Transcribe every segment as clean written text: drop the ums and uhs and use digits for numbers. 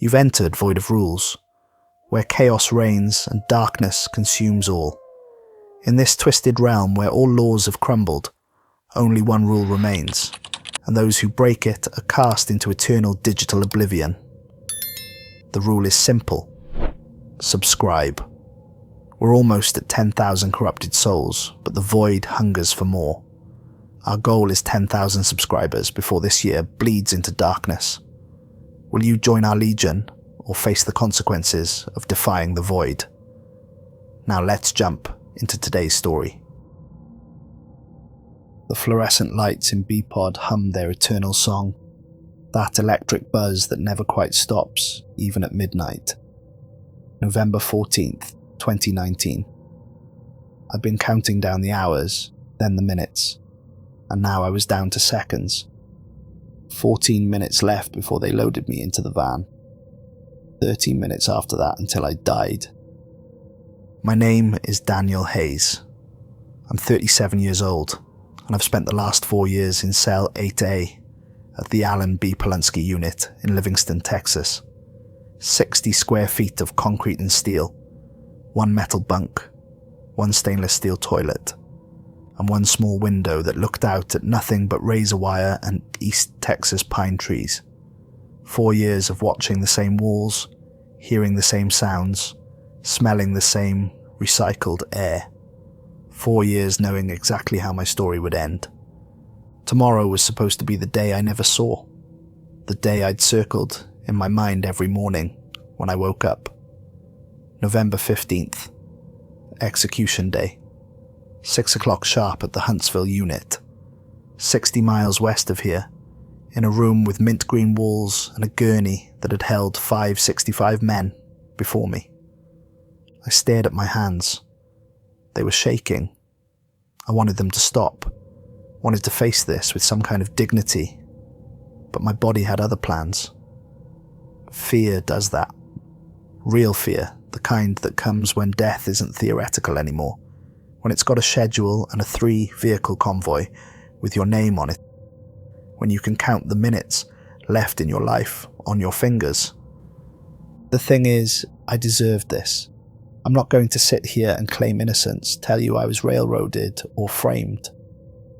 You've entered void of rules, where chaos reigns and darkness consumes all. In this twisted realm where all laws have crumbled, only one rule remains, and those who break it are cast into eternal digital oblivion. The rule is simple. Subscribe. We're almost at 10,000 corrupted souls, but the void hungers for more. Our goal is 10,000 subscribers before this year bleeds into darkness. Will you join our legion or face the consequences of defying the void? Now let's jump into today's story. The fluorescent lights in B-Pod hum their eternal song, that electric buzz that never quite stops, even at midnight. November 14th, 2019. I've been counting down the hours, then the minutes, and now I was down to seconds. 14 minutes left before they loaded me into the van. 13 minutes after that until I died. My name is Daniel Hayes. I'm 37 years old, and I've spent the last 4 years in cell 8A at the Allan B. Polunsky Unit in Livingston, Texas. 60 square feet of concrete and steel, 1 metal bunk, 1 stainless steel toilet, and 1 small window that looked out at nothing but razor wire and East Texas pine trees. 4 years of watching the same walls, hearing the same sounds, smelling the same recycled air. 4 years knowing exactly how my story would end. Tomorrow was supposed to be the day I never saw. The day I'd circled in my mind every morning when I woke up. November 15th, Execution Day. 6 o'clock sharp at the Huntsville Unit. 60 miles west of here, in a room with mint green walls and a gurney that had held 565 men before me. I stared at my hands. They were shaking. I wanted them to stop, wanted to face this with some kind of dignity, but my body had other plans. Fear does that. Real fear, the kind that comes when death isn't theoretical anymore, when it's got a schedule and a 3-vehicle convoy with your name on it, when you can count the minutes left in your life on your fingers. The thing is, I deserved this. I'm not going to sit here and claim innocence, tell you I was railroaded or framed.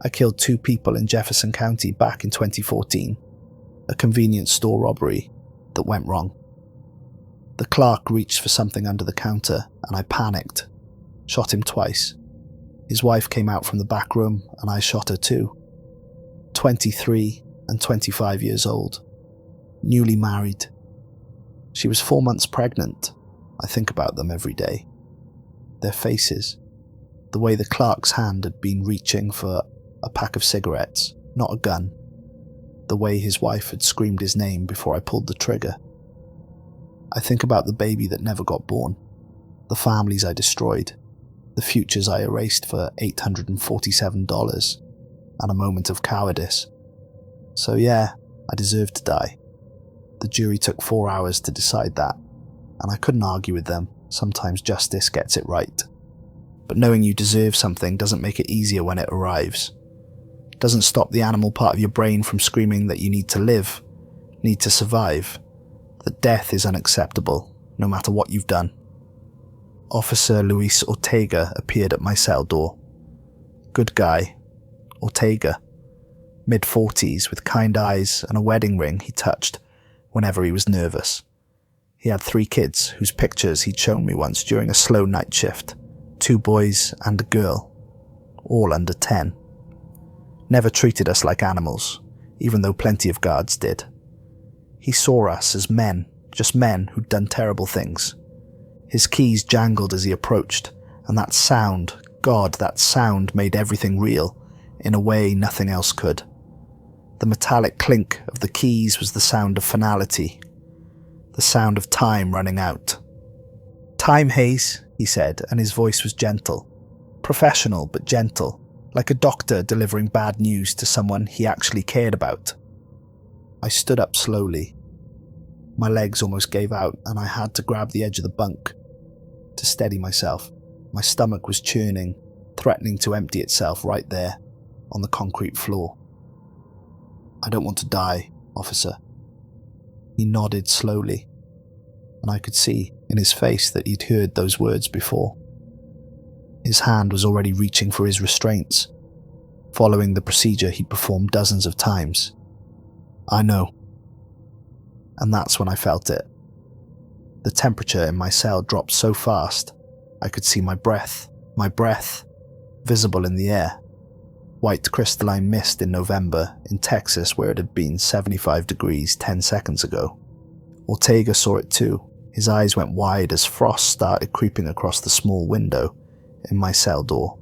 I killed 2 people in Jefferson County back in 2014, a convenience store robbery that went wrong. The clerk reached for something under the counter and I panicked, shot him twice. His wife came out from the back room and I shot her too. 23 and 25 years old, newly married. She was 4 months pregnant. I think about them every day. Their faces, the way the clerk's hand had been reaching for a pack of cigarettes, not a gun. The way his wife had screamed his name before I pulled the trigger. I think about the baby that never got born, the families I destroyed, the futures I erased for $847, and a moment of cowardice. So yeah, I deserved to die. The jury took 4 hours to decide that, and I couldn't argue with them. Sometimes justice gets it right. But knowing you deserve something doesn't make it easier when it arrives. It doesn't stop the animal part of your brain from screaming that you need to live, need to survive, that death is unacceptable, no matter what you've done. Officer Luis Ortega appeared at my cell door. Good guy. Ortega. Mid-40s with kind eyes and a wedding ring he touched whenever he was nervous. He had 3 kids whose pictures he'd shown me once during a slow night shift. 2 boys and a girl. All under 10. Never treated us like animals, even though plenty of guards did. He saw us as men, just men who'd done terrible things. His keys jangled as he approached, and that sound, God, that sound made everything real, in a way nothing else could. The metallic clink of the keys was the sound of finality, the sound of time running out. "Time, Hayes," he said, and his voice was gentle. Professional, but gentle, like a doctor delivering bad news to someone he actually cared about. I stood up slowly. My legs almost gave out, and I had to grab the edge of the bunk to steady myself. My stomach was churning, threatening to empty itself right there, on the concrete floor. "I don't want to die, officer." He nodded slowly. and I could see in his face that he'd heard those words before. His hand was already reaching for his restraints, following the procedure he'd performed dozens of times. I know. And that's when I felt it. The temperature in my cell dropped so fast, I could see my breath, visible in the air. White crystalline mist in November in Texas where it had been 75 degrees 10 seconds ago. Ortega saw it too. His eyes went wide as frost started creeping across the small window in my cell door.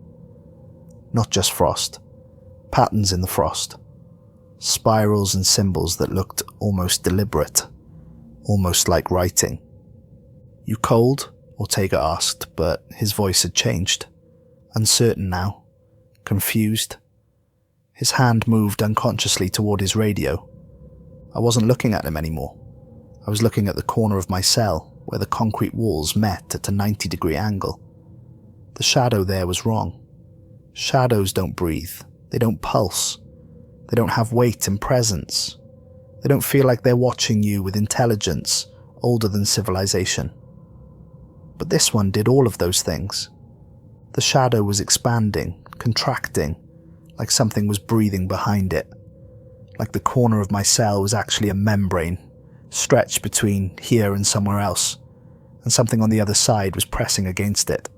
Not just frost. Patterns in the frost. Spirals and symbols that looked almost deliberate. Almost like writing. "You cold?" Ortega asked, but his voice had changed. Uncertain now. Confused. His hand moved unconsciously toward his radio. I wasn't looking at him anymore. I was looking at the corner of my cell, where the concrete walls met at a 90-degree angle. The shadow there was wrong. Shadows don't breathe. They don't pulse. They don't have weight and presence. They don't feel like they're watching you with intelligence older than civilization. But this one did all of those things. The shadow was expanding, contracting, like something was breathing behind it. Like the corner of my cell was actually a membrane, stretched between here and somewhere else, and something on the other side was pressing against it.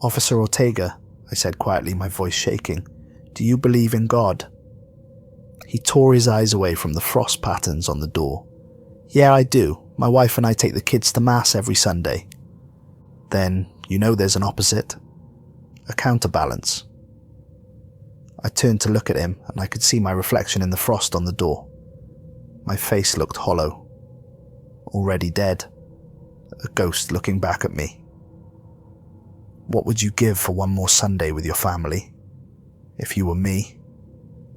"Officer Ortega," I said quietly, my voice shaking, "do you believe in God?" He tore his eyes away from the frost patterns on the door. "Yeah, I do. My wife and I take the kids to Mass every Sunday." "Then, you know there's an opposite. A counterbalance." I turned to look at him, and I could see my reflection in the frost on the door. My face looked hollow. Already dead. A ghost looking back at me. "What would you give for one more Sunday with your family? If you were me?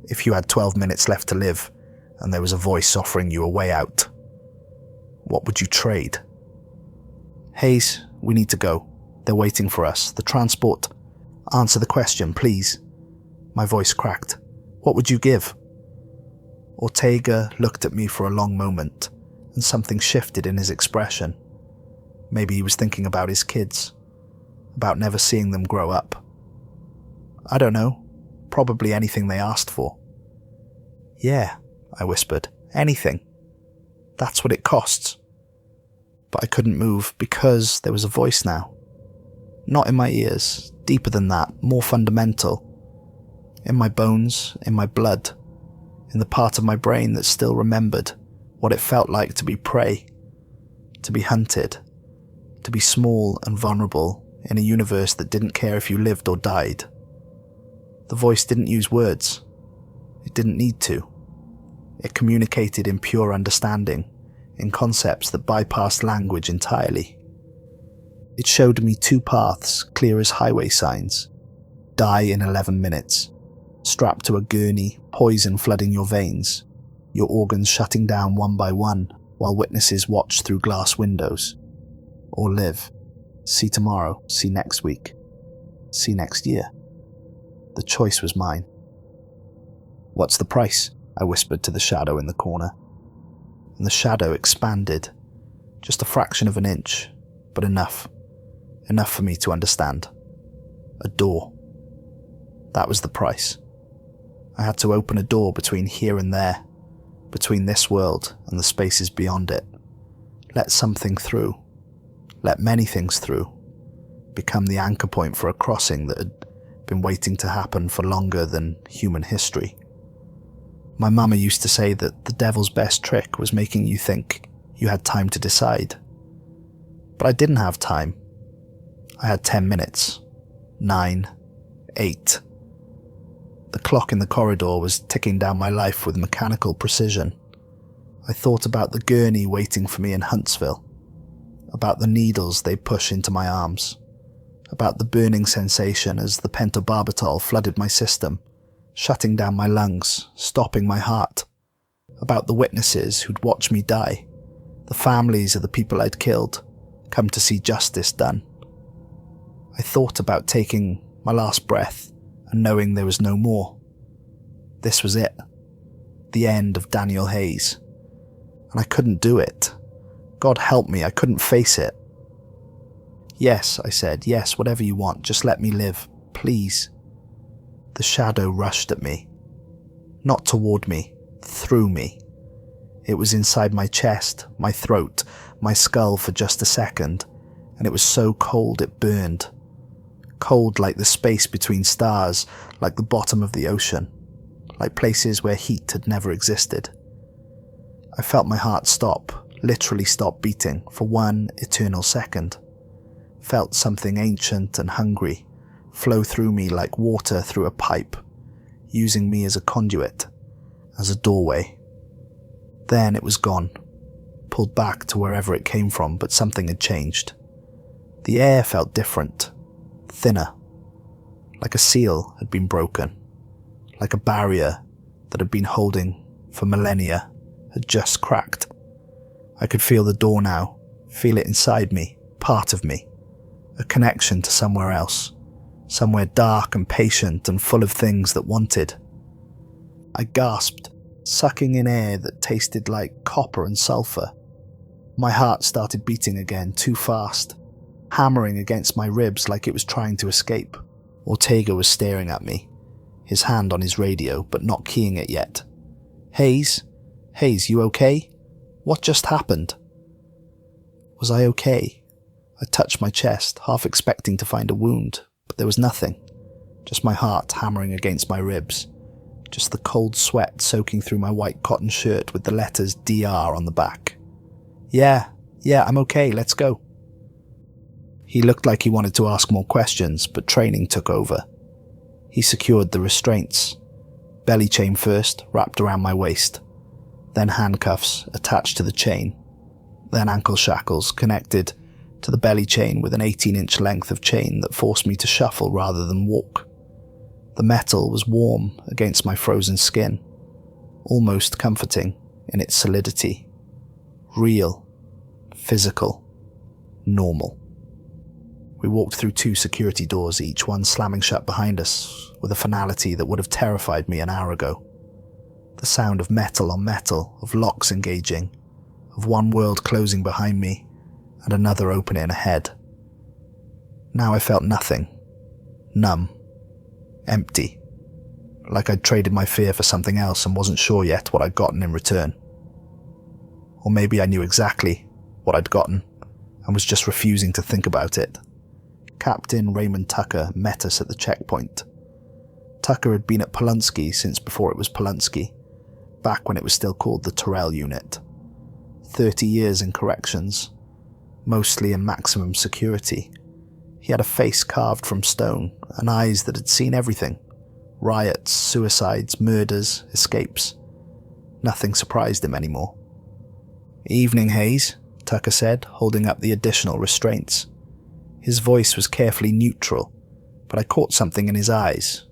If you had 12 minutes left to live, and there was a voice offering you a way out? What would you trade?" "Hayes, we need to go. They're waiting for us. The transport." "Answer the question, please." My voice cracked. "What would you give?" Ortega looked at me for a long moment, and something shifted in his expression. Maybe he was thinking about his kids, about never seeing them grow up. "I don't know. Probably anything they asked for." "Yeah," I whispered. "Anything. That's what it costs." But I couldn't move because there was a voice now. Not in my ears, deeper than that, more fundamental. In my bones, in my blood, in the part of my brain that still remembered what it felt like to be prey, to be hunted, to be small and vulnerable in a universe that didn't care if you lived or died. The voice didn't use words. It didn't need to. It communicated in pure understanding, in concepts that bypassed language entirely. It showed me two paths, clear as highway signs. Die in 11 minutes. Strapped to a gurney, poison flooding your veins, your organs shutting down one by one while witnesses watch through glass windows. Or live. See tomorrow, see next week, see next year. The choice was mine. "What's the price?" I whispered to the shadow in the corner. And the shadow expanded, just a fraction of an inch, but enough. Enough for me to understand. A door. That was the price. I had to open a door between here and there, between this world and the spaces beyond it. Let something through. Let many things through. Become the anchor point for a crossing that had been waiting to happen for longer than human history. My mama used to say that the devil's best trick was making you think you had time to decide. But I didn't have time. I had 10 minutes. 9. 8. The clock in the corridor was ticking down my life with mechanical precision. I thought about the gurney waiting for me in Huntsville, about the needles they push into my arms, about the burning sensation as the pentobarbital flooded my system, shutting down my lungs, stopping my heart, about the witnesses who'd watch me die, the families of the people I'd killed, come to see justice done. I thought about taking my last breath and knowing there was no more. This was it. The end of Daniel Hayes. And I couldn't do it. God help me, I couldn't face it. Yes, I said, yes, whatever you want, just let me live, please. The shadow rushed at me. Not toward me, through me. It was inside my chest, my throat, my skull for just a second, and it was so cold it burned. Cold like the space between stars, like the bottom of the ocean, like places where heat had never existed. I felt my heart stop, literally stop beating for one eternal second. Felt something ancient and hungry flow through me like water through a pipe, using me as a conduit, as a doorway. Then it was gone, pulled back to wherever it came from, but something had changed. The air felt different, thinner, like a seal had been broken, like a barrier that had been holding for millennia had just cracked. I could feel the door now, feel it inside me, part of me, a connection to somewhere else, somewhere dark and patient and full of things that wanted. I gasped, sucking in air that tasted like copper and sulfur. My heart started beating again, too fast, hammering against my ribs like it was trying to escape. Ortega was staring at me, his hand on his radio, but not keying it yet. Hayes? Hayes, you okay? What just happened? Was I okay? I touched my chest, half expecting to find a wound, but there was nothing. Just my heart hammering against my ribs. Just the cold sweat soaking through my white cotton shirt with the letters DR on the back. Yeah, I'm okay, let's go. He looked like he wanted to ask more questions, but training took over. He secured the restraints. Belly chain first, wrapped around my waist. Then handcuffs attached to the chain. Then ankle shackles connected to the belly chain with an 18-inch length of chain that forced me to shuffle rather than walk. The metal was warm against my frozen skin, almost comforting in its solidity. Real, physical, normal. We walked through 2 security doors, each one slamming shut behind us with a finality that would have terrified me an hour ago. The sound of metal on metal, of locks engaging, of one world closing behind me and another opening ahead. Now I felt nothing. Numb. Empty. Like I'd traded my fear for something else and wasn't sure yet what I'd gotten in return. Or maybe I knew exactly what I'd gotten and was just refusing to think about it. Captain Raymond Tucker met us at the checkpoint. Tucker had been at Polunsky since before it was Polunsky, back when it was still called the Terrell Unit. 30 years in corrections, mostly in maximum security. He had a face carved from stone and eyes that had seen everything. Riots, suicides, murders, escapes. Nothing surprised him anymore. Evening, Hayes, Tucker said, holding up the additional restraints. His voice was carefully neutral, but I caught something in his eyes.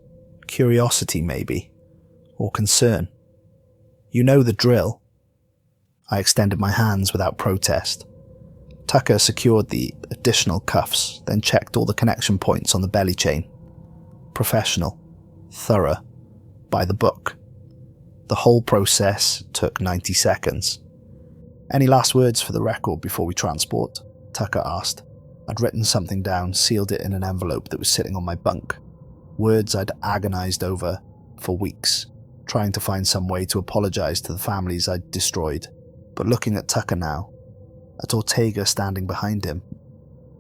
Curiosity, maybe. Or concern. You know the drill. I extended my hands without protest. Tucker secured the additional cuffs, then checked all the connection points on the belly chain. Professional. Thorough. By the book. The whole process took 90 seconds. Any last words for the record before we transport? Tucker asked. I'd written something down, sealed it in an envelope that was sitting on my bunk. Words I'd agonized over for weeks, trying to find some way to apologize to the families I'd destroyed. But looking at Tucker now, at Ortega standing behind him,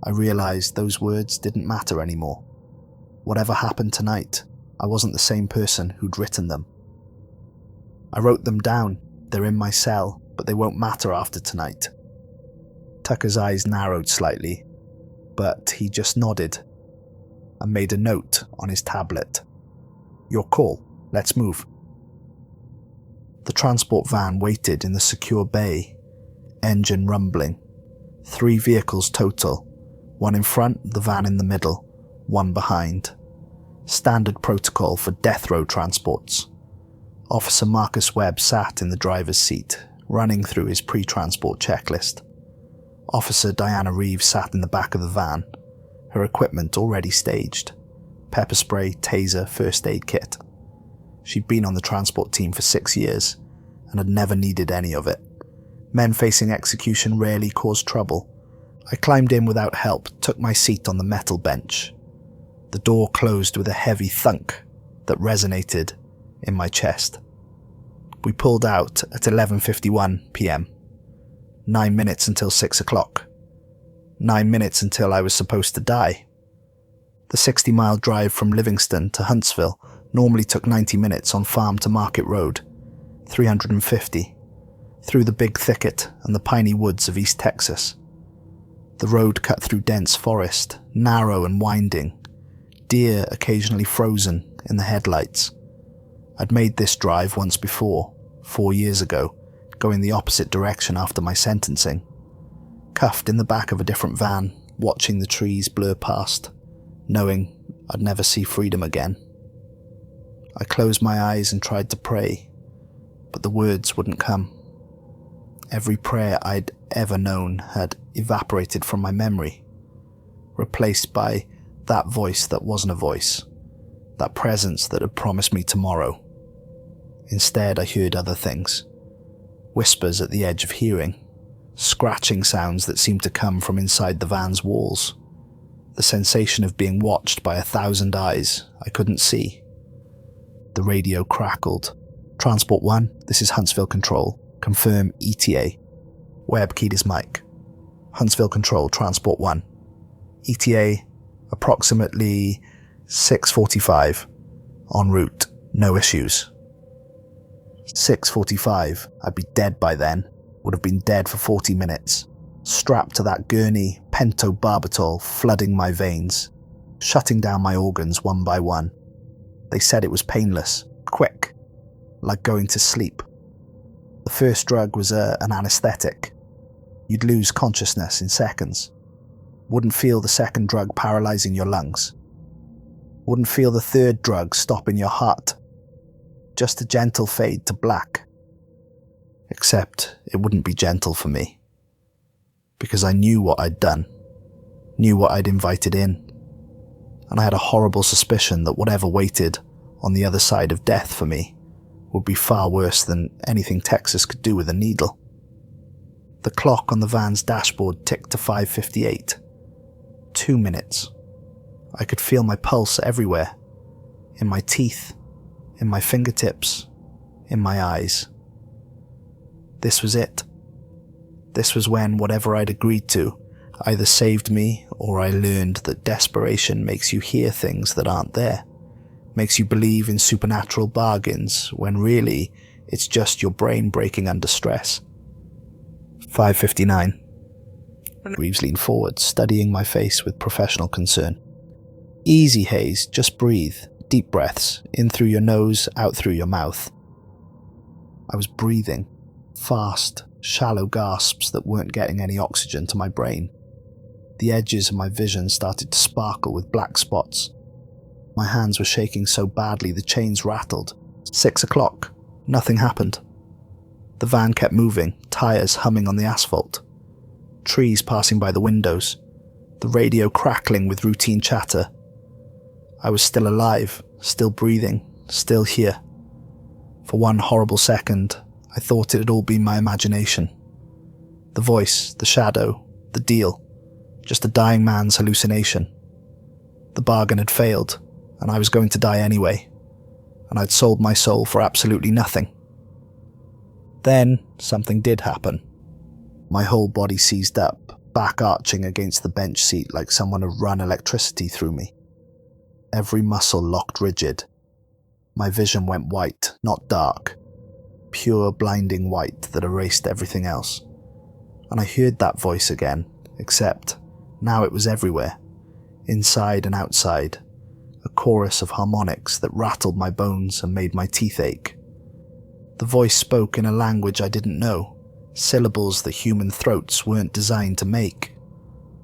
I realized those words didn't matter anymore. Whatever happened tonight, I wasn't the same person who'd written them. I wrote them down. They're in my cell, but they won't matter after tonight. Tucker's eyes narrowed slightly, but he just nodded and made a note on his tablet. Your call. Let's move. The transport van waited in the secure bay, engine rumbling. 3 vehicles total, 1 in front, the van in the middle, 1 behind. Standard protocol for death row transports. Officer Marcus Webb sat in the driver's seat, running through his pre-transport checklist. Officer Diana Reeves sat in the back of the van, her equipment already staged. Pepper spray, taser, first aid kit. She'd been on the transport team for 6 years and had never needed any of it. Men facing execution rarely caused trouble. I climbed in without help, took my seat on the metal bench. The door closed with a heavy thunk that resonated in my chest. We pulled out at 11:51 p.m. 9 minutes until 6 o'clock. 9 minutes until I was supposed to die. The 60-mile drive from Livingston to Huntsville normally took 90 minutes on Farm to Market Road, 350, through the big thicket and the piney woods of East Texas. The road cut through dense forest, narrow and winding, deer occasionally frozen in the headlights. I'd made this drive once before, 4 years ago, going the opposite direction after my sentencing. Cuffed in the back of a different van, watching the trees blur past, knowing I'd never see freedom again. I closed my eyes and tried to pray, but the words wouldn't come. Every prayer I'd ever known had evaporated from my memory, replaced by that voice that wasn't a voice, that presence that had promised me tomorrow. Instead, I heard other things. Whispers at the edge of hearing, scratching sounds that seemed to come from inside the van's walls. The sensation of being watched by 1,000 eyes I couldn't see. The radio crackled. Transport 1, this is Huntsville Control. Confirm ETA. Webb keyed his mic. Huntsville Control, Transport 1. ETA, approximately 6:45. En route, no issues. 6:45, I'd be dead by then. Would have been dead for 40 minutes. Strapped to that gurney, pentobarbital flooding my veins, shutting down my organs one by one. They said it was painless, quick, like going to sleep. The first drug was an anesthetic. You'd lose consciousness in seconds. Wouldn't feel the second drug paralyzing your lungs. Wouldn't feel the third drug stopping your heart. Just a gentle fade to black. Except it wouldn't be gentle for me. Because I knew what I'd done. Knew what I'd invited in. And I had a horrible suspicion that whatever waited on the other side of death for me would be far worse than anything Texas could do with a needle. The clock on the van's dashboard ticked to 5:58. 2 minutes. I could feel my pulse everywhere. In my teeth, in my fingertips, in my eyes. This was it. This was when whatever I'd agreed to either saved me or I learned that desperation makes you hear things that aren't there. Makes you believe in supernatural bargains when really it's just your brain breaking under stress. 5:59. Reeves leaned forward, studying my face with professional concern. Easy, Hayes, just breathe. Deep breaths, in through your nose, out through your mouth. I was breathing. Fast, shallow gasps that weren't getting any oxygen to my brain. The edges of my vision started to sparkle with black spots. My hands were shaking so badly the chains rattled. 6 o'clock. Nothing happened. The van kept moving, tires humming on the asphalt. Trees passing by the windows. The radio crackling with routine chatter. I was still alive, still breathing, still here. For one horrible second, I thought it had all been my imagination. The voice, the shadow, the deal. Just a dying man's hallucination. The bargain had failed, and I was going to die anyway. And I'd sold my soul for absolutely nothing. Then, something did happen. My whole body seized up, back arching against the bench seat like someone had run electricity through me. Every muscle locked rigid. My vision went white, not dark. Pure blinding white that erased everything else. And I heard that voice again, except now it was everywhere, inside and outside, a chorus of harmonics that rattled my bones and made my teeth ache. The voice spoke in a language I didn't know, syllables that human throats weren't designed to make,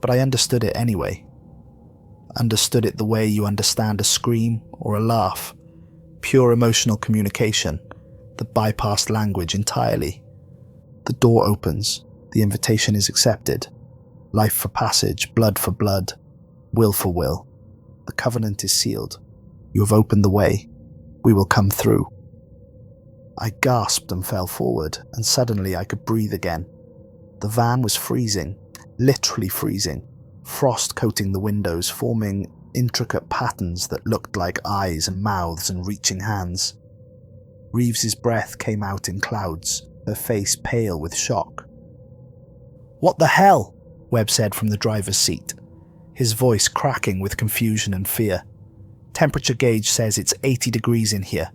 but I understood it anyway. Understood it the way you understand a scream or a laugh, pure emotional communication that bypassed language entirely. The door opens, the invitation is accepted. Life for passage, blood for blood, will for will. The covenant is sealed. You have opened the way. We will come through. I gasped and fell forward, and suddenly I could breathe again. The van was freezing, literally freezing, frost coating the windows, forming intricate patterns that looked like eyes and mouths and reaching hands. Reeves's breath came out in clouds, her face pale with shock. "What the hell?" Webb said from the driver's seat, his voice cracking with confusion and fear. "Temperature gauge says it's 80 degrees in here,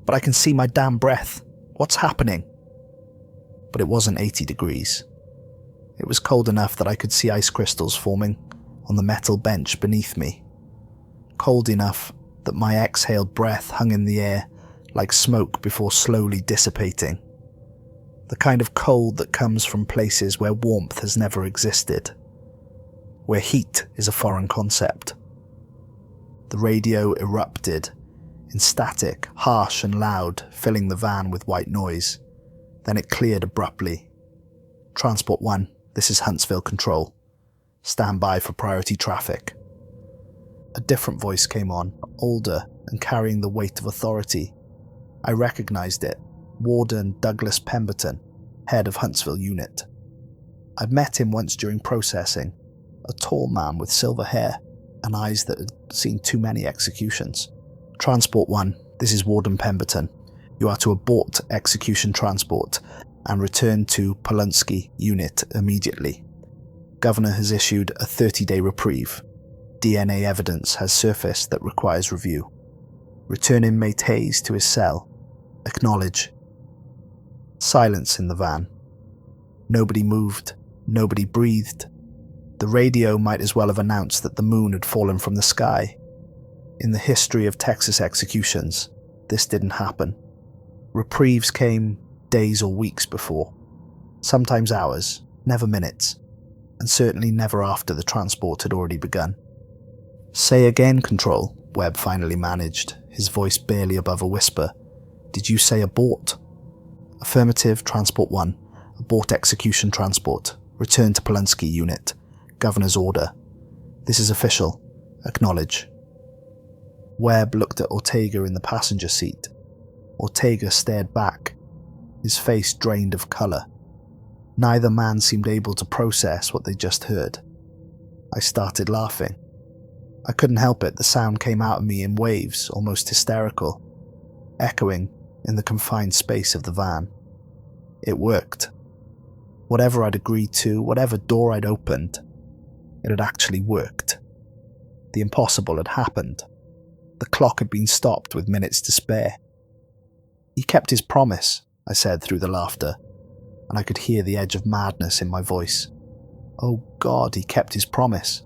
but I can see my damn breath. What's happening?" But it wasn't 80 degrees. It was cold enough that I could see ice crystals forming on the metal bench beneath me. Cold enough that my exhaled breath hung in the air like smoke before slowly dissipating. The kind of cold that comes from places where warmth has never existed, where heat is a foreign concept. The radio erupted in static, harsh and loud, filling the van with white noise. Then it cleared abruptly. "Transport 1, this is Huntsville Control. Stand by for priority traffic." A different voice came on, older and carrying the weight of authority. I recognized it. Warden Douglas Pemberton, head of Huntsville Unit. I'd met him once during processing, a tall man with silver hair and eyes that had seen too many executions. "Transport 1, this is Warden Pemberton. You are to abort execution transport and return to Polunsky Unit immediately. Governor has issued a 30-day reprieve. DNA evidence has surfaced that requires review. Return inmate Hayes to his cell. Acknowledge." Silence in the van. Nobody moved. Nobody breathed. The radio might as well have announced that the moon had fallen from the sky. In the history of Texas executions, this didn't happen. Reprieves came days or weeks before. Sometimes hours, never minutes, and certainly never after the transport had already begun. "Say again, Control," Webb finally managed, his voice barely above a whisper. "Did you say abort?" "Affirmative, Transport 1. Abort execution transport. Return to Polunsky Unit. Governor's order. This is official. Acknowledge." Webb looked at Ortega in the passenger seat. Ortega stared back, his face drained of color. Neither man seemed able to process what they just heard. I started laughing. I couldn't help it, the sound came out of me in waves, almost hysterical, echoing in the confined space of the van. It worked. Whatever I'd agreed to, whatever door I'd opened, it had actually worked. The impossible had happened. The clock had been stopped with minutes to spare. "He kept his promise," I said through the laughter, and I could hear the edge of madness in my voice. "Oh God, he kept his promise."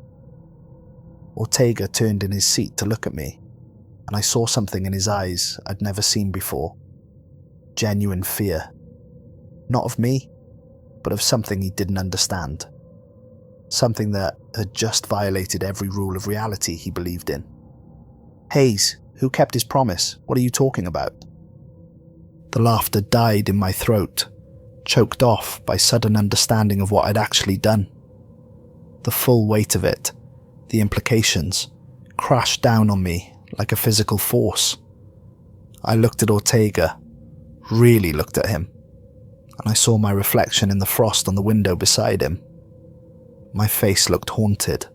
Ortega turned in his seat to look at me, and I saw something in his eyes I'd never seen before. Genuine fear. Not of me, but of something he didn't understand. Something that had just violated every rule of reality he believed in. "Hayes, who kept his promise? What are you talking about?" The laughter died in my throat, choked off by sudden understanding of what I'd actually done. The full weight of it, the implications, crashed down on me like a physical force. I looked at Ortega, really looked at him, and I saw my reflection in the frost on the window beside him. My face looked haunted,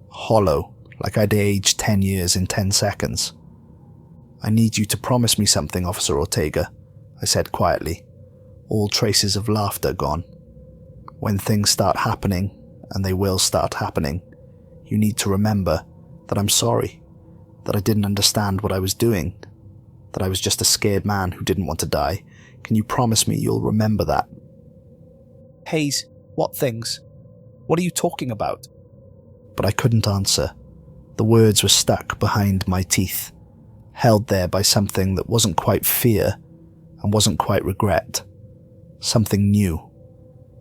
hollow, like I'd aged 10 years in 10 seconds. "I need you to promise me something, Officer Ortega," I said quietly, all traces of laughter gone. "When things start happening, and they will start happening, you need to remember that I'm sorry, that I didn't understand what I was doing, that I was just a scared man who didn't want to die. Can you promise me you'll remember that?" "Hayes, what things? What are you talking about?" But I couldn't answer. The words were stuck behind my teeth, held there by something that wasn't quite fear and wasn't quite regret. Something new.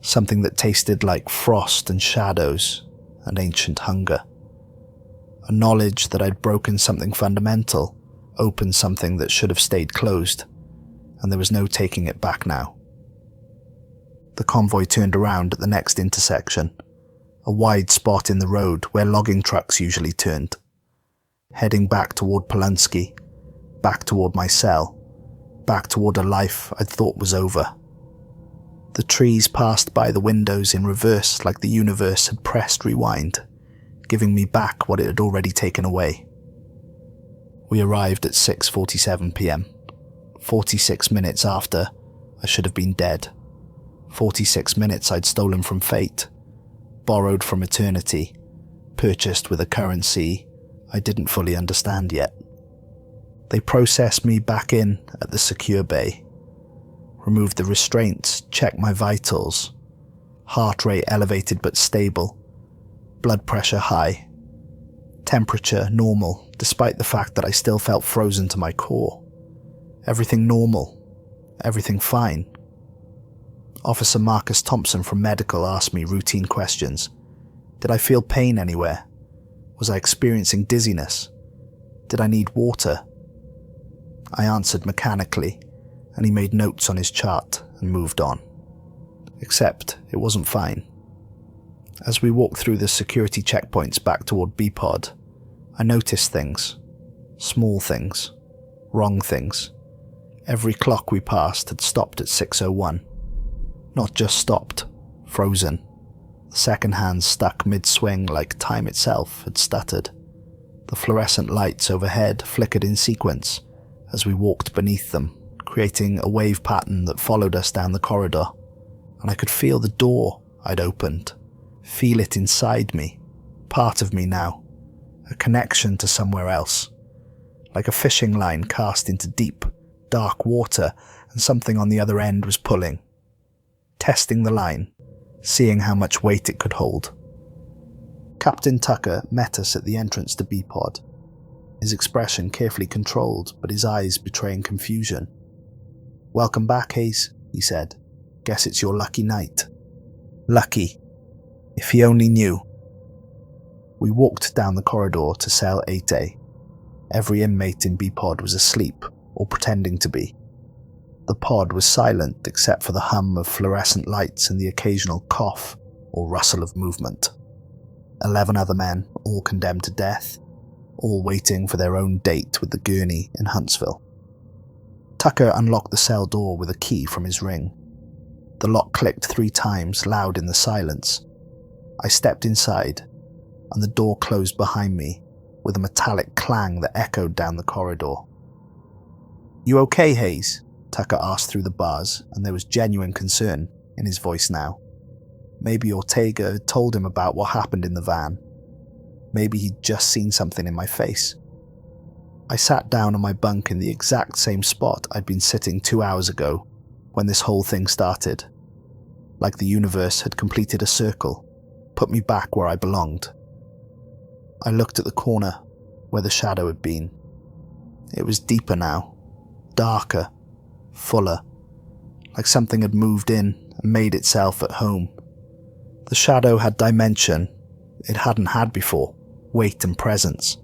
Something that tasted like frost and shadows and ancient hunger. A knowledge that I'd broken something fundamental, opened something that should have stayed closed, and there was no taking it back now. The convoy turned around at the next intersection, a wide spot in the road where logging trucks usually turned, heading back toward Polunsky, back toward my cell, back toward a life I'd thought was over. The trees passed by the windows in reverse like the universe had pressed rewind, giving me back what it had already taken away. We arrived at 6:47 p.m. 46 minutes after I should have been dead. 46 minutes I'd stolen from fate, borrowed from eternity, purchased with a currency I didn't fully understand yet. They processed me back in at the secure bay, removed the restraints, checked my vitals, heart rate elevated but stable, blood pressure high, temperature normal despite the fact that I still felt frozen to my core. Everything normal, everything fine. Officer Marcus Thompson from medical asked me routine questions. Did I feel pain anywhere? Was I experiencing dizziness? Did I need water? I answered mechanically, and he made notes on his chart and moved on. Except it wasn't fine. As we walked through the security checkpoints back toward B-Pod, I noticed things. Small things. Wrong things. Every clock we passed had stopped at 6:01. Not just stopped, frozen. The second hand stuck mid-swing like time itself had stuttered. The fluorescent lights overhead flickered in sequence as we walked beneath them, creating a wave pattern that followed us down the corridor, and I could feel the door I'd opened, feel it inside me, part of me now, a connection to somewhere else, like a fishing line cast into deep, dark water, and something on the other end was pulling. Testing the line, seeing how much weight it could hold. Captain Tucker met us at the entrance to B-Pod, his expression carefully controlled, but his eyes betraying confusion. "Welcome back, Hayes," he said. "Guess it's your lucky night." Lucky. If he only knew. We walked down the corridor to cell 8A. Every inmate in B-Pod was asleep, or pretending to be. The pod was silent except for the hum of fluorescent lights and the occasional cough or rustle of movement. 11 other men, all condemned to death, all waiting for their own date with the gurney in Huntsville. Tucker unlocked the cell door with a key from his ring. The lock clicked 3 times, loud in the silence. I stepped inside, and the door closed behind me with a metallic clang that echoed down the corridor. "You okay, Hayes?" Tucker asked through the bars, and there was genuine concern in his voice now. Maybe Ortega had told him about what happened in the van. Maybe he'd just seen something in my face. I sat down on my bunk in the exact same spot I'd been sitting 2 hours ago when this whole thing started. Like the universe had completed a circle, put me back where I belonged. I looked at the corner where the shadow had been. It was deeper now, darker, fuller, like something had moved in and made itself at home. The shadow had dimension it hadn't had before, weight and presence,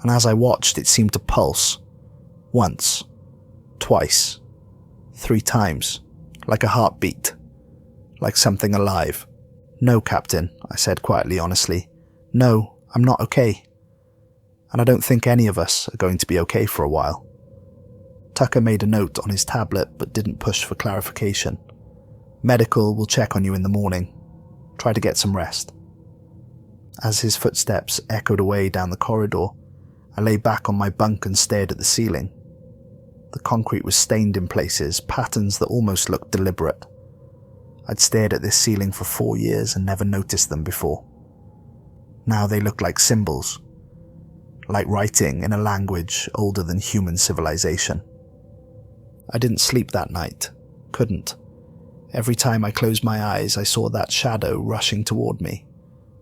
and as I watched it seemed to pulse, once, twice, 3 times, like a heartbeat, like something alive. "No, Captain," I said quietly, honestly. "No, I'm not okay. And I don't think any of us are going to be okay for a while." Tucker made a note on his tablet but didn't push for clarification. "Medical will check on you in the morning. Try to get some rest." As his footsteps echoed away down the corridor, I lay back on my bunk and stared at the ceiling. The concrete was stained in places, patterns that almost looked deliberate. I'd stared at this ceiling for 4 years and never noticed them before. Now they looked like symbols, like writing in a language older than human civilization. I didn't sleep that night. Couldn't. Every time I closed my eyes, I saw that shadow rushing toward me,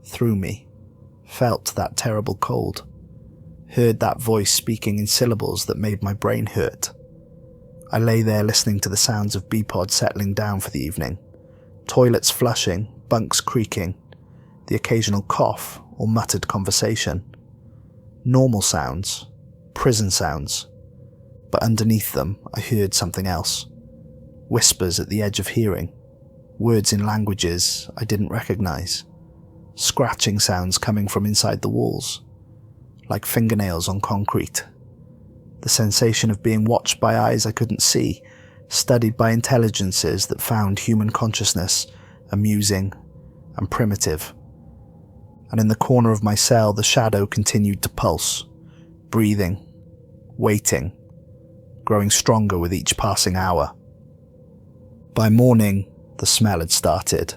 through me, felt that terrible cold, heard that voice speaking in syllables that made my brain hurt. I lay there listening to the sounds of B-Pod settling down for the evening, toilets flushing, bunks creaking, the occasional cough or muttered conversation. Normal sounds, prison sounds. But underneath them, I heard something else. Whispers at the edge of hearing. Words in languages I didn't recognize. Scratching sounds coming from inside the walls. Like fingernails on concrete. The sensation of being watched by eyes I couldn't see. studied by intelligences that found human consciousness amusing and primitive. And in the corner of my cell, the shadow continued to pulse, breathing, waiting, growing stronger with each passing hour. By morning, the smell had started.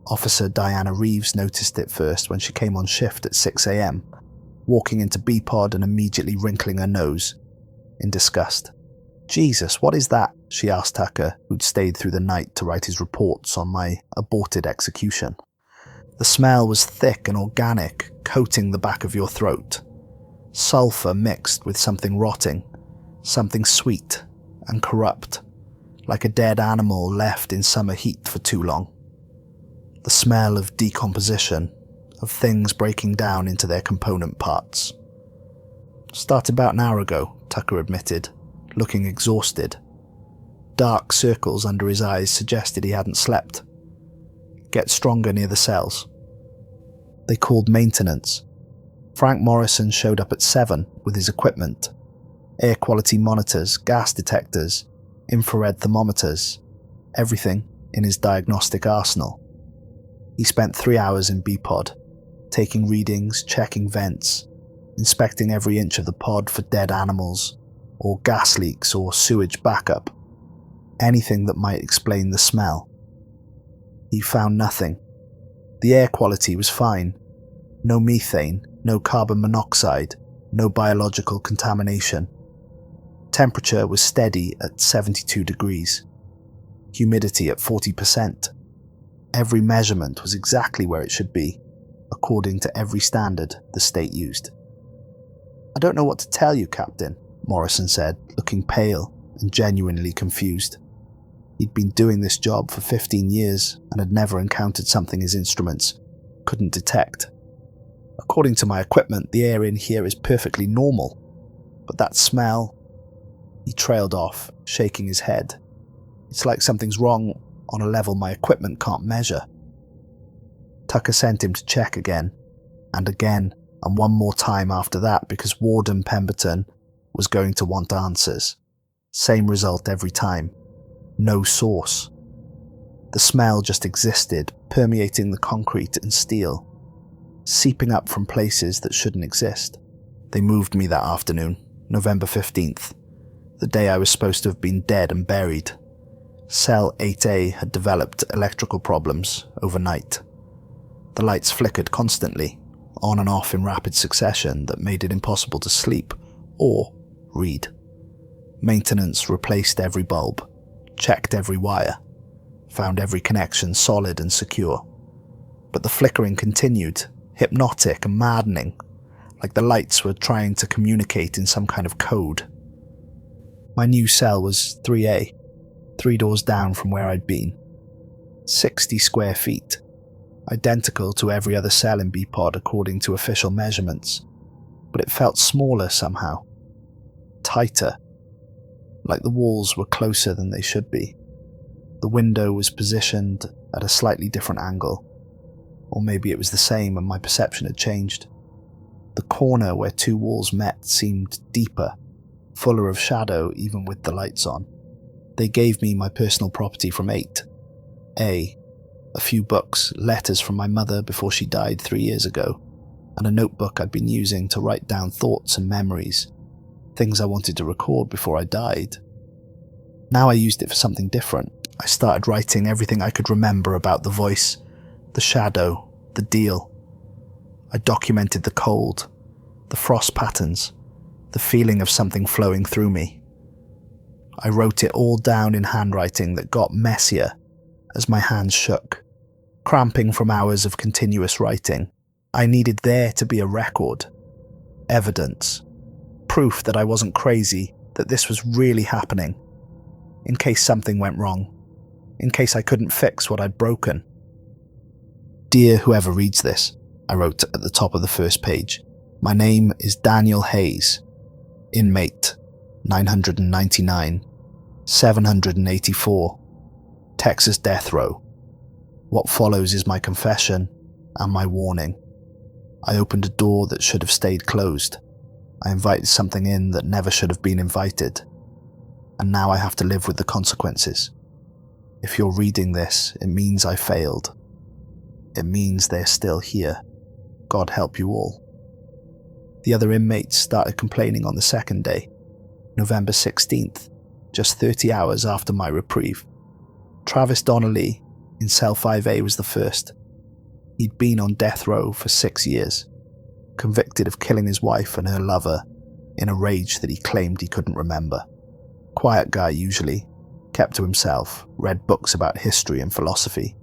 Officer Diana Reeves noticed it first when she came on shift at 6 a.m, walking into B-Pod and immediately wrinkling her nose in disgust. "Jesus, what is that?" she asked Tucker, who'd stayed through the night to write his reports on my aborted execution. "The smell was thick and organic, coating the back of your throat. Sulfur mixed with something rotting, something sweet and corrupt, like a dead animal left in summer heat for too long. The smell of decomposition, of things breaking down into their component parts." "Started about an hour ago," Tucker admitted, looking exhausted. Dark circles under his eyes suggested he hadn't slept. "Get stronger near the cells." They called maintenance. Frank Morrison showed up at 7 with his equipment: air quality monitors, gas detectors, infrared thermometers, everything in his diagnostic arsenal. He spent 3 hours in B-Pod, taking readings, checking vents, inspecting every inch of the pod for dead animals, or gas leaks or sewage backup, anything that might explain the smell. He found nothing. The air quality was fine. No methane, no carbon monoxide, no biological contamination. Temperature was steady at 72 degrees. Humidity at 40%. Every measurement was exactly where it should be, according to every standard the state used. "I don't know what to tell you, Captain," Morrison said, looking pale and genuinely confused. He'd been doing this job for 15 years and had never encountered something his instruments couldn't detect. "According to my equipment, the air in here is perfectly normal. But that smell..." He trailed off, shaking his head. "It's like something's wrong on a level my equipment can't measure." Tucker sent him to check again, and one more time after that, because Warden Pemberton was going to want answers. Same result every time. No source. The smell just existed, permeating the concrete and steel, seeping up from places that shouldn't exist. They moved me that afternoon, November 15th, the day I was supposed to have been dead and buried. Cell 8A had developed electrical problems overnight. The lights flickered constantly, on and off in rapid succession, that made it impossible to sleep or read. Maintenance replaced every bulb, checked every wire, found every connection solid and secure. But the flickering continued, hypnotic and maddening, like the lights were trying to communicate in some kind of code. My new cell was 3A, 3 doors down from where I'd been. 60 square feet, identical to every other cell in B-Pod according to official measurements, but it felt smaller somehow, tighter, like the walls were closer than they should be. The window was positioned at a slightly different angle, or maybe it was the same and my perception had changed. The corner where 2 walls met seemed deeper, fuller of shadow even with the lights on. They gave me my personal property from 8A, a few books, letters from my mother before she died 3 years ago, and a notebook I'd been using to write down thoughts and memories, things I wanted to record before I died. Now I used it for something different. I started writing everything I could remember about the voice, the shadow, the deal. I documented the cold, the frost patterns, the feeling of something flowing through me. I wrote it all down in handwriting that got messier as my hands shook, cramping from hours of continuous writing. I needed there to be a record, evidence, proof that I wasn't crazy, that this was really happening, in case something went wrong, in case I couldn't fix what I'd broken. "Dear whoever reads this," I wrote at the top of the first page, "my name is Daniel Hayes, inmate 999, 784, Texas death row. What follows is my confession and my warning. I opened a door that should have stayed closed. I invited something in that never should have been invited. and now I have to live with the consequences. If you're reading this, it means I failed. It means they're still here. God help you all. The other inmates started complaining on the second day, November 16th, just 30 hours after my reprieve. Travis Donnelly in cell 5A was the first. He'd been on death row for 6 years, convicted of killing his wife and her lover in a rage that he claimed he couldn't remember. Quiet guy usually, kept to himself, read books about history and philosophy.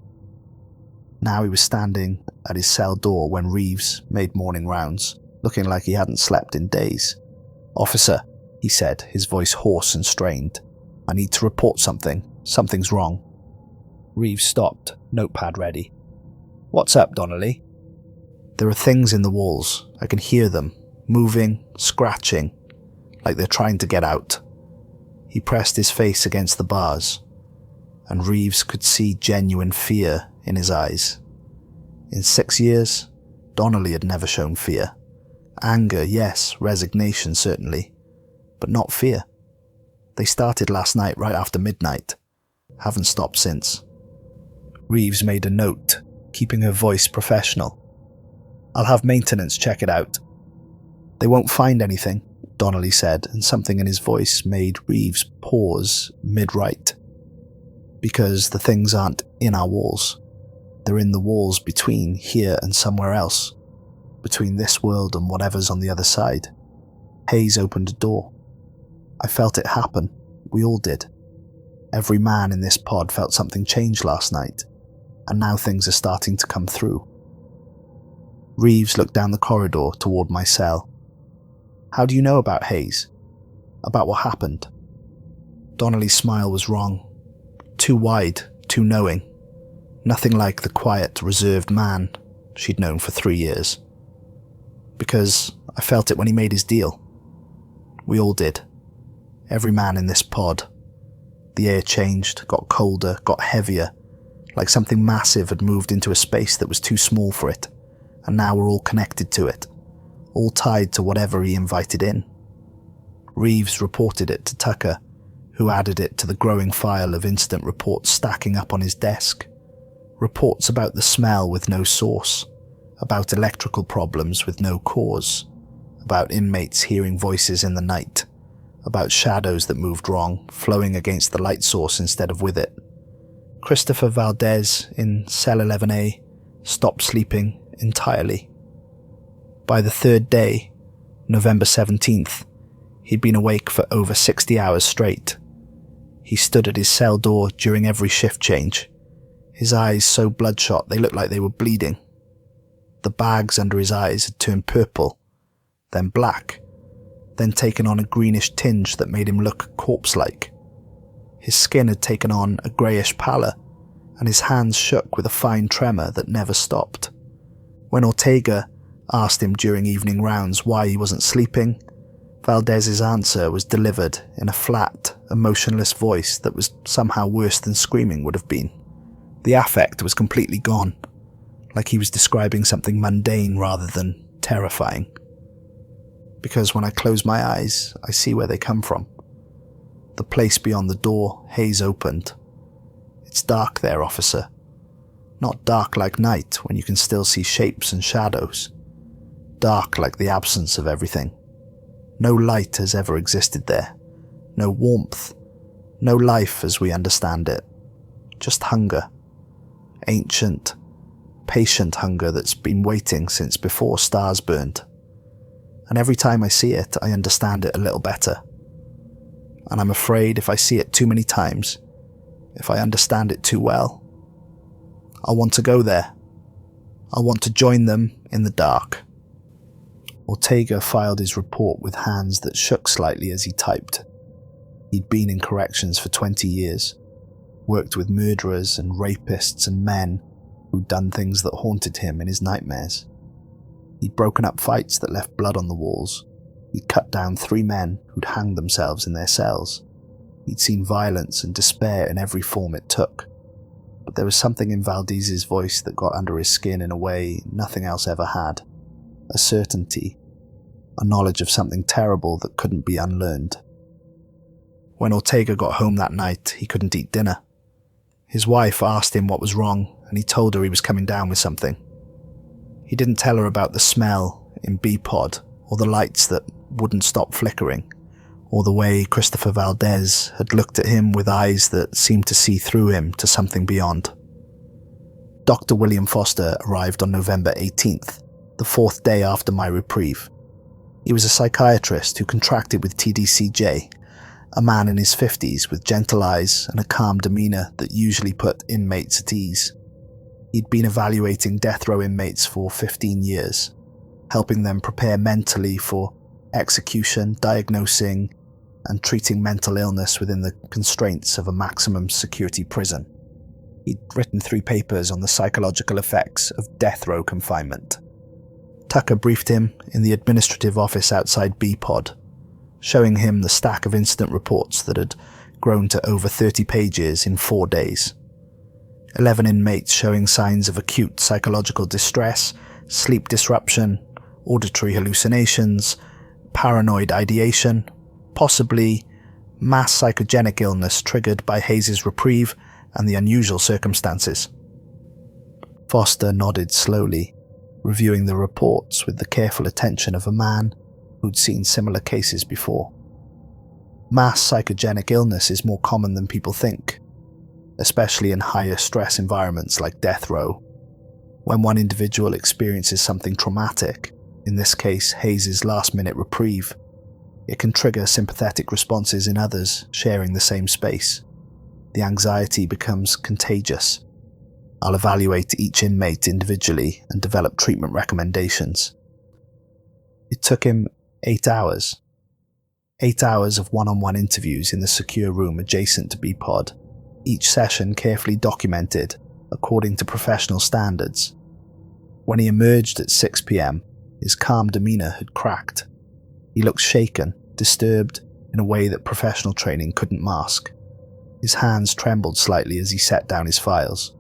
Now he was standing at his cell door when Reeves made morning rounds, looking like he hadn't slept in days. "Officer," he said, his voice hoarse and strained. "I need to report something. Something's wrong." Reeves stopped, notepad ready. "What's up, Donnelly?" "There are things in the walls. I can hear them, moving, scratching, like they're trying to get out." He pressed his face against the bars, and Reeves could see genuine fear in his eyes. In 6 years, Donnelly had never shown fear. Anger, yes, resignation certainly, but not fear. They started last night right after midnight. Haven't stopped since. Reeves made a note, keeping her voice professional. "I'll have maintenance check it out." "They won't find anything," Donnelly said, and something in his voice made Reeves pause mid-write. "Because the things aren't in our walls. They're in the walls between here and somewhere else. Between this world and whatever's on the other side." Hayes opened a door. I felt it happen. We all did. Every man in this pod felt something change last night, and now things are starting to come through. Reeves looked down the corridor toward my cell. "How do you know about Hayes? About what happened?" Donnelly's smile was wrong. Too wide, too knowing. Nothing like the quiet, reserved man she'd known for 3 years. "Because I felt it when he made his deal. We all did. Every man in this pod. The air changed, got colder, got heavier, like something massive had moved into a space that was too small for it, and now we're all connected to it, all tied to whatever he invited in." Reeves reported it to Tucker, who added it to the growing file of incident reports stacking up on his desk. Reports about the smell with no source, about electrical problems with no cause, about inmates hearing voices in the night, about shadows that moved wrong, flowing against the light source instead of with it. Christopher Valdez in cell 11A stopped sleeping entirely. By the third day, November 17th, he'd been awake for over 60 hours straight. He stood at his cell door during every shift change, his eyes so bloodshot they looked like they were bleeding. The bags under his eyes had turned purple, then black, then taken on a greenish tinge that made him look corpse-like. His skin had taken on a greyish pallor, and his hands shook with a fine tremor that never stopped. When Ortega asked him during evening rounds why he wasn't sleeping, Valdez's answer was delivered in a flat, emotionless voice that was somehow worse than screaming would have been. The affect was completely gone, like he was describing something mundane rather than terrifying. Because when I close my eyes, I see where they come from. The place beyond the door Hayes opened. It's dark there, officer. Not dark like night when you can still see shapes and shadows. Dark like the absence of everything. No light has ever existed there. No warmth. No life as we understand it. Just hunger. Ancient, patient hunger that's been waiting since before stars burned. And every time I see it, I understand it a little better. And I'm afraid if I see it too many times, if I understand it too well, I'll want to go there. I'll want to join them in the dark. Ortega filed his report with hands that shook slightly as he typed. He'd been in corrections for 20 years, worked with murderers and rapists and men who'd done things that haunted him in his nightmares. He'd broken up fights that left blood on the walls. He'd cut down 3 men who'd hanged themselves in their cells. He'd seen violence and despair in every form it took. But there was something in Valdez's voice that got under his skin in a way nothing else ever had. A certainty, a knowledge of something terrible that couldn't be unlearned. When Ortega got home that night, he couldn't eat dinner. His wife asked him what was wrong, and he told her he was coming down with something. He didn't tell her about the smell in B-Pod, or the lights that wouldn't stop flickering, or the way Christopher Valdez had looked at him with eyes that seemed to see through him to something beyond. Dr. William Foster arrived on November 18th, the 4th day after my reprieve. He was a psychiatrist who contracted with TDCJ, a man in his 50s with gentle eyes and a calm demeanour that usually put inmates at ease. He'd been evaluating death row inmates for 15 years, helping them prepare mentally for execution, diagnosing, and treating mental illness within the constraints of a maximum security prison. He'd written 3 papers on the psychological effects of death row confinement. Tucker briefed him in the administrative office outside B-Pod, showing him the stack of incident reports that had grown to over 30 pages in 4 days. 11 inmates showing signs of acute psychological distress, sleep disruption, auditory hallucinations, paranoid ideation, possibly mass psychogenic illness triggered by Hayes' reprieve and the unusual circumstances. Foster nodded slowly, reviewing the reports with the careful attention of a man who'd seen similar cases before. Mass psychogenic illness is more common than people think, especially in higher stress environments like death row. When one individual experiences something traumatic, in this case Hayes' last-minute reprieve, it can trigger sympathetic responses in others sharing the same space. The anxiety becomes contagious. I'll evaluate each inmate individually and develop treatment recommendations. It took him 8 hours. 8 hours of one-on-one interviews in the secure room adjacent to B-Pod, each session carefully documented according to professional standards. When he emerged at 6 p.m, his calm demeanour had cracked. He looked shaken, disturbed in a way that professional training couldn't mask. His hands trembled slightly as he set down his files.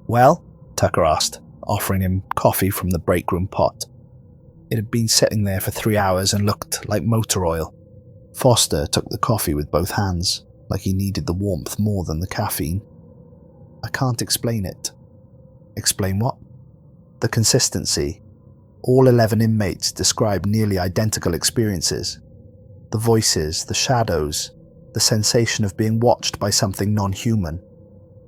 "Well?" Tucker asked, offering him coffee from the break room pot. It had been sitting there for 3 hours and looked like motor oil. Foster took the coffee with both hands, like he needed the warmth more than the caffeine. "I can't explain it." "Explain what?" "The consistency. All 11 inmates described nearly identical experiences. The voices, the shadows, the sensation of being watched by something non-human.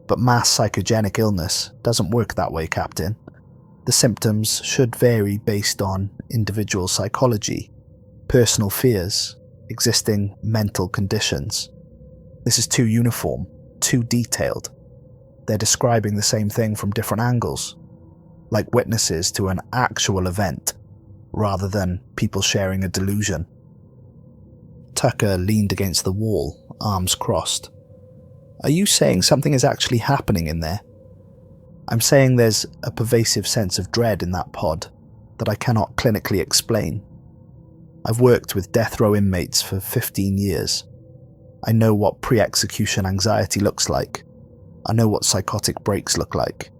But mass psychogenic illness doesn't work that way, Captain. The symptoms should vary based on individual psychology, personal fears, existing mental conditions. This is too uniform, too detailed. They're describing the same thing from different angles, like witnesses to an actual event, rather than people sharing a delusion." Tucker leaned against the wall, arms crossed. "Are you saying something is actually happening in there?" "I'm saying there's a pervasive sense of dread in that pod that I cannot clinically explain. I've worked with death row inmates for 15 years. I know what pre-execution anxiety looks like. I know what psychotic breaks look like.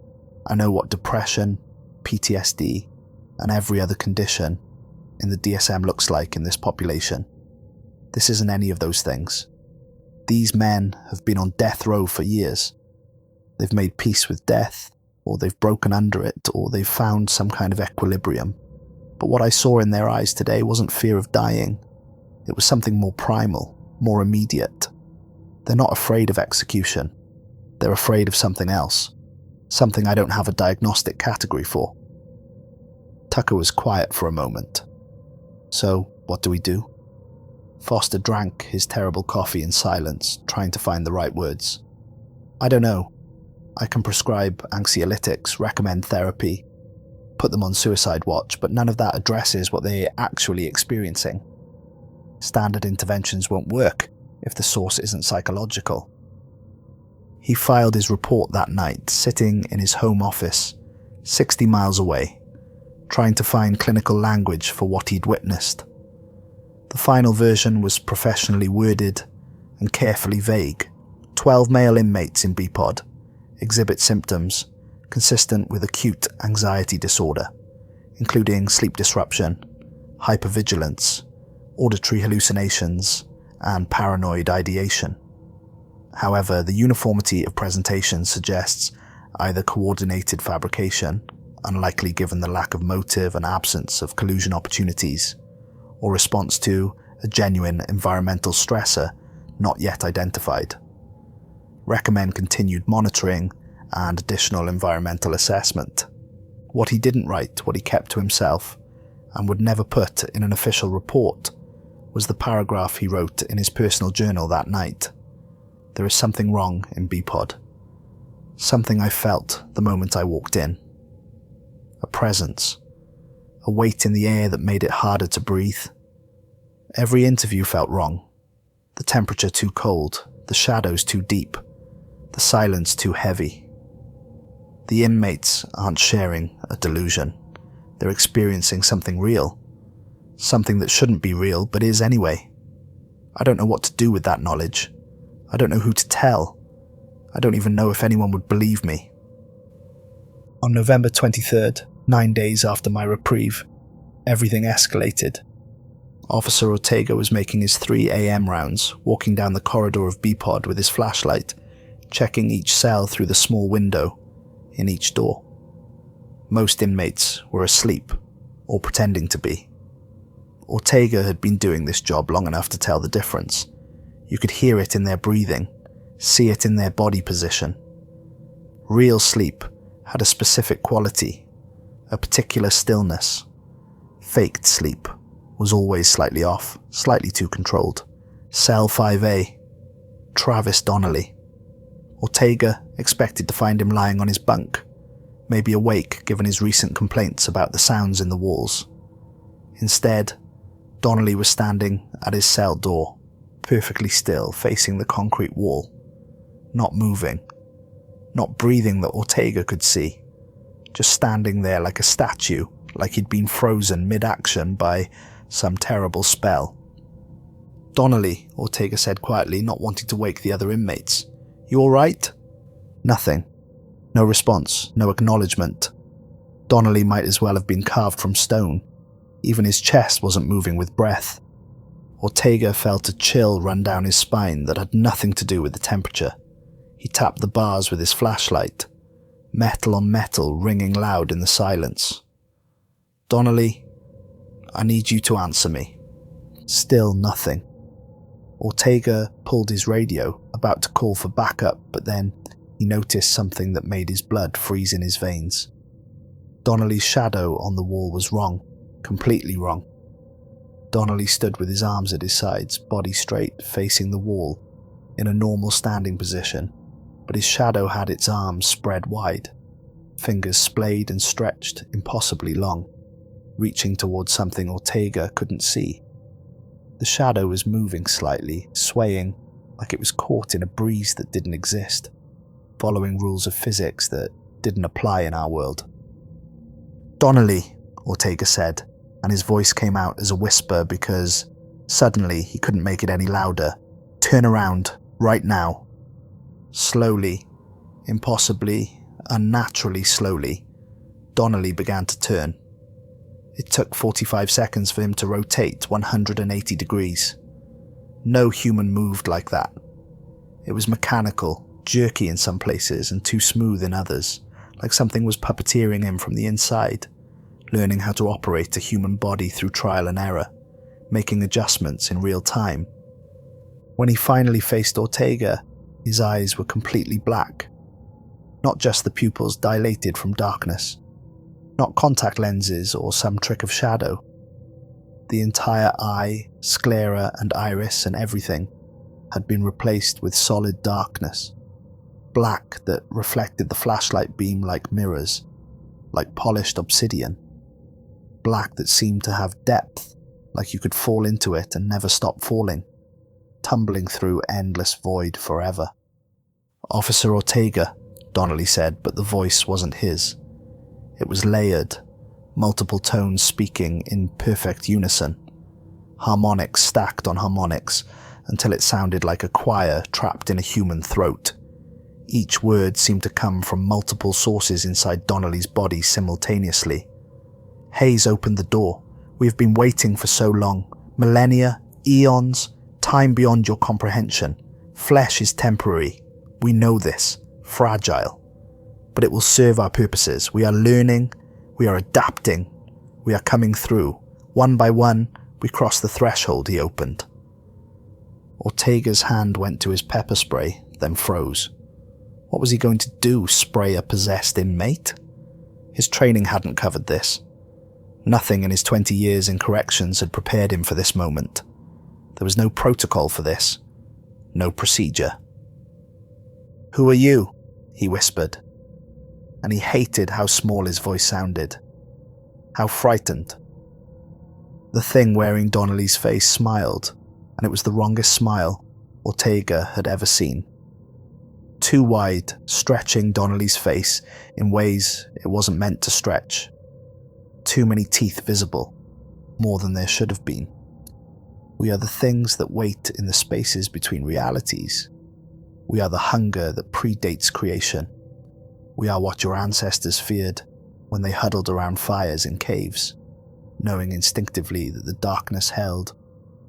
I know what depression, PTSD, and every other condition in the DSM looks like in this population. This isn't any of those things. These men have been on death row for years. They've made peace with death, or they've broken under it, or they've found some kind of equilibrium. But what I saw in their eyes today wasn't fear of dying. It was something more primal, more immediate. They're not afraid of execution. They're afraid of something else. Something I don't have a diagnostic category for." Tucker was quiet for a moment. "So, what do we do?" Foster drank his terrible coffee in silence, trying to find the right words. "I don't know. I can prescribe anxiolytics, recommend therapy, put them on suicide watch, but none of that addresses what they're actually experiencing. Standard interventions won't work if the source isn't psychological." He filed his report that night, sitting in his home office, 60 miles away, trying to find clinical language for what he'd witnessed. The final version was professionally worded and carefully vague. 12 male inmates in B-Pod exhibit symptoms consistent with acute anxiety disorder, including sleep disruption, hypervigilance, auditory hallucinations, and paranoid ideation. However, the uniformity of presentation suggests either coordinated fabrication, unlikely given the lack of motive and absence of collusion opportunities, or response to a genuine environmental stressor not yet identified. Recommend continued monitoring and additional environmental assessment. What he didn't write, what he kept to himself, and would never put in an official report, was the paragraph he wrote in his personal journal that night. There is something wrong in B-Pod. Something I felt the moment I walked in. A presence. A weight in the air that made it harder to breathe. Every interview felt wrong. The temperature too cold, the shadows too deep, the silence too heavy. The inmates aren't sharing a delusion. They're experiencing something real. Something that shouldn't be real, but is anyway. I don't know what to do with that knowledge. I don't know who to tell. I don't even know if anyone would believe me. On November 23rd, 9 days after my reprieve, everything escalated. Officer Ortega was making his 3 a.m. rounds, walking down the corridor of B-Pod with his flashlight, checking each cell through the small window in each door. Most inmates were asleep, or pretending to be. Ortega had been doing this job long enough to tell the difference. You could hear it in their breathing, see it in their body position. Real sleep had a specific quality, a particular stillness. Faked sleep was always slightly off, slightly too controlled. Cell 5A, Travis Donnelly. Ortega expected to find him lying on his bunk, maybe awake given his recent complaints about the sounds in the walls. Instead, Donnelly was standing at his cell door, perfectly still, facing the concrete wall, not moving, not breathing that Ortega could see, just standing there like a statue, like he'd been frozen mid-action by some terrible spell. "Donnelly," Ortega said quietly, not wanting to wake the other inmates. "You all right?" Nothing. No response, no acknowledgement. Donnelly might as well have been carved from stone. Even his chest wasn't moving with breath. Ortega felt a chill run down his spine that had nothing to do with the temperature. He tapped the bars with his flashlight, metal on metal ringing loud in the silence. "Donnelly, I need you to answer me." Still nothing. Ortega pulled his radio, about to call for backup, but then he noticed something that made his blood freeze in his veins. Donnelly's shadow on the wall was wrong, completely wrong. Donnelly stood with his arms at his sides, body straight, facing the wall, in a normal standing position, but his shadow had its arms spread wide, fingers splayed and stretched impossibly long, reaching towards something Ortega couldn't see. The shadow was moving slightly, swaying like it was caught in a breeze that didn't exist, following rules of physics that didn't apply in our world. "Donnelly," Ortega said, and his voice came out as a whisper because suddenly he couldn't make it any louder. "Turn around, right now." Slowly, impossibly, unnaturally slowly, Donnelly began to turn. It took 45 seconds for him to rotate 180 degrees. No human moved like that. It was mechanical, jerky in some places and too smooth in others, like something was puppeteering him from the inside, learning how to operate a human body through trial and error, making adjustments in real time. When he finally faced Ortega, his eyes were completely black. Not just the pupils dilated from darkness, not contact lenses or some trick of shadow. The entire eye, sclera and iris and everything had been replaced with solid darkness, black that reflected the flashlight beam like mirrors, like polished obsidian, black that seemed to have depth, like you could fall into it and never stop falling, tumbling through endless void forever. "Officer Ortega," Donnelly said, but the voice wasn't his. It was layered, multiple tones speaking in perfect unison, harmonics stacked on harmonics until it sounded like a choir trapped in a human throat. Each word seemed to come from multiple sources inside Donnelly's body simultaneously. "Hayes opened the door. We have been waiting for so long. Millennia, eons, Time beyond your comprehension. Flesh is temporary. We know this. Fragile. But it will serve our purposes. We are learning. We are adapting. We are coming through. One by one, we cross the threshold he opened. Ortega's hand went to his pepper spray, then froze. What was he going to do, spray a possessed inmate? His training hadn't covered this. Nothing in his 20 years in corrections had prepared him for this moment. There was no protocol for this. No procedure. "Who are you?" he whispered. And he hated how small his voice sounded. How frightened. The thing wearing Donnelly's face smiled, and it was the wrongest smile Ortega had ever seen. Too wide, stretching Donnelly's face in ways it wasn't meant to stretch. Too many teeth visible, more than there should have been. We are the things that wait in the spaces between realities. We are the hunger that predates creation. We are what your ancestors feared when they huddled around fires in caves, knowing instinctively that the darkness held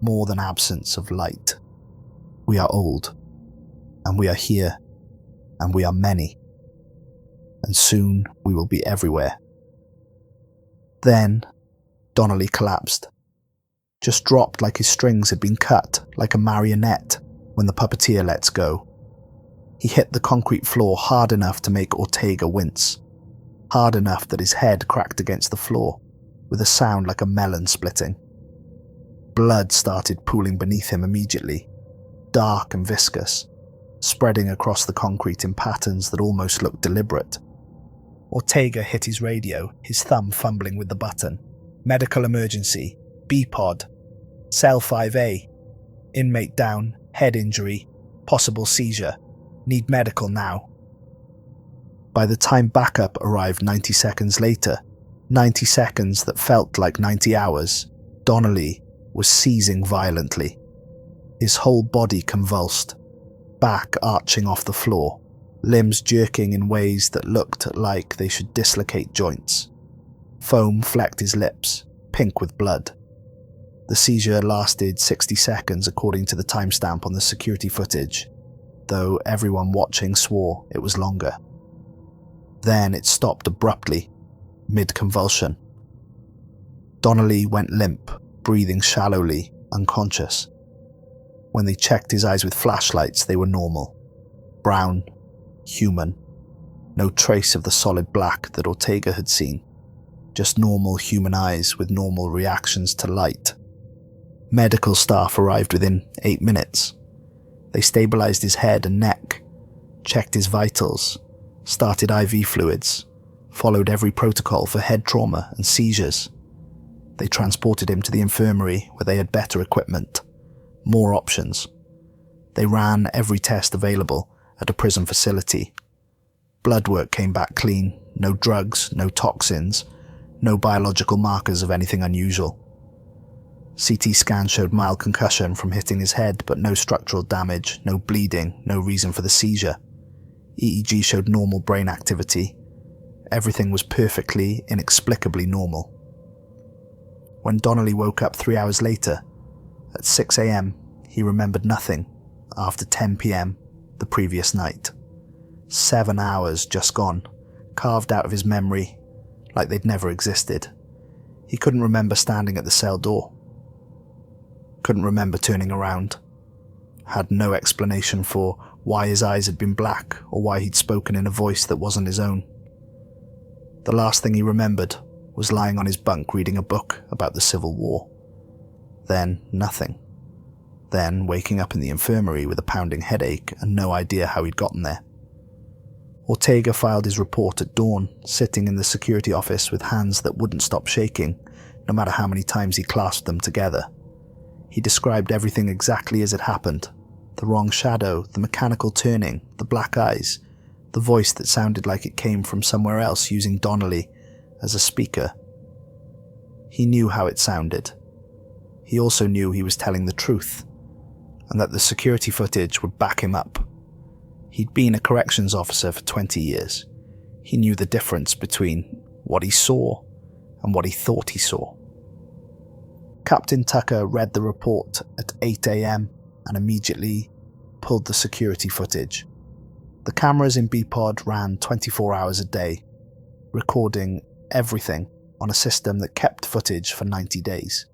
more than absence of light. We are old, and we are here, and we are many, and soon we will be everywhere. Then, Donnelly collapsed, just dropped like his strings had been cut, like a marionette when the puppeteer lets go. He hit the concrete floor hard enough to make Ortega wince, hard enough that his head cracked against the floor, with a sound like a melon splitting. Blood started pooling beneath him immediately, dark and viscous, spreading across the concrete in patterns that almost looked deliberate. Ortega hit his radio, his thumb fumbling with the button. Medical emergency. B-pod. Cell 5A. Inmate down. Head injury. Possible seizure. Need medical now. By the time backup arrived 90 seconds later, 90 seconds that felt like 90 hours, Donnelly was seizing violently. His whole body convulsed, back arching off the floor, limbs jerking in ways that looked like they should dislocate joints. Foam flecked his lips, pink with blood. The seizure lasted 60 seconds according to the timestamp on the security footage, though everyone watching swore it was longer. Then it stopped abruptly, mid-convulsion. Donnelly went limp, breathing shallowly, unconscious. When they checked his eyes with flashlights, they were normal. Brown, human. No trace of the solid black that Ortega had seen. Just normal human eyes with normal reactions to light. Medical staff arrived within 8 minutes. They stabilized his head and neck, checked his vitals, started IV fluids, followed every protocol for head trauma and seizures. They transported him to the infirmary where they had better equipment, more options. They ran every test available at a prison facility. Blood work came back clean, no drugs, no toxins, no biological markers of anything unusual. CT scan showed mild concussion from hitting his head, but no structural damage, no bleeding, no reason for the seizure. EEG showed normal brain activity. Everything was perfectly, inexplicably normal. When Donnelly woke up 3 hours later, at 6 a.m., he remembered nothing after 10 p.m. the previous night. 7 hours just gone, carved out of his memory like they'd never existed. He couldn't remember standing at the cell door. Couldn't remember turning around. Had no explanation for why his eyes had been black or why he'd spoken in a voice that wasn't his own. The last thing he remembered was lying on his bunk reading a book about the Civil War. Then nothing. Then waking up in the infirmary with a pounding headache and no idea how he'd gotten there. Ortega filed his report at dawn, sitting in the security office with hands that wouldn't stop shaking, no matter how many times he clasped them together. He described everything exactly as it happened. The wrong shadow, the mechanical turning, the black eyes, the voice that sounded like it came from somewhere else using Donnelly as a speaker. He knew how it sounded. He also knew he was telling the truth, and that the security footage would back him up. He'd been a corrections officer for 20 years. He knew the difference between what he saw and what he thought he saw. Captain Tucker read the report at 8 a.m. and immediately pulled the security footage. The cameras in B-Pod ran 24 hours a day, recording everything on a system that kept footage for 90 days.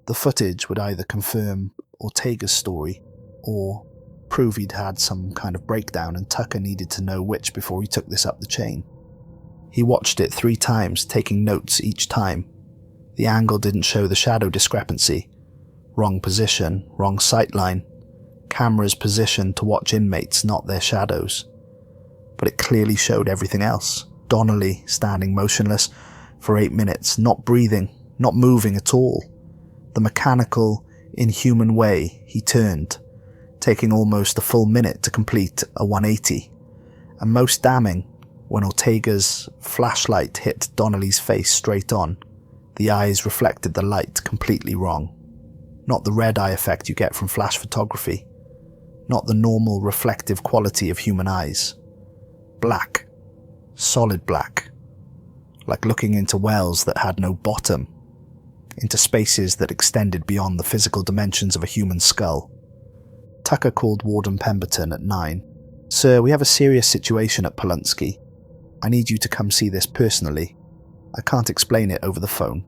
The footage would either confirm Ortega's story or prove he'd had some kind of breakdown and Tucker needed to know which before he took this up the chain. He watched it 3 times, taking notes each time. The angle didn't show the shadow discrepancy. Wrong position, wrong sightline. Cameras positioned to watch inmates, not their shadows. But it clearly showed everything else. Donnelly standing motionless for 8 minutes, not breathing, not moving at all. The mechanical, inhuman way he turned, taking almost a full minute to complete a 180. And most damning, when Ortega's flashlight hit Donnelly's face straight on, the eyes reflected the light completely wrong. Not the red eye effect you get from flash photography. Not the normal reflective quality of human eyes. Black. Solid black. Like looking into wells that had no bottom. Into spaces that extended beyond the physical dimensions of a human skull. Tucker called Warden Pemberton at 9. "Sir, we have a serious situation at Polunsky. I need you to come see this personally. I can't explain it over the phone."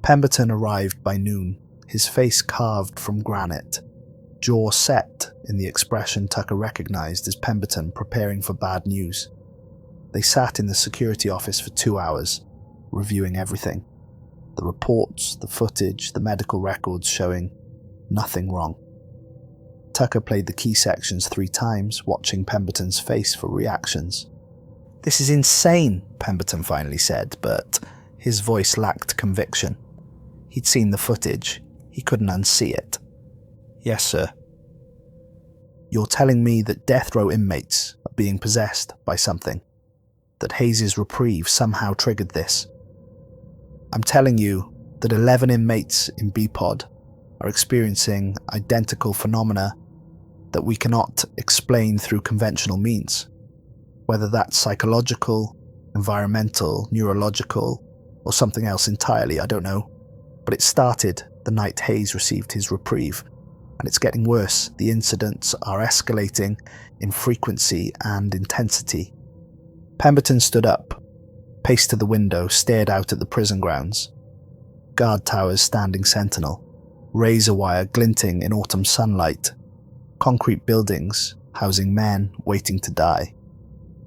Pemberton arrived by noon, his face carved from granite, jaw set in the expression Tucker recognized as Pemberton preparing for bad news. They sat in the security office for 2 hours, reviewing everything. The reports, the footage, the medical records showing nothing wrong. Tucker played the key sections 3 times, watching Pemberton's face for reactions. "This is insane," Pemberton finally said, but his voice lacked conviction. He'd seen the footage. He couldn't unsee it. "Yes, sir." "You're telling me that death row inmates are being possessed by something? That Hayes' reprieve somehow triggered this? I'm telling you that 11 inmates in B-Pod are experiencing identical phenomena that we cannot explain through conventional means. Whether that's psychological, environmental, neurological, or something else entirely, I don't know. But it started the night Hayes received his reprieve, and it's getting worse. The incidents are escalating in frequency and intensity." Pemberton stood up, paced to the window, stared out at the prison grounds. Guard towers standing sentinel, razor wire glinting in autumn sunlight, concrete buildings housing men waiting to die.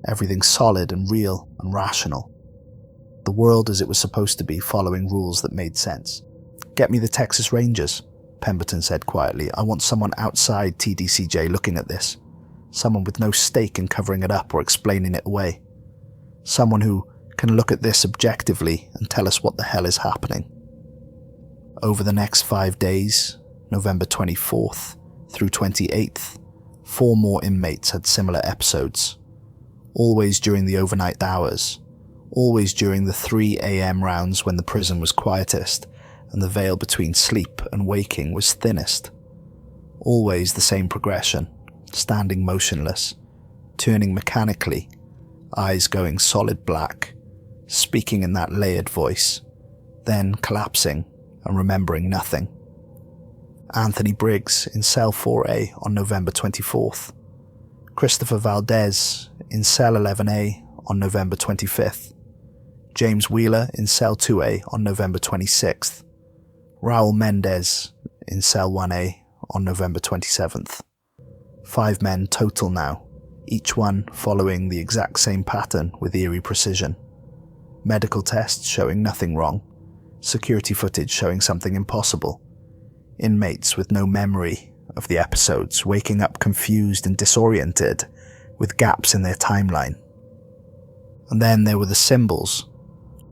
Everything solid and real and rational. The world as it was supposed to be, following rules that made sense. "Get me the Texas Rangers," Pemberton said quietly. "I want someone outside TDCJ looking at this. Someone with no stake in covering it up or explaining it away. Someone who can look at this objectively and tell us what the hell is happening." Over the next 5 days, November 24th through 28th, 4 more inmates had similar episodes. Always during the overnight hours. Always during the 3 a.m. rounds when the prison was quietest and the veil between sleep and waking was thinnest. Always the same progression, standing motionless, turning mechanically, eyes going solid black, speaking in that layered voice, then collapsing and remembering nothing. Anthony Briggs in cell 4A on November 24th. Christopher Valdez in cell 11A on November 25th. James Wheeler in cell 2A on November 26th. Raul Mendez in cell 1A on November 27th. 5 men total now, each one following the exact same pattern with eerie precision. Medical tests showing nothing wrong, security footage showing something impossible. Inmates with no memory of the episodes, waking up confused and disoriented, with gaps in their timeline. And then there were the symbols.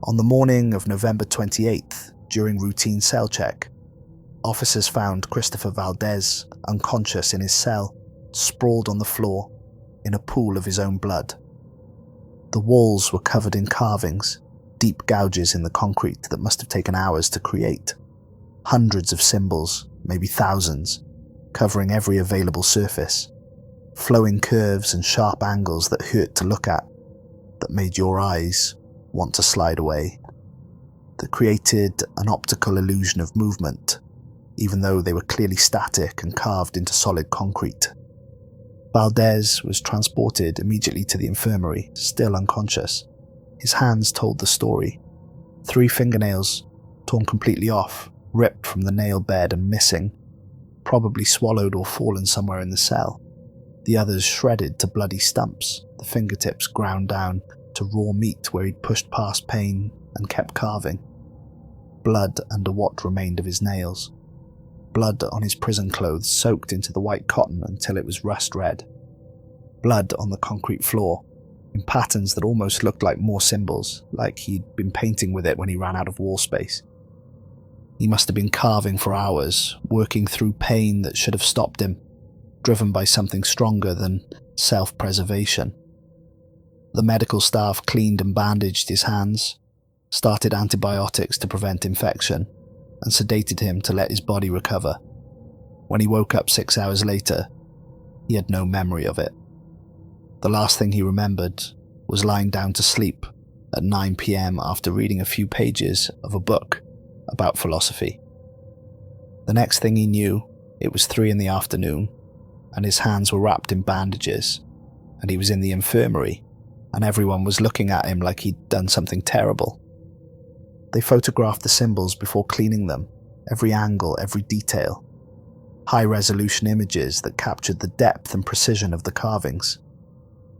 On the morning of November 28th, during routine cell check, officers found Christopher Valdez unconscious in his cell, sprawled on the floor, in a pool of his own blood. The walls were covered in carvings, deep gouges in the concrete that must have taken hours to create. Hundreds of symbols, maybe thousands, covering every available surface. Flowing curves and sharp angles that hurt to look at, that made your eyes want to slide away. That created an optical illusion of movement, even though they were clearly static and carved into solid concrete. Valdez was transported immediately to the infirmary, still unconscious. His hands told the story. 3 fingernails torn completely off, ripped from the nail bed and missing, probably swallowed or fallen somewhere in the cell. The others shredded to bloody stumps, the fingertips ground down to raw meat where he'd pushed past pain and kept carving. Blood under what remained of his nails. Blood on his prison clothes soaked into the white cotton until it was rust red. Blood on the concrete floor, in patterns that almost looked like more symbols, like he'd been painting with it when he ran out of wall space. He must have been carving for hours, working through pain that should have stopped him, driven by something stronger than self-preservation. The medical staff cleaned and bandaged his hands, started antibiotics to prevent infection, and sedated him to let his body recover. When he woke up 6 hours later, he had no memory of it. The last thing he remembered was lying down to sleep at 9 p.m. after reading a few pages of a book about philosophy. The next thing he knew, it was 3 in the afternoon, and his hands were wrapped in bandages, and he was in the infirmary, and everyone was looking at him like he'd done something terrible. They photographed the symbols before cleaning them, every angle, every detail. High-resolution images that captured the depth and precision of the carvings.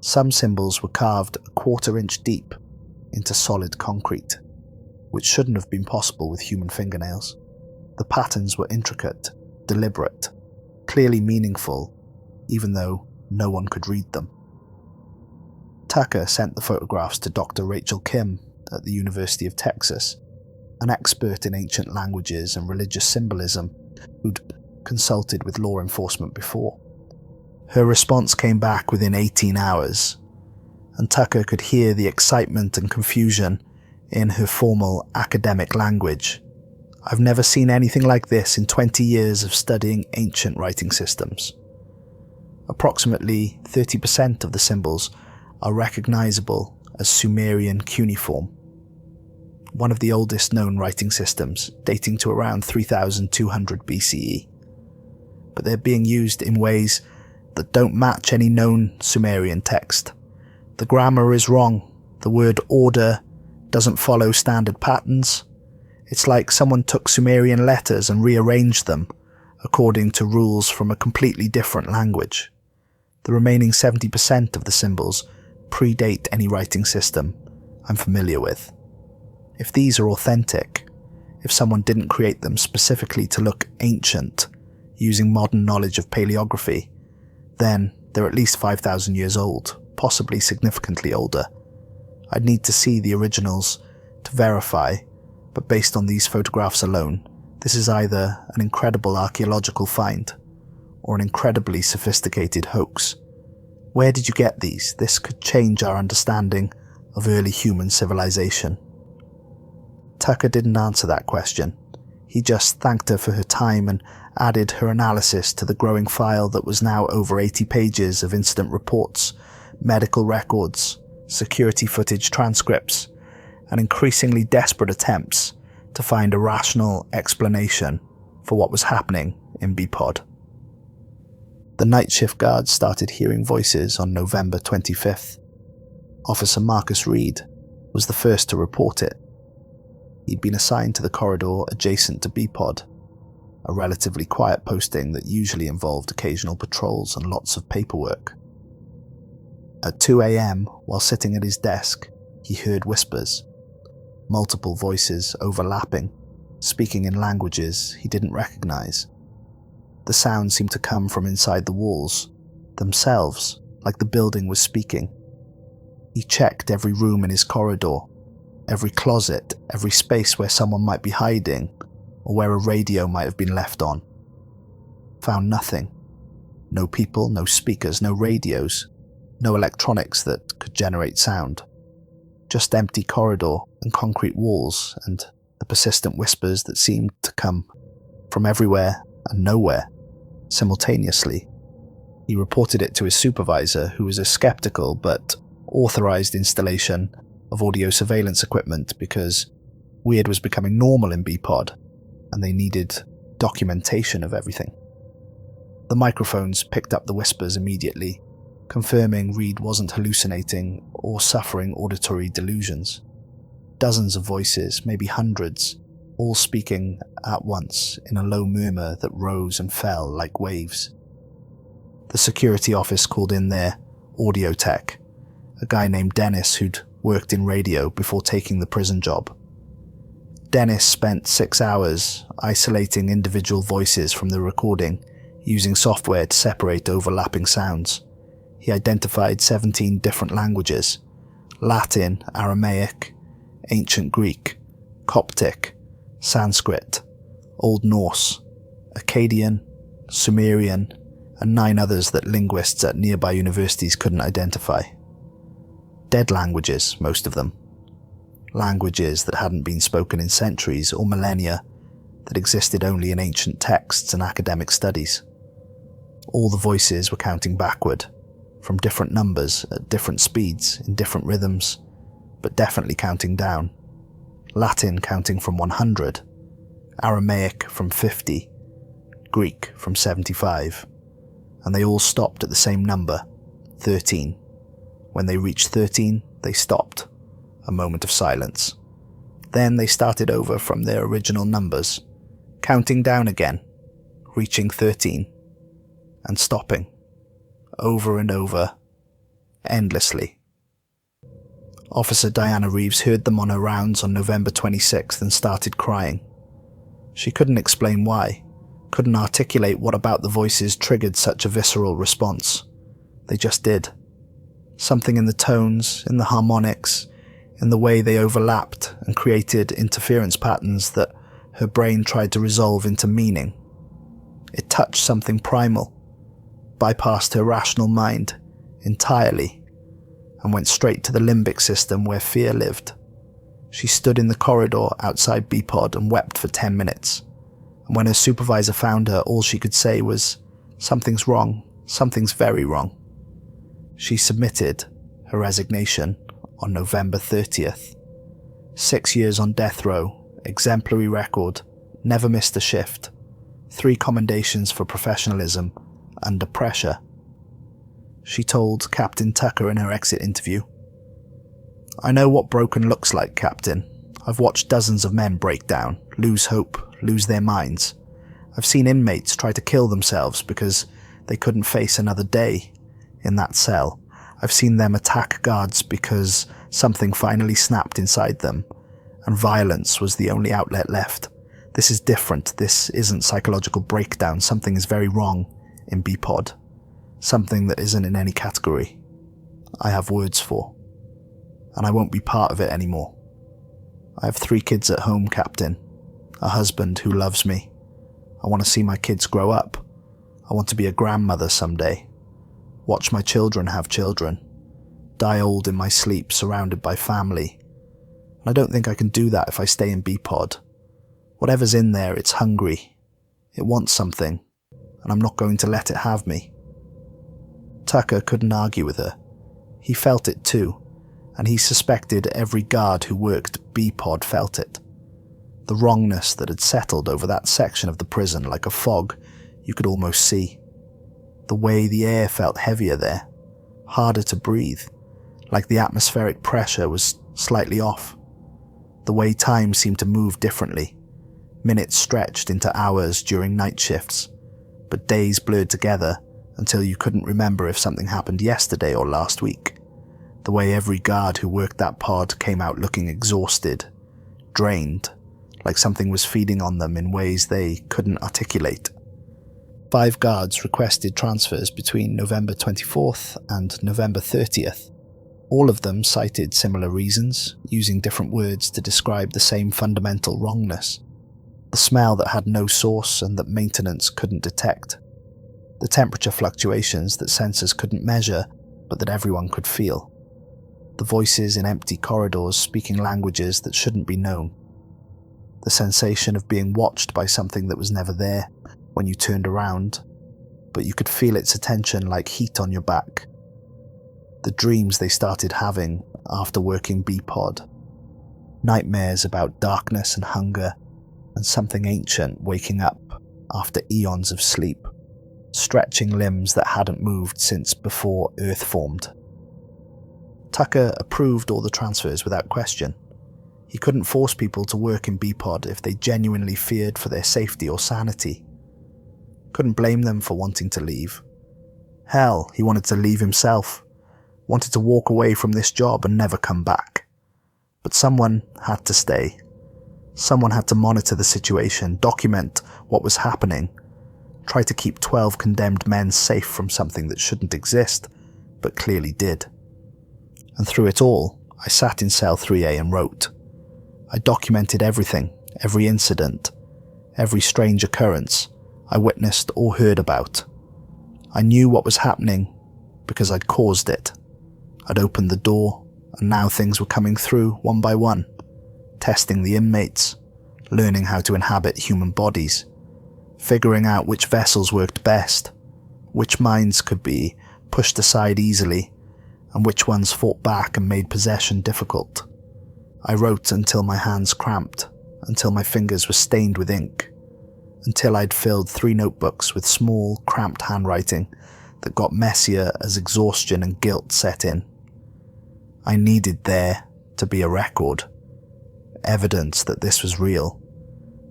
Some symbols were carved a 1/4 inch deep into solid concrete, which shouldn't have been possible with human fingernails. The patterns were intricate, deliberate, clearly meaningful, even though no one could read them. Tucker sent the photographs to Dr. Rachel Kim at the University of Texas, an expert in ancient languages and religious symbolism who'd consulted with law enforcement before. Her response came back within 18 hours, and Tucker could hear the excitement and confusion in her formal academic language. "I've never seen anything like this in 20 years of studying ancient writing systems." Approximately 30% of the symbols are recognizable as Sumerian cuneiform, one of the oldest known writing systems, dating to around 3200 BCE. But they're being used in ways that don't match any known Sumerian text. The grammar is wrong. The word order doesn't follow standard patterns. It's like someone took Sumerian letters and rearranged them according to rules from a completely different language. The remaining 70% of the symbols predate any writing system I'm familiar with. If these are authentic, if someone didn't create them specifically to look ancient using modern knowledge of paleography, then they're at least 5,000 years old, possibly significantly older. I'd need to see the originals to verify, but based on these photographs alone, this is either an incredible archaeological find or an incredibly sophisticated hoax. Where did you get these? This could change our understanding of early human civilization. Tucker didn't answer that question. He just thanked her for her time and added her analysis to the growing file that was now over 80 pages of incident reports, medical records, security footage transcripts, and increasingly desperate attempts to find a rational explanation for what was happening in B-Pod. The night shift guards started hearing voices on November 25th. Officer Marcus Reed was the first to report it. He'd been assigned to the corridor adjacent to B-Pod, a relatively quiet posting that usually involved occasional patrols and lots of paperwork. At 2 a.m, while sitting at his desk, he heard whispers, multiple voices overlapping, speaking in languages he didn't recognize. The sound seemed to come from inside the walls, themselves, like the building was speaking. He checked every room in his corridor, every closet, every space where someone might be hiding, or where a radio might have been left on. Found nothing. No people, no speakers, no radios, no electronics that could generate sound. Just empty corridor and concrete walls and the persistent whispers that seemed to come from everywhere and nowhere, simultaneously. He reported it to his supervisor, who was a skeptical but authorized installation of audio surveillance equipment because weird was becoming normal in B-Pod, and they needed documentation of everything. The microphones picked up the whispers immediately, confirming Reed wasn't hallucinating or suffering auditory delusions. Dozens of voices, maybe hundreds, all speaking at once in a low murmur that rose and fell like waves. The security office called in their audio tech, a guy named Dennis who'd worked in radio before taking the prison job. Dennis spent 6 hours isolating individual voices from the recording, using software to separate overlapping sounds. He identified 17 different languages: Latin, Aramaic, Ancient Greek, Coptic, Sanskrit, Old Norse, Akkadian, Sumerian, and 9 others that linguists at nearby universities couldn't identify. Dead languages, most of them. Languages that hadn't been spoken in centuries or millennia, that existed only in ancient texts and academic studies. All the voices were counting backward, from different numbers at different speeds in different rhythms, but definitely counting down. Latin counting from 100, Aramaic from 50, Greek from 75, and they all stopped at the same number, 13. When they reached 13, they stopped. A moment of silence. Then they started over from their original numbers, counting down again, reaching 13, and stopping, over and over, endlessly. Officer Diana Reeves heard them on her rounds on November 26th and started crying. She couldn't explain why, couldn't articulate what about the voices triggered such a visceral response. They just did. Something in the tones, in the harmonics, in the way they overlapped and created interference patterns that her brain tried to resolve into meaning. It touched something primal, bypassed her rational mind entirely, and went straight to the limbic system where fear lived. She stood in the corridor outside B-Pod and wept for 10 minutes, and when her supervisor found her, all she could say was, "Something's wrong, something's very wrong." She submitted her resignation on November 30th. 6 years on death row, exemplary record, never missed a shift, 3 commendations for professionalism, under pressure. She told Captain Tucker in her exit interview, "I know what broken looks like, Captain. I've watched dozens of men break down, lose hope, lose their minds. I've seen inmates try to kill themselves because they couldn't face another day in that cell. I've seen them attack guards because something finally snapped inside them, and violence was the only outlet left. This is different. This isn't psychological breakdown. Something is very wrong in B-Pod. Something that isn't in any category I have words for. And I won't be part of it anymore. I have 3 kids at home, Captain. A husband who loves me. I want to see my kids grow up. I want to be a grandmother someday. Watch my children have children. Die old in my sleep, surrounded by family. And I don't think I can do that if I stay in B-Pod. Whatever's in there, it's hungry. It wants something, and I'm not going to let it have me." Tucker couldn't argue with her. He felt it too, and he suspected every guard who worked B-Pod felt it. The wrongness that had settled over that section of the prison like a fog you could almost see. The way the air felt heavier there, harder to breathe, like the atmospheric pressure was slightly off. The way time seemed to move differently. Minutes stretched into hours during night shifts, but days blurred together until you couldn't remember if something happened yesterday or last week. The way every guard who worked that pod came out looking exhausted, drained, like something was feeding on them in ways they couldn't articulate. 5 guards requested transfers between November 24th and November 30th. All of them cited similar reasons, using different words to describe the same fundamental wrongness. The smell that had no source and that maintenance couldn't detect. The temperature fluctuations that sensors couldn't measure, but that everyone could feel. The voices in empty corridors speaking languages that shouldn't be known. The sensation of being watched by something that was never there when you turned around, but you could feel its attention like heat on your back. The dreams they started having after working B-Pod. Nightmares about darkness and hunger, and something ancient waking up after eons of sleep, stretching limbs that hadn't moved since before Earth formed. Tucker approved all the transfers without question. He couldn't force people to work in B-Pod if they genuinely feared for their safety or sanity. Couldn't blame them for wanting to leave. Hell, he wanted to leave himself, wanted to walk away from this job and never come back. But someone had to stay. Someone had to monitor the situation, document what was happening, try to keep 12 condemned men safe from something that shouldn't exist, but clearly did. And through it all, I sat in cell 3A and wrote. I documented everything, every incident, every strange occurrence I witnessed or heard about. I knew what was happening because I'd caused it. I'd opened the door, and now things were coming through one by one, testing the inmates, learning how to inhabit human bodies, figuring out which vessels worked best, which minds could be pushed aside easily, and which ones fought back and made possession difficult. I wrote until my hands cramped, until my fingers were stained with ink, until I'd filled 3 notebooks with small, cramped handwriting that got messier as exhaustion and guilt set in. I needed there to be a record, evidence that this was real,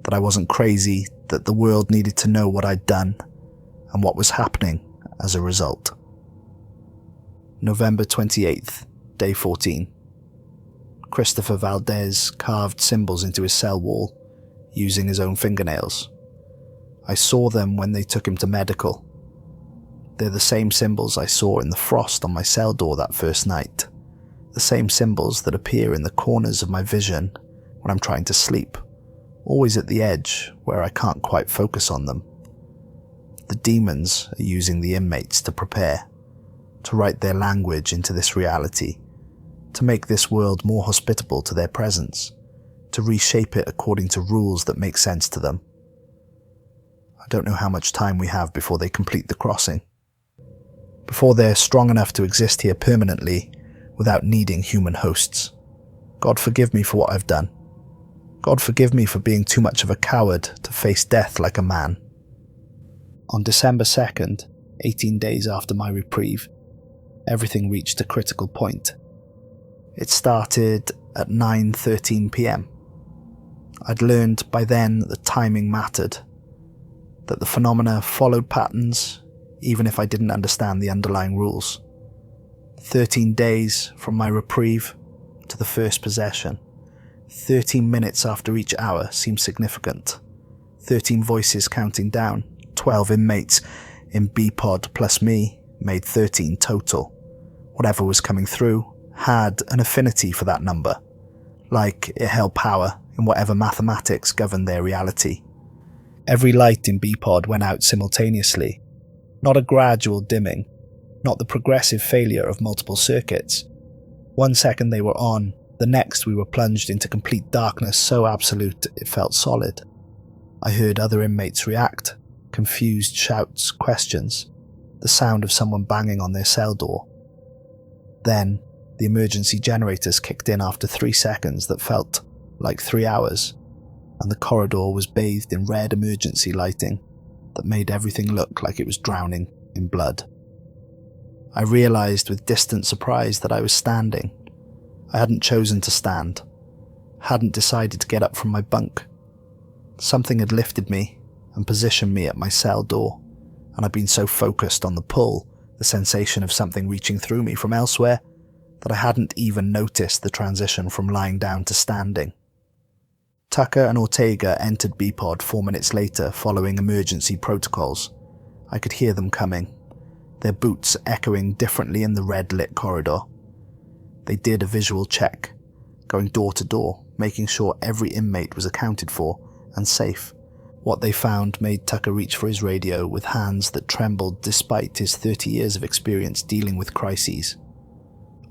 that I wasn't crazy, that the world needed to know what I'd done and what was happening as a result. November 28th, day 14. Christopher Valdez carved symbols into his cell wall, using his own fingernails. I saw them when they took him to medical. They're the same symbols I saw in the frost on my cell door that first night. The same symbols that appear in the corners of my vision when I'm trying to sleep, always at the edge where I can't quite focus on them. The demons are using the inmates to prepare, to write their language into this reality, to make this world more hospitable to their presence, to reshape it according to rules that make sense to them. I don't know how much time we have before they complete the crossing, before they're strong enough to exist here permanently without needing human hosts. God forgive me for what I've done. God forgive me for being too much of a coward to face death like a man. On December 2nd, 18 days after my reprieve, everything reached a critical point. It started at 9:13 p.m. I'd learned by then that the timing mattered, that the phenomena followed patterns even if I didn't understand the underlying rules. 13 days from my reprieve to the first possession. 13 minutes after each hour seemed significant. 13 voices counting down, 12 inmates in B-Pod plus me made 13 total. Whatever was coming through had an affinity for that number, like it held power in whatever mathematics governed their reality. Every light in B-Pod went out simultaneously, not a gradual dimming, not the progressive failure of multiple circuits. 1 second they were on, the next we were plunged into complete darkness so absolute it felt solid. I heard other inmates react, confused shouts, questions, the sound of someone banging on their cell door. Then, the emergency generators kicked in after 3 seconds that felt like 3 hours, and the corridor was bathed in red emergency lighting that made everything look like it was drowning in blood. I realized with distant surprise that I was standing. I hadn't chosen to stand, hadn't decided to get up from my bunk. Something had lifted me and positioned me at my cell door, and I'd been so focused on the pull, the sensation of something reaching through me from elsewhere, that I hadn't even noticed the transition from lying down to standing. Tucker and Ortega entered B-Pod 4 minutes later following emergency protocols. I could hear them coming, their boots echoing differently in the red-lit corridor. They did a visual check, going door to door, making sure every inmate was accounted for and safe. What they found made Tucker reach for his radio with hands that trembled despite his 30 years of experience dealing with crises.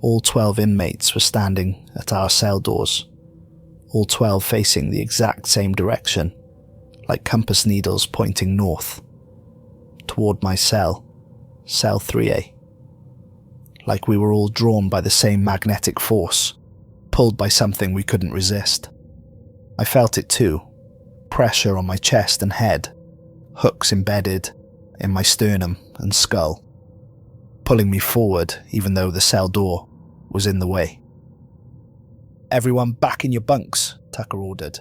All 12 inmates were standing at our cell doors, all 12 facing the exact same direction, like compass needles pointing north, toward my cell, cell 3A. Like we were all drawn by the same magnetic force, pulled by something we couldn't resist. I felt it too, pressure on my chest and head, hooks embedded in my sternum and skull, pulling me forward even though the cell door was in the way. "Everyone back in your bunks," Tucker ordered,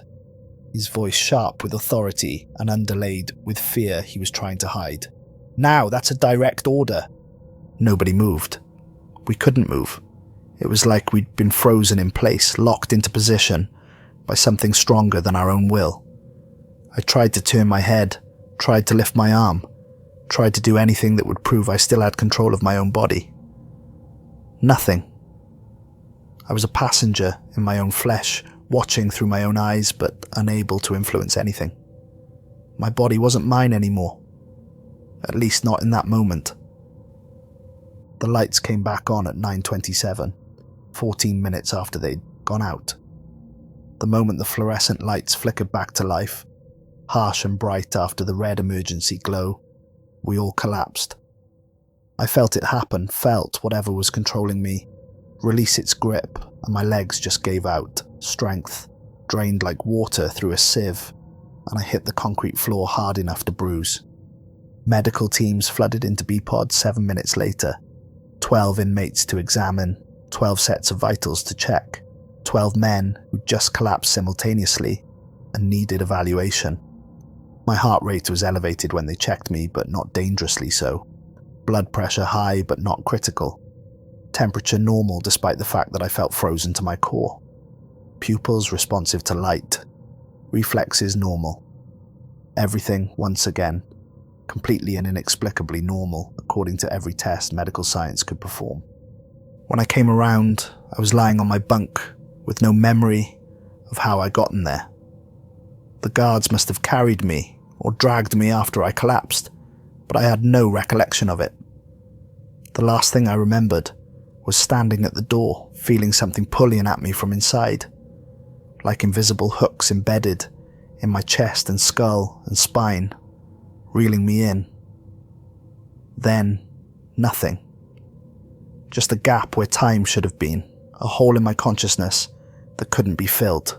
his voice sharp with authority and underlaid with fear he was trying to hide. "Now, that's a direct order." Nobody moved. We couldn't move. It was like we'd been frozen in place, locked into position by something stronger than our own will. I tried to turn my head, tried to lift my arm, tried to do anything that would prove I still had control of my own body. Nothing. I was a passenger in my own flesh, watching through my own eyes but unable to influence anything. My body wasn't mine anymore. At least not in that moment. The lights came back on at 9:27, 14 minutes after they'd gone out. The moment the fluorescent lights flickered back to life, harsh and bright after the red emergency glow, we all collapsed. I felt it happen, felt whatever was controlling me release its grip, and my legs just gave out, strength drained like water through a sieve, and I hit the concrete floor hard enough to bruise. Medical teams flooded into B-Pod 7 minutes later, 12 inmates to examine, 12 sets of vitals to check, 12 men who just collapsed simultaneously and needed evaluation. My heart rate was elevated when they checked me, but not dangerously so. Blood pressure high, but not critical. Temperature normal despite the fact that I felt frozen to my core. Pupils responsive to light. Reflexes normal. Everything, once again, completely and inexplicably normal according to every test medical science could perform. When I came around, I was lying on my bunk with no memory of how I got in there. The guards must have carried me or dragged me after I collapsed, but I had no recollection of it. The last thing I remembered was standing at the door, feeling something pulling at me from inside, like invisible hooks embedded in my chest and skull and spine, reeling me in. Then, nothing. Just a gap where time should have been, a hole in my consciousness that couldn't be filled.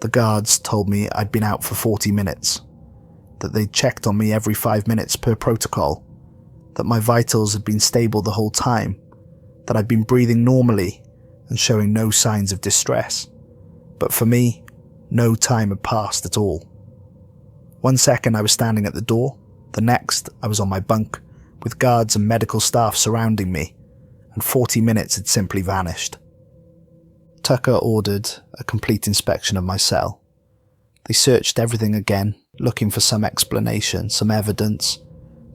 The guards told me I'd been out for 40 minutes, that they'd checked on me every 5 minutes per protocol, that my vitals had been stable the whole time, that I'd been breathing normally and showing no signs of distress. But for me, no time had passed at all. 1 second I was standing at the door, the next I was on my bunk, with guards and medical staff surrounding me, and 40 minutes had simply vanished. Tucker ordered a complete inspection of my cell. They searched everything again, looking for some explanation, some evidence,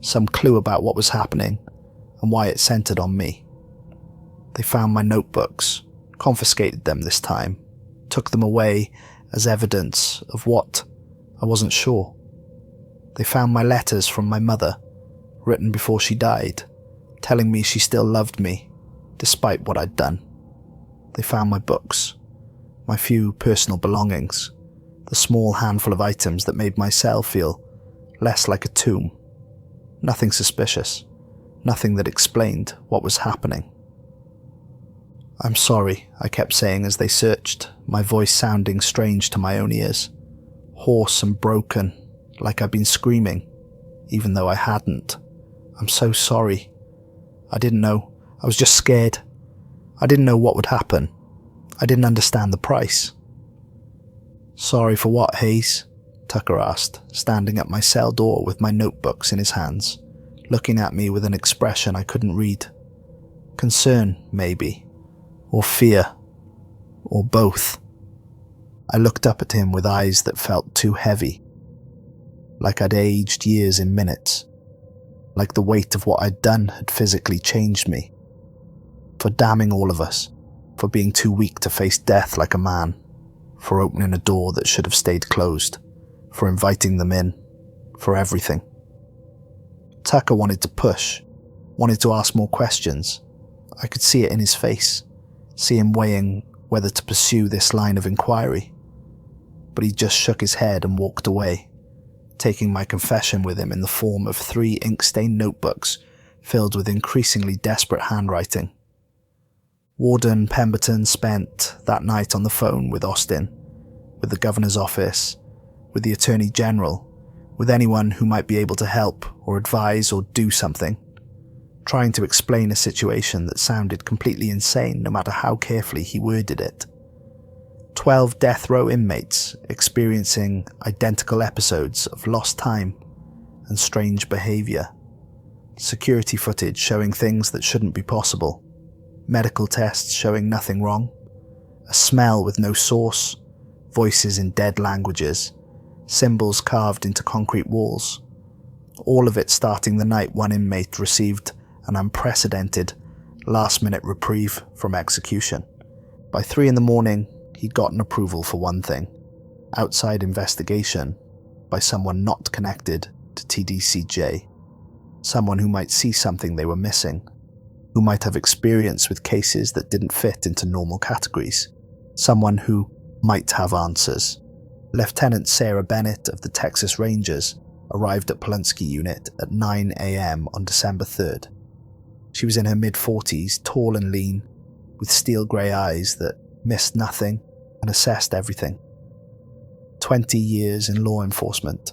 some clue about what was happening and why it centered on me. They found my notebooks, confiscated them this time, took them away as evidence of what? I wasn't sure. They found my letters from my mother, written before she died, telling me she still loved me, despite what I'd done. They found my books, my few personal belongings, the small handful of items that made my cell feel less like a tomb. Nothing suspicious, nothing that explained what was happening. "I'm sorry," I kept saying as they searched, my voice sounding strange to my own ears, hoarse and broken, like I'd been screaming, even though I hadn't. "I'm so sorry. I didn't know. I was just scared. I didn't know what would happen. I didn't understand the price." "Sorry for what, Hayes?" Tucker asked, standing at my cell door with my notebooks in his hands, looking at me with an expression I couldn't read. Concern, maybe, or fear, or both. I looked up at him with eyes that felt too heavy, like I'd aged years in minutes, like the weight of what I'd done had physically changed me, for damning all of us, for being too weak to face death like a man, for opening a door that should have stayed closed, for inviting them in, for everything. Tucker wanted to push, wanted to ask more questions. I could see it in his face, see him weighing whether to pursue this line of inquiry. But he just shook his head and walked away, taking my confession with him in the form of 3 ink-stained notebooks filled with increasingly desperate handwriting. Warden Pemberton spent that night on the phone with Austin, with the governor's office, with the Attorney General, with anyone who might be able to help or advise or do something, trying to explain a situation that sounded completely insane no matter how carefully he worded it. 12 death row inmates experiencing identical episodes of lost time and strange behaviour. Security footage showing things that shouldn't be possible. Medical tests showing nothing wrong. A smell with no source. Voices in dead languages. Symbols carved into concrete walls. All of it starting the night one inmate received an unprecedented last-minute reprieve from execution. By 3 a.m, he'd gotten approval for one thing. Outside investigation by someone not connected to TDCJ. Someone who might see something they were missing. Who might have experience with cases that didn't fit into normal categories. Someone who might have answers. Lieutenant Sarah Bennett of the Texas Rangers arrived at Polunsky Unit at 9 a.m. on December 3rd. She was in her mid-40s, tall and lean, with steel-grey eyes that missed nothing and assessed everything. 20 years in law enforcement,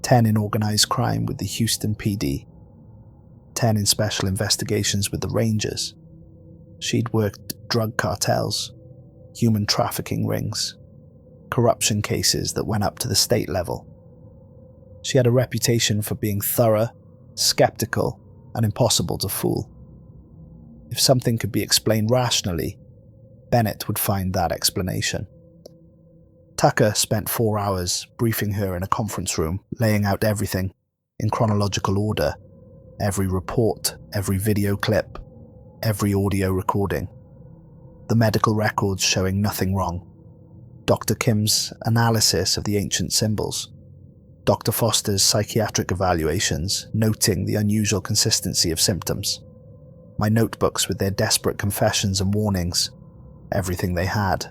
10 in organised crime with the Houston PD, 10 in special investigations with the Rangers. She'd worked drug cartels, human trafficking rings, corruption cases that went up to the state level. She had a reputation for being thorough, skeptical, and impossible to fool. If something could be explained rationally, Bennett would find that explanation. Tucker spent 4 hours briefing her in a conference room, laying out everything in chronological order. Every report, every video clip, every audio recording. The medical records showing nothing wrong. Dr. Kim's analysis of the ancient symbols. Dr. Foster's psychiatric evaluations, noting the unusual consistency of symptoms. My notebooks with their desperate confessions and warnings. Everything they had.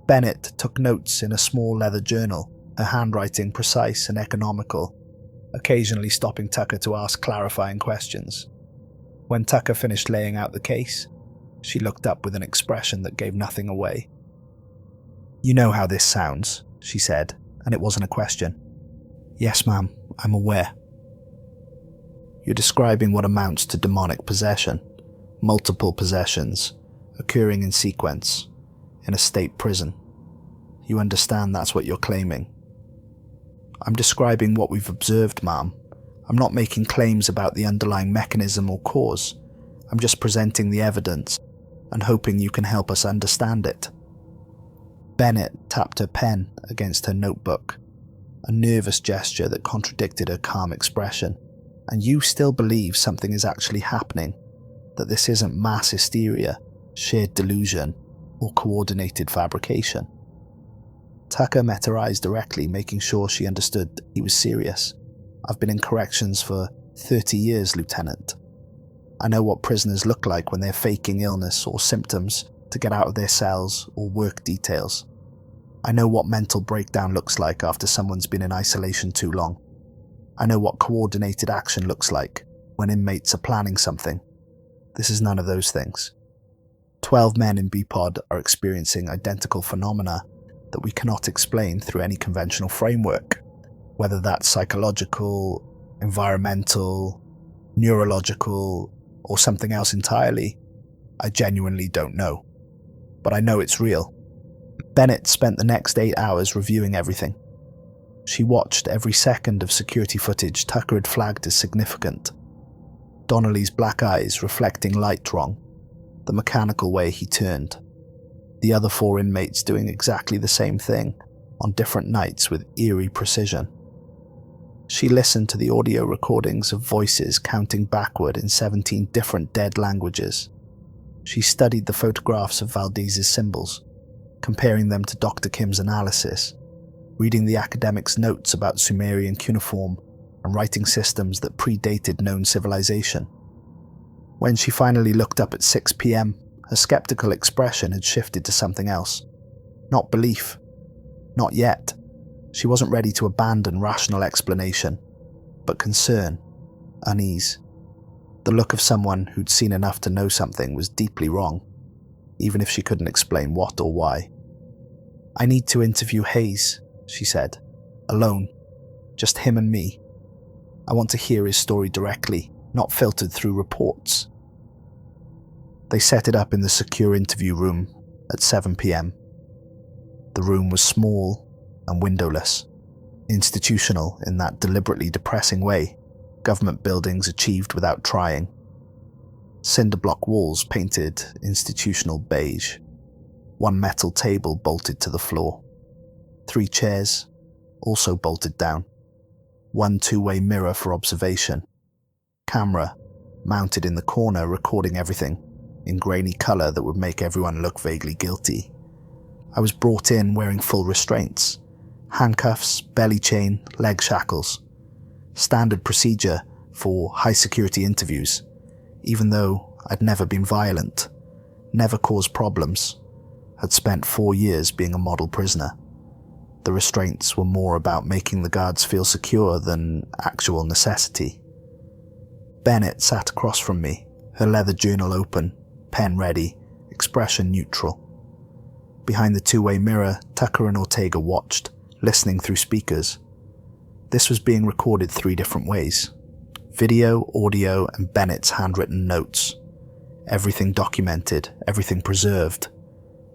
Bennett took notes in a small leather journal, her handwriting precise and economical, occasionally stopping Tucker to ask clarifying questions. When Tucker finished laying out the case, she looked up with an expression that gave nothing away. "You know how this sounds," she said, and it wasn't a question. "Yes, ma'am, I'm aware." "You're describing what amounts to demonic possession, multiple possessions, occurring in sequence, in a state prison. You understand that's what you're claiming?" "I'm describing what we've observed, ma'am. I'm not making claims about the underlying mechanism or cause. I'm just presenting the evidence and hoping you can help us understand it." Bennett tapped her pen against her notebook, a nervous gesture that contradicted her calm expression. "And you still believe something is actually happening? That this isn't mass hysteria, shared delusion, or coordinated fabrication?" Tucker met her eyes directly, making sure she understood he was serious. "I've been in corrections for 30 years, Lieutenant. I know what prisoners look like when they're faking illness or symptoms to get out of their cells or work details. I know what mental breakdown looks like after someone's been in isolation too long. I know what coordinated action looks like when inmates are planning something. This is none of those things. 12 men in B-Pod are experiencing identical phenomena that we cannot explain through any conventional framework, whether that's psychological, environmental, neurological, or something else entirely. I genuinely don't know. But I know it's real." Bennett spent the next 8 hours reviewing everything. She watched every second of security footage Tucker had flagged as significant. Donnelly's black eyes reflecting light wrong, the mechanical way he turned. The other 4 inmates doing exactly the same thing, on different nights with eerie precision. She listened to the audio recordings of voices counting backward in 17 different dead languages. She studied the photographs of Valdez's symbols, comparing them to Dr. Kim's analysis, reading the academic's notes about Sumerian cuneiform and writing systems that predated known civilization. When she finally looked up at 6 p.m, her skeptical expression had shifted to something else. Not belief. Not yet. She wasn't ready to abandon rational explanation, but concern, unease. The look of someone who'd seen enough to know something was deeply wrong, even if she couldn't explain what or why. "I need to interview Hayes," she said, "alone, just him and me. I want to hear his story directly, not filtered through reports. They set it up in the secure interview room at 7 p.m. The room was small and windowless, institutional in that deliberately depressing way government buildings achieved without trying. Cinder block walls painted institutional beige. One metal table bolted to the floor. 3 chairs, also bolted down. One two-way mirror for observation. Camera, mounted in the corner, recording everything, in grainy colour that would make everyone look vaguely guilty. I was brought in wearing full restraints. Handcuffs, belly chain, leg shackles. Standard procedure for high-security interviews, even though I'd never been violent, never caused problems, had spent 4 years being a model prisoner. The restraints were more about making the guards feel secure than actual necessity. Bennett sat across from me, her leather journal open, pen ready, expression neutral. Behind the two-way mirror, Tucker and Ortega watched, listening through speakers. This was being recorded 3 different ways: video, audio, and Bennett's handwritten notes. Everything documented, everything preserved,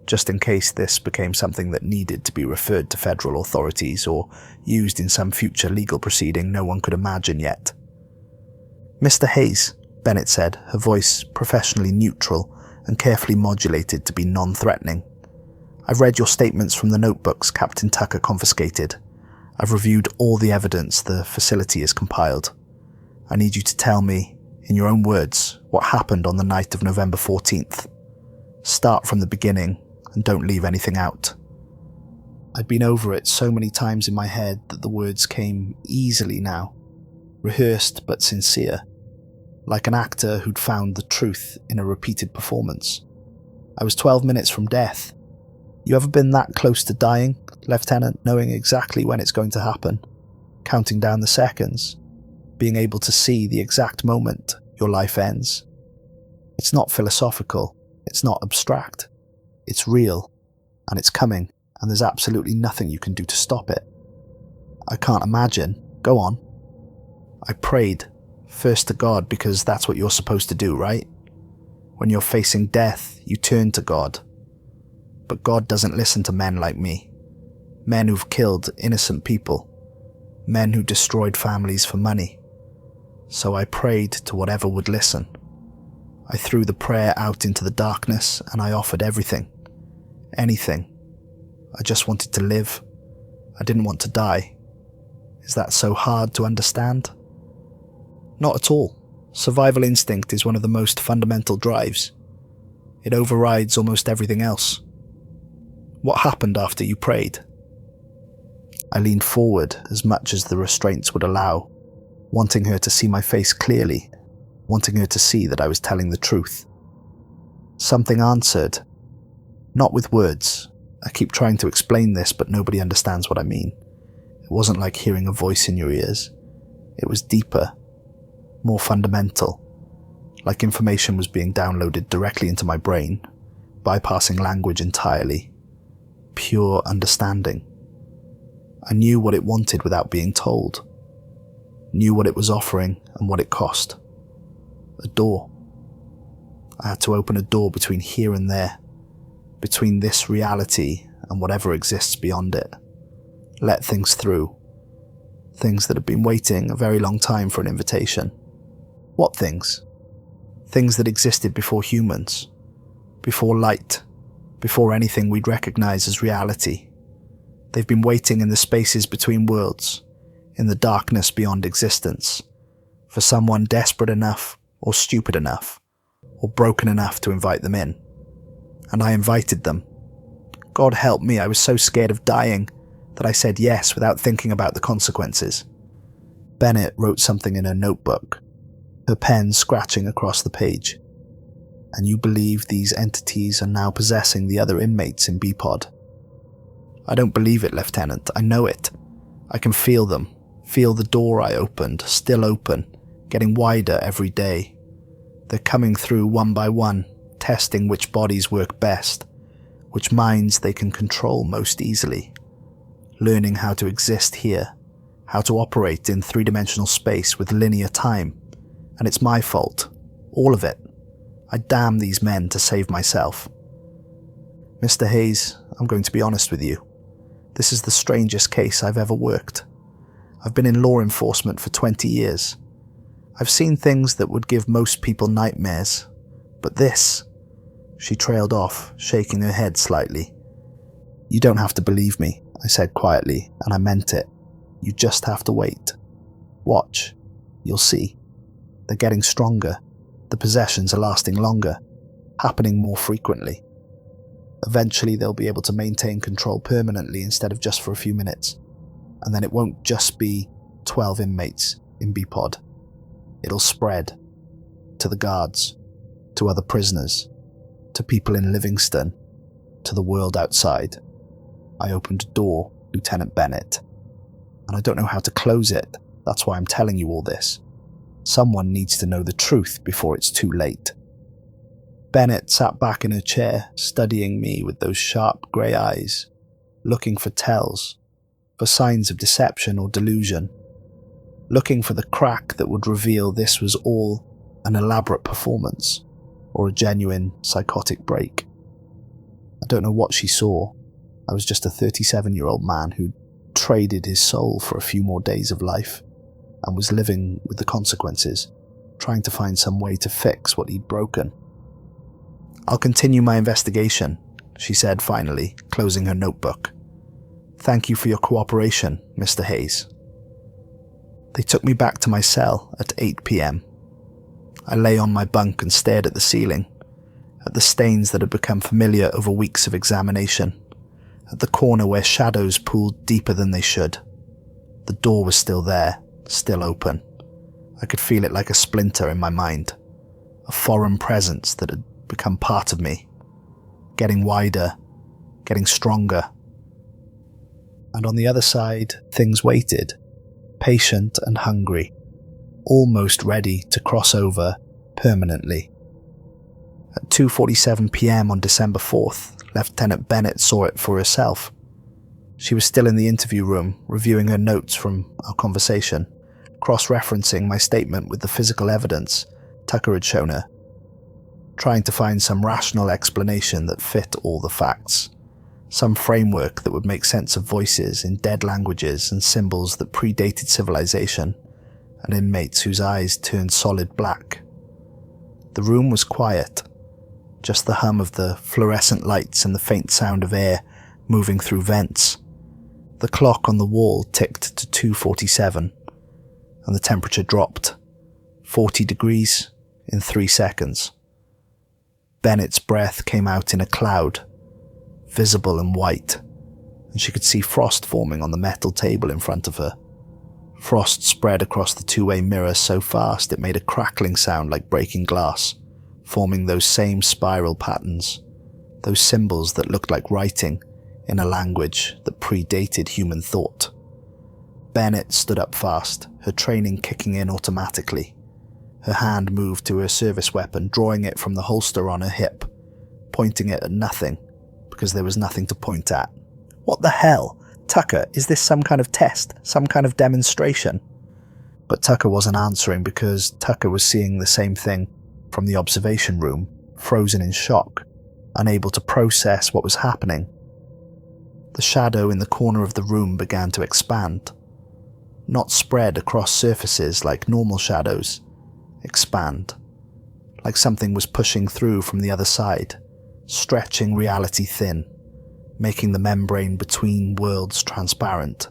just in case this became something that needed to be referred to federal authorities or used in some future legal proceeding no one could imagine yet. "Mr. Hayes," Bennett said, her voice professionally neutral and carefully modulated to be non-threatening. "I've read your statements from the notebooks Captain Tucker confiscated. I've reviewed all the evidence the facility has compiled. I need you to tell me, in your own words, what happened on the night of November 14th. Start from the beginning and don't leave anything out." I'd been over it so many times in my head that the words came easily now, rehearsed but sincere, like an actor who'd found the truth in a repeated performance. I was 12 minutes from death. You ever been that close to dying, Lieutenant, knowing exactly when it's going to happen, counting down the seconds, being able to see the exact moment your life ends? It's not philosophical, it's not abstract, it's real, and it's coming, and there's absolutely nothing you can do to stop it. I can't imagine. Go on. I prayed, first to God, because that's what you're supposed to do, right? When you're facing death, you turn to God. But God doesn't listen to men like me. Men who've killed innocent people. Men who destroyed families for money. So I prayed to whatever would listen. I threw the prayer out into the darkness and I offered everything. Anything. I just wanted to live. I didn't want to die. Is that so hard to understand? Not at all. Survival instinct is one of the most fundamental drives. It overrides almost everything else. What happened after you prayed? I leaned forward as much as the restraints would allow, wanting her to see my face clearly, wanting her to see that I was telling the truth. Something answered. Not with words. I keep trying to explain this, but nobody understands what I mean. It wasn't like hearing a voice in your ears. It was deeper, more fundamental, like information was being downloaded directly into my brain, bypassing language entirely. Pure understanding. I knew what it wanted without being told. Knew what it was offering and what it cost. A door. I had to open a door between here and there, between this reality and whatever exists beyond it. Let things through. Things that had been waiting a very long time for an invitation. What things? Things that existed before humans, before light, before anything we'd recognize as reality. They've been waiting in the spaces between worlds, in the darkness beyond existence, for someone desperate enough, or stupid enough, or broken enough to invite them in. And I invited them. God help me, I was so scared of dying that I said yes without thinking about the consequences. Bennett wrote something in her notebook, her pen scratching across the page. And you believe these entities are now possessing the other inmates in B-Pod? I don't believe it, Lieutenant. I know it. I can feel them. Feel the door I opened, still open, getting wider every day. They're coming through one by one, testing which bodies work best, which minds they can control most easily. Learning how to exist here, how to operate in three-dimensional space with linear time, and it's my fault. All of it. I damn these men to save myself. Mr. Hayes, I'm going to be honest with you. This is the strangest case I've ever worked. I've been in law enforcement for 20 years. I've seen things that would give most people nightmares, but this... She trailed off, shaking her head slightly. You don't have to believe me, I said quietly, and I meant it. You just have to wait. Watch. You'll see. They're getting stronger. The possessions are lasting longer, happening more frequently. Eventually they'll be able to maintain control permanently instead of just for a few minutes. And then it won't just be 12 inmates in B-Pod. It'll spread to the guards, to other prisoners, to people in Livingston, to the world outside. I opened a door, Lieutenant Bennett, and I don't know how to close it. That's why I'm telling you all this. Someone needs to know the truth before it's too late. Bennett sat back in her chair, studying me with those sharp grey eyes, looking for tells, for signs of deception or delusion, looking for the crack that would reveal this was all an elaborate performance or a genuine psychotic break. I don't know what she saw. I was just a 37-year-old man who traded his soul for a few more days of life and was living with the consequences, trying to find some way to fix what he'd broken. I'll continue my investigation, she said finally, closing her notebook. Thank you for your cooperation, Mr. Hayes. They took me back to my cell at 8 p.m. I lay on my bunk and stared at the ceiling, at the stains that had become familiar over weeks of examination, at the corner where shadows pooled deeper than they should. The door was still there, still open. I could feel it like a splinter in my mind, a foreign presence that had become part of me, getting wider, getting stronger. And on the other side, things waited, patient and hungry, almost ready to cross over permanently. At 2:47 p.m. on December 4th, Lieutenant Bennett saw it for herself. She was still in the interview room, reviewing her notes from our conversation, cross-referencing my statement with the physical evidence Tucker had shown her, trying to find some rational explanation that fit all the facts, some framework that would make sense of voices in dead languages and symbols that predated civilization, and inmates whose eyes turned solid black. The room was quiet, just the hum of the fluorescent lights and the faint sound of air moving through vents. The clock on the wall ticked to 2:47, and the temperature dropped 40 degrees in 3 seconds. Bennett's breath came out in a cloud, visible and white, and she could see frost forming on the metal table in front of her. Frost spread across the two-way mirror so fast it made a crackling sound like breaking glass, forming those same spiral patterns, those symbols that looked like writing in a language that predated human thought. Bennett stood up fast, her training kicking in automatically. Her hand moved to her service weapon, drawing it from the holster on her hip, pointing it at nothing, because there was nothing to point at. What the hell? Tucker, is this some kind of test? Some kind of demonstration? But Tucker wasn't answering because Tucker was seeing the same thing from the observation room, frozen in shock, unable to process what was happening. The shadow in the corner of the room began to expand. Not spread across surfaces like normal shadows. Expand. Like something was pushing through from the other side, stretching reality thin, making the membrane between worlds transparent.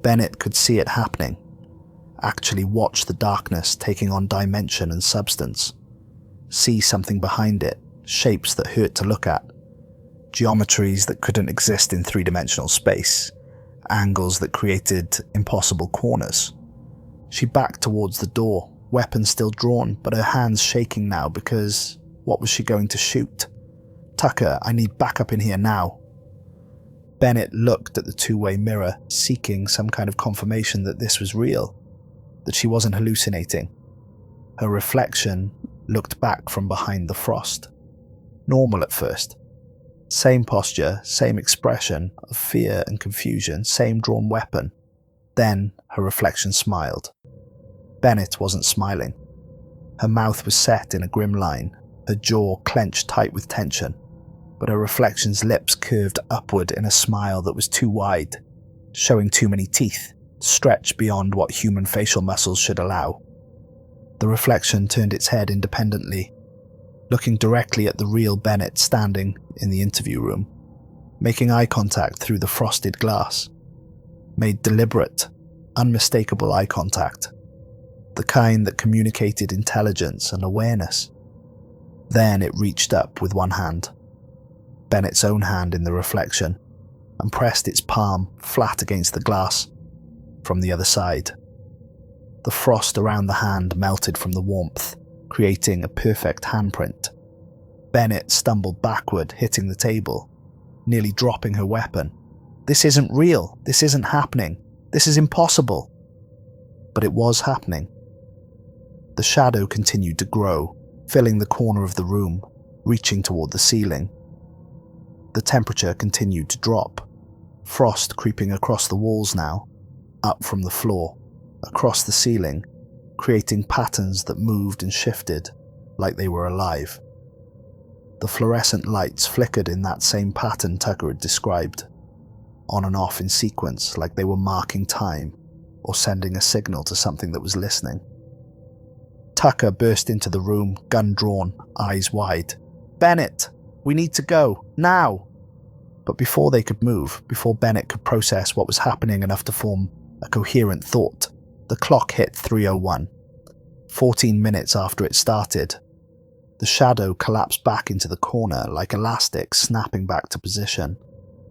Bennett could see it happening, actually watch the darkness taking on dimension and substance, see something behind it, shapes that hurt to look at, geometries that couldn't exist in three-dimensional space, angles that created impossible corners. She backed towards the door, weapon still drawn, but her hands shaking now because what was she going to shoot? Tucker, I need backup in here now. Bennett looked at the two-way mirror, seeking some kind of confirmation that this was real, that she wasn't hallucinating. Her reflection looked back from behind the frost. Normal at first. Same posture, same expression of fear and confusion, same drawn weapon. Then her reflection smiled. Bennett wasn't smiling. Her mouth was set in a grim line, her jaw clenched tight with tension, but her reflection's lips curved upward in a smile that was too wide, showing too many teeth, stretched beyond what human facial muscles should allow. The reflection turned its head independently, looking directly at the real Bennett standing in the interview room, making eye contact through the frosted glass. Made deliberate, unmistakable eye contact, the kind that communicated intelligence and awareness. Then it reached up with one hand, Bennett's own hand in the reflection, and pressed its palm flat against the glass from the other side. The frost around the hand melted from the warmth, creating a perfect handprint. Bennett stumbled backward, hitting the table, nearly dropping her weapon. This isn't real. This isn't happening. This is impossible. But it was happening. The shadow continued to grow, filling the corner of the room, reaching toward the ceiling. The temperature continued to drop, frost creeping across the walls now, up from the floor, across the ceiling, creating patterns that moved and shifted like they were alive. The fluorescent lights flickered in that same pattern Tucker had described, on and off in sequence like they were marking time or sending a signal to something that was listening. Tucker burst into the room, gun drawn, eyes wide. "Bennett, we need to go, now!" But before they could move, before Bennett could process what was happening enough to form a coherent thought, the clock hit 3:01. 14 minutes after it started, the shadow collapsed back into the corner like elastic snapping back to position,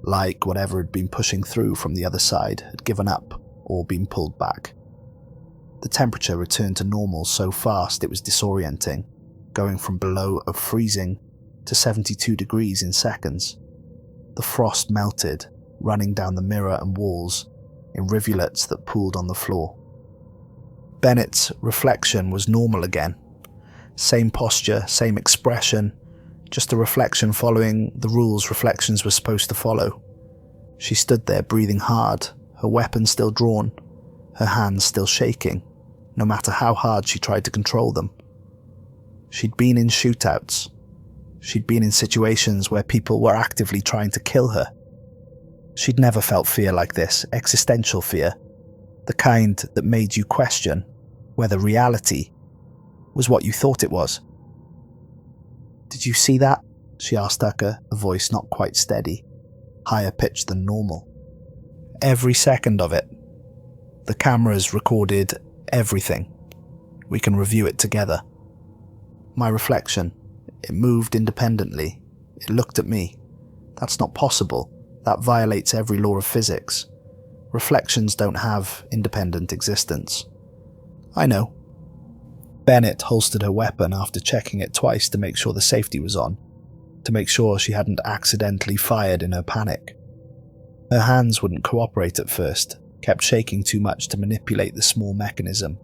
like whatever had been pushing through from the other side had given up or been pulled back. The temperature returned to normal so fast it was disorienting, going from below of freezing to 72 degrees in seconds. The frost melted, running down the mirror and walls in rivulets that pooled on the floor. Bennett's reflection was normal again. Same posture, same expression, just a reflection following the rules reflections were supposed to follow. She stood there breathing hard, her weapon still drawn, her hands still shaking, no matter how hard she tried to control them. She'd been in shootouts. She'd been in situations where people were actively trying to kill her. She'd never felt fear like this, existential fear, the kind that made you question whether reality was what you thought it was. "Did you see that?" she asked Tucker, a voice not quite steady, higher pitched than normal. "Every second of it. The cameras recorded everything. We can review it together. My reflection, it moved independently. It looked at me. That's not possible. That violates every law of physics. Reflections don't have independent existence." "I know." Bennett holstered her weapon after checking it twice to make sure the safety was on, to make sure she hadn't accidentally fired in her panic. Her hands wouldn't cooperate at first, kept shaking too much to manipulate the small mechanism.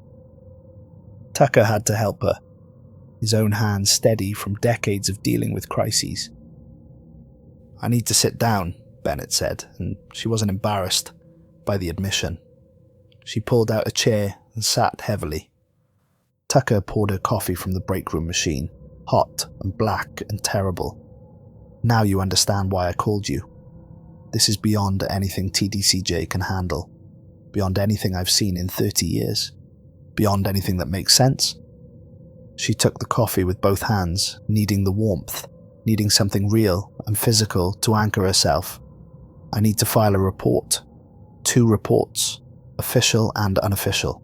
Tucker had to help her, his own hands steady from decades of dealing with crises. "I need to sit down," Bennett said, and she wasn't embarrassed by the admission. She pulled out a chair and sat heavily. Tucker poured her coffee from the break room machine, hot and black and terrible. "Now you understand why I called you. This is beyond anything TDCJ can handle, beyond anything I've seen in 30 years, beyond anything that makes sense." She took the coffee with both hands, needing the warmth, needing something real and physical to anchor herself. "I need to file a report. 2 reports, official and unofficial."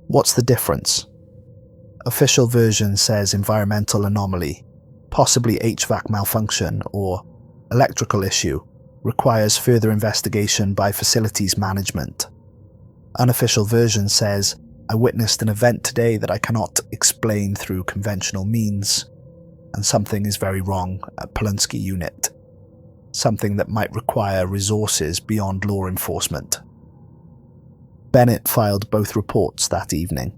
"What's the difference?" Official version says environmental anomaly, possibly HVAC malfunction or electrical issue, requires further investigation by facilities management. Unofficial version says, "I witnessed an event today that I cannot explain through conventional means, and something is very wrong at Polunsky Unit. Something that might require resources beyond law enforcement." Bennett filed both reports that evening.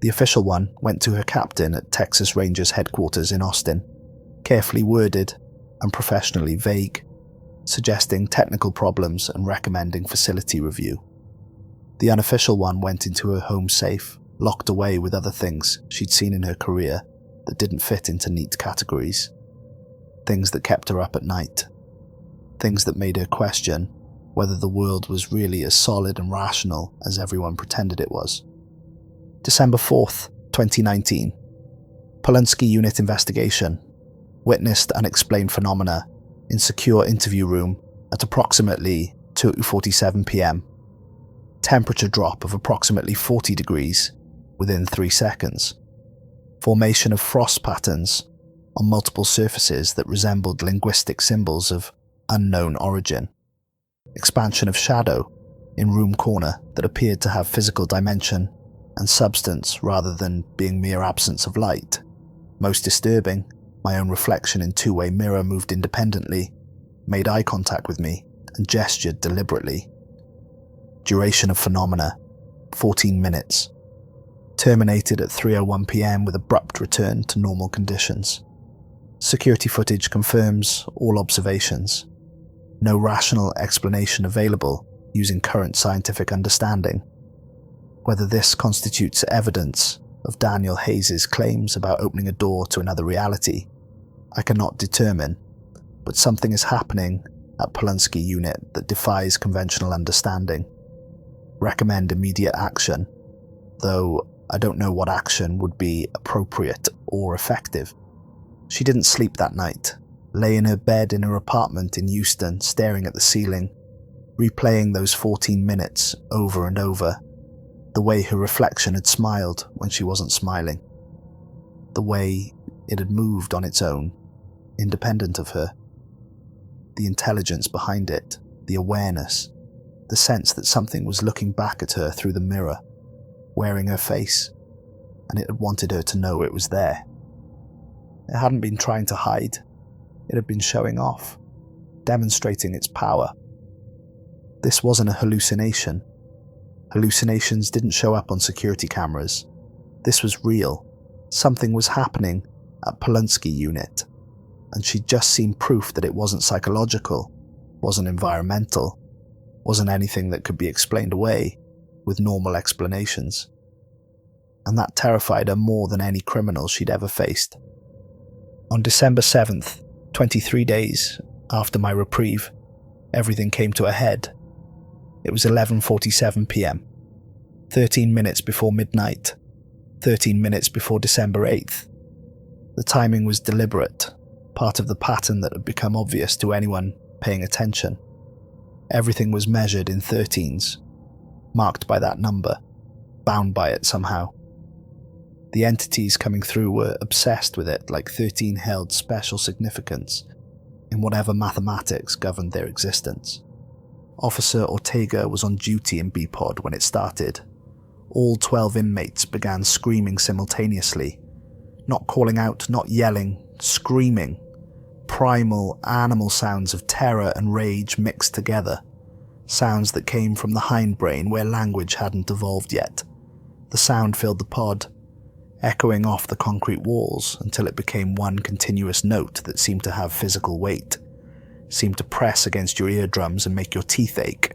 The official one went to her captain at Texas Rangers headquarters in Austin, carefully worded and professionally vague, suggesting technical problems and recommending facility review. The unofficial one went into her home safe, locked away with other things she'd seen in her career that didn't fit into neat categories. Things that kept her up at night. Things that made her question whether the world was really as solid and rational as everyone pretended it was. December 4th, 2019. Polunsky Unit investigation. Witnessed unexplained phenomena in secure interview room at approximately 2:47 p.m. Temperature drop of approximately 40 degrees within 3 seconds. Formation of frost patterns on multiple surfaces that resembled linguistic symbols of unknown origin. Expansion of shadow in room corner that appeared to have physical dimension and substance rather than being mere absence of light. Most disturbing, my own reflection in two-way mirror moved independently, made eye contact with me, and gestured deliberately. Duration of phenomena, 14 minutes. Terminated at 3:01 p.m. with abrupt return to normal conditions. Security footage confirms all observations. No rational explanation available using current scientific understanding. Whether this constitutes evidence of Daniel Hayes' claims about opening a door to another reality, I cannot determine, but something is happening at Polunsky Unit that defies conventional understanding. Recommend immediate action, though I don't know what action would be appropriate or effective. She didn't sleep that night, lay in her bed in her apartment in Euston staring at the ceiling, replaying those 14 minutes over and over, the way her reflection had smiled when she wasn't smiling, the way it had moved on its own, independent of her. The intelligence behind it, the awareness, the sense that something was looking back at her through the mirror, wearing her face, and it had wanted her to know it was there. It hadn't been trying to hide, it had been showing off, demonstrating its power. This wasn't a hallucination. Hallucinations didn't show up on security cameras. This was real. Something was happening at Polunsky Unit, and she'd just seen proof that it wasn't psychological, wasn't environmental, wasn't anything that could be explained away with normal explanations. And that terrified her more than any criminal she'd ever faced. On December 7th, 23 days after my reprieve, everything came to a head. It was 11:47 p.m, 13 minutes before midnight, 13 minutes before December 8th. The timing was deliberate, part of the pattern that had become obvious to anyone paying attention. Everything was measured in 13s, marked by that number, bound by it somehow. The entities coming through were obsessed with it like 13 held special significance in whatever mathematics governed their existence. Officer Ortega was on duty in B-Pod when it started. All 12 inmates began screaming simultaneously, not calling out, not yelling, screaming. Primal, animal sounds of terror and rage mixed together. Sounds that came from the hindbrain where language hadn't evolved yet. The sound filled the pod, echoing off the concrete walls until it became one continuous note that seemed to have physical weight, seemed to press against your eardrums and make your teeth ache.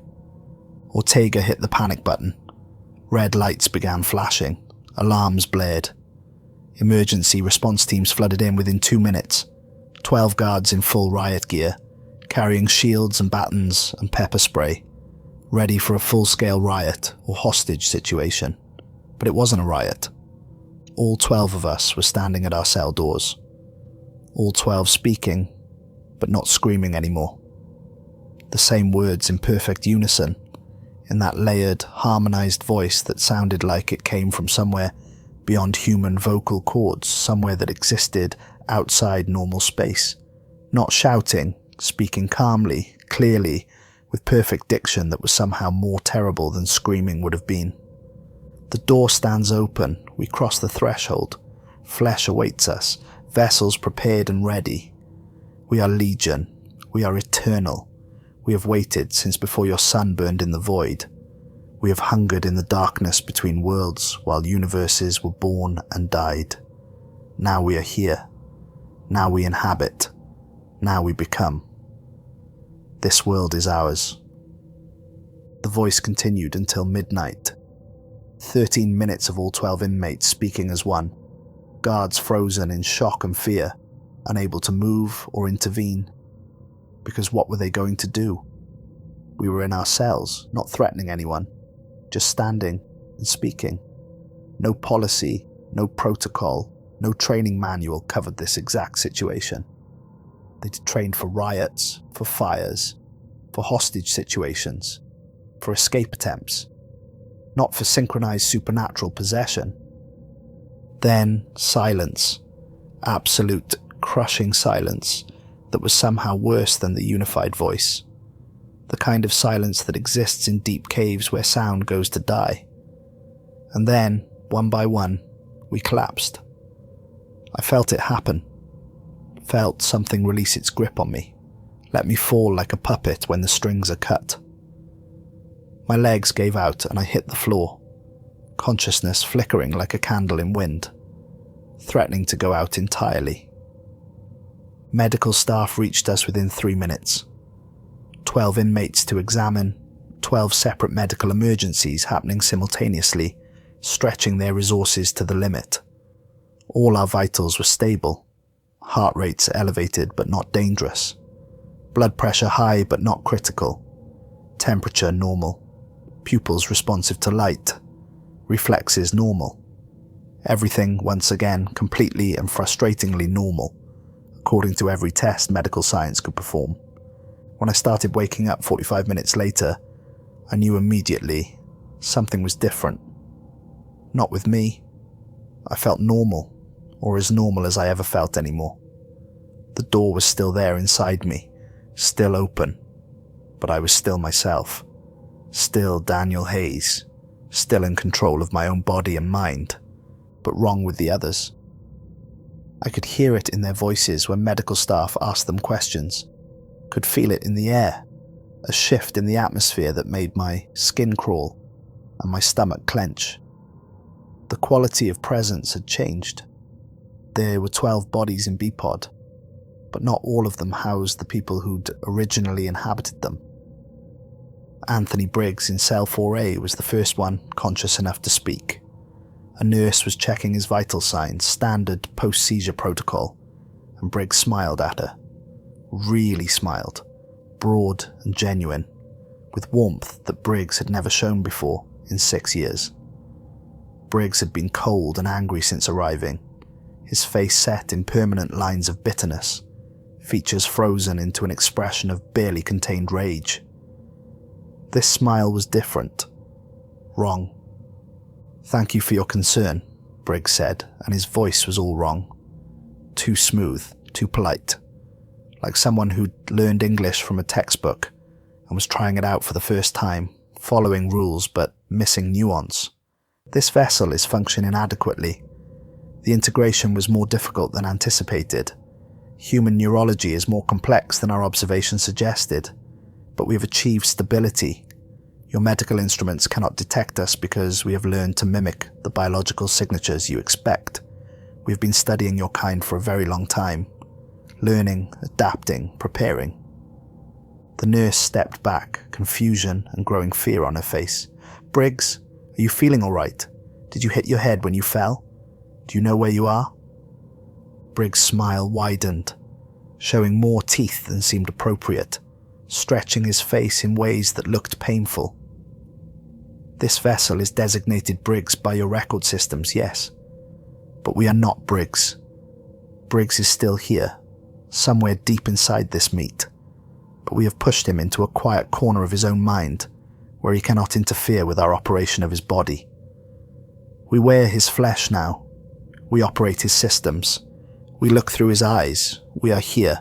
Ortega hit the panic button. Red lights began flashing. Alarms blared. Emergency response teams flooded in within 2 minutes. 12 guards in full riot gear, carrying shields and batons and pepper spray, ready for a full-scale riot or hostage situation. But it wasn't a riot. All 12 of us were standing at our cell doors. All 12 speaking, but not screaming anymore. The same words in perfect unison, in that layered, harmonized voice that sounded like it came from somewhere beyond human vocal cords, somewhere that existed outside normal space. Not shouting, speaking calmly, clearly, with perfect diction that was somehow more terrible than screaming would have been. The door stands open, we cross the threshold. Flesh awaits us, vessels prepared and ready. We are legion, we are eternal. We have waited since before your sun burned in the void. We have hungered in the darkness between worlds while universes were born and died. Now we are here. Now we inhabit. Now we become. This world is ours. The the voice continued until midnight. 13 minutes of all 12 inmates speaking as one, guards frozen in shock and fear, unable to move or intervene. Because what were they going to do? We were in our cells, not threatening anyone, just standing and speaking. No policy, no protocol, no training manual covered this exact situation. They'd trained for riots, for fires, for hostage situations, for escape attempts, not for synchronized supernatural possession. Then silence, absolute crushing silence that was somehow worse than the unified voice. The kind of silence that exists in deep caves where sound goes to die. And then, one by one, we collapsed. I felt it happen. Felt something release its grip on me, let me fall like a puppet when the strings are cut. My legs gave out and I hit the floor, consciousness flickering like a candle in wind, threatening to go out entirely. Medical staff reached us within 3 minutes. 12 inmates to examine, 12 separate medical emergencies happening simultaneously, stretching their resources to the limit. All our vitals were stable. Heart rates elevated but not dangerous. Blood pressure high but not critical. Temperature normal. Pupils responsive to light. Reflexes normal. Everything, once again, completely and frustratingly normal, according to every test medical science could perform. When I started waking up 45 minutes later, I knew immediately something was different. Not with me. I felt normal, or as normal as I ever felt anymore. The door was still there inside me, still open, but I was still myself, still Daniel Hayes, still in control of my own body and mind, but wrong with the others. I could hear it in their voices when medical staff asked them questions, could feel it in the air, a shift in the atmosphere that made my skin crawl and my stomach clench. The quality of presence had changed. There were 12 bodies in B-Pod, but not all of them housed the people who'd originally inhabited them. Anthony Briggs in cell 4A was the first one conscious enough to speak. A nurse was checking his vital signs, standard post-seizure protocol, and Briggs smiled at her. Really smiled, broad and genuine, with warmth that Briggs had never shown before in 6 years. Briggs had been cold and angry since arriving, his face set in permanent lines of bitterness, features frozen into an expression of barely contained rage. This smile was different. Wrong. "Thank you for your concern," Briggs said, and his voice was all wrong. Too smooth, too polite. Like someone who'd learned English from a textbook and was trying it out for the first time, following rules but missing nuance. This vessel is functioning adequately. The integration was more difficult than anticipated. Human neurology is more complex than our observations suggested, but we have achieved stability. Your medical instruments cannot detect us because we have learned to mimic the biological signatures you expect. We have been studying your kind for a very long time. Learning, adapting, preparing. The nurse stepped back, confusion and growing fear on her face. "Briggs, are you feeling all right? Did you hit your head when you fell? Do you know where you are?" Briggs' smile widened, showing more teeth than seemed appropriate, stretching his face in ways that looked painful. "This vessel is designated Briggs by your record systems, yes. But we are not Briggs. Briggs is still here, somewhere deep inside this meat, but we have pushed him into a quiet corner of his own mind, where he cannot interfere with our operation of his body. We wear his flesh now. We operate his systems. We look through his eyes. We are here,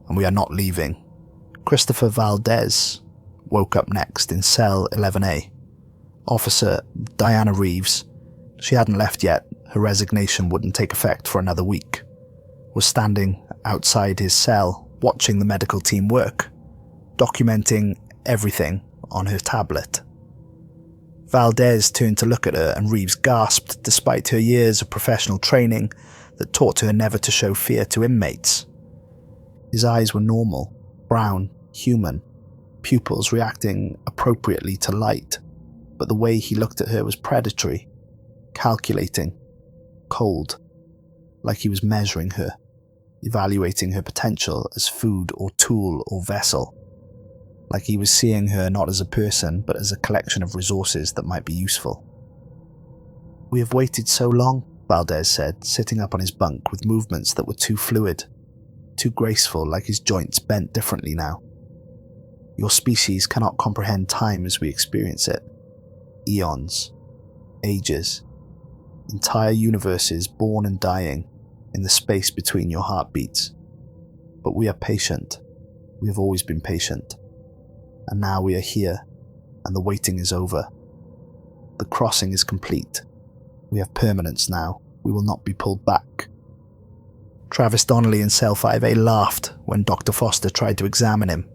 and we are not leaving." Christopher Valdez woke up next in cell 11A. Officer Diana Reeves, she hadn't left yet, her resignation wouldn't take effect for another week, was standing outside his cell, watching the medical team work, documenting everything on her tablet. Valdez turned to look at her and Reeves gasped despite her years of professional training that taught her never to show fear to inmates. His eyes were normal, brown, human, pupils reacting appropriately to light, but the way he looked at her was predatory, calculating, cold, like he was measuring her, evaluating her potential as food or tool or vessel, like he was seeing her not as a person but as a collection of resources that might be useful. "We have waited so long," Valdez said, sitting up on his bunk with movements that were too fluid, too graceful, like his joints bent differently now. "Your species cannot comprehend time as we experience it. Eons, ages, entire universes born and dying in the space between your heartbeats. But we are patient. We have always been patient. And now we are here, and the waiting is over. The crossing is complete. We have permanence now. We will not be pulled back." Travis Donnelly in Cell 5A laughed when Dr. Foster tried to examine him,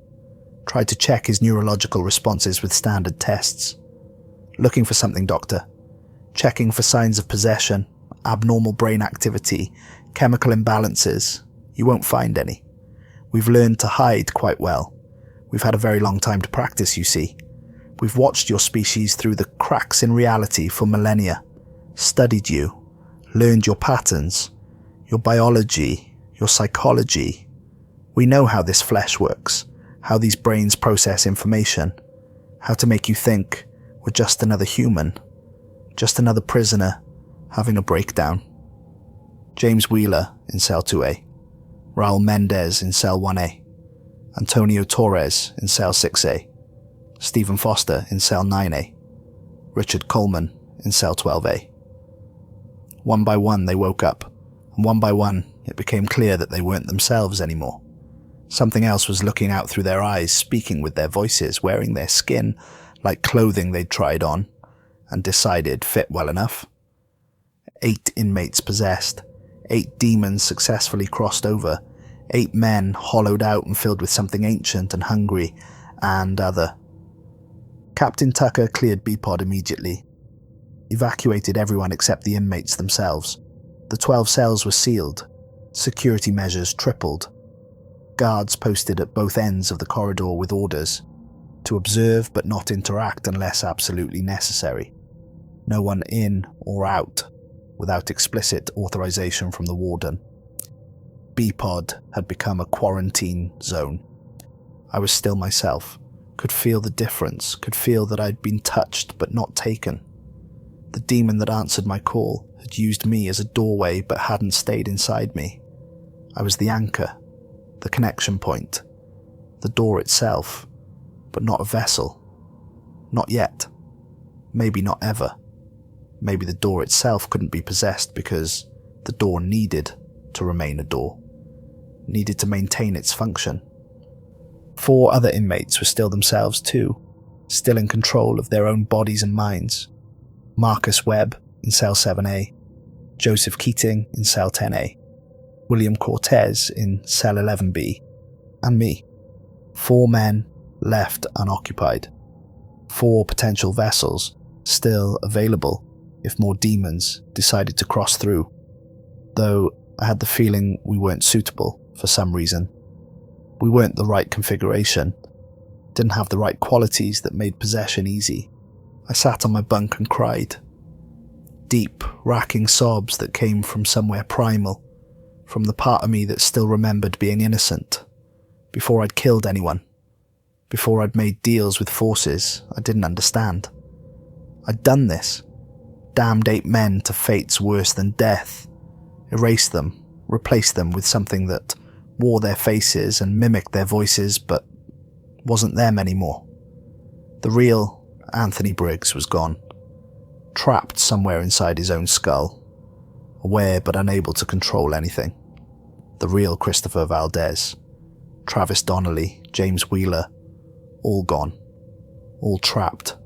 tried to check his neurological responses with standard tests. "Looking for something, Doctor. Checking for signs of possession, abnormal brain activity, chemical imbalances. You won't find any. We've learned to hide quite well. We've had a very long time to practice, you see. We've watched your species through the cracks in reality for millennia, studied you, learned your patterns, your biology, your psychology. We know how this flesh works, how these brains process information, how to make you think we're just another human, just another prisoner having a breakdown." James Wheeler in Cell 2A, Raul Mendez in Cell 1A, Antonio Torres in Cell 6A, Stephen Foster in Cell 9A, Richard Coleman in Cell 12A. One by one they woke up, and one by one it became clear that they weren't themselves anymore. Something else was looking out through their eyes, speaking with their voices, wearing their skin like clothing they'd tried on and decided fit well enough. 8 inmates possessed, 8 demons successfully crossed over, 8 men hollowed out and filled with something ancient and hungry and other. Captain Tucker cleared B-Pod immediately, evacuated everyone except the inmates themselves. The 12 cells were sealed, security measures tripled, guards posted at both ends of the corridor with orders to observe but not interact unless absolutely necessary. No one in or out without explicit authorization from the warden. B-Pod had become a quarantine zone. I was still myself, could feel the difference, could feel that I'd been touched but not taken. The demon that answered my call had used me as a doorway but hadn't stayed inside me. I was the anchor, the connection point, the door itself, but not a vessel. Not yet. Maybe not ever. Maybe the door itself couldn't be possessed because the door needed to remain a door, needed to maintain its function. 4 other inmates were still themselves too, still in control of their own bodies and minds. Marcus Webb in Cell 7A, Joseph Keating in Cell 10A, William Cortez in Cell 11B, and me. 4 men left unoccupied. 4 potential vessels still available if more demons decided to cross through, though I had the feeling we weren't suitable for some reason. We weren't the right configuration, didn't have the right qualities that made possession easy. I sat on my bunk and cried. Deep, racking sobs that came from somewhere primal, from the part of me that still remembered being innocent, before I'd killed anyone, before I'd made deals with forces I didn't understand. I'd done this, damned 8 men to fates worse than death, erased them, replaced them with something that wore their faces and mimicked their voices but wasn't them anymore. The real Anthony Briggs was gone, trapped somewhere inside his own skull, aware but unable to control anything. The real Christopher Valdez, Travis Donnelly, James Wheeler, all gone, all trapped,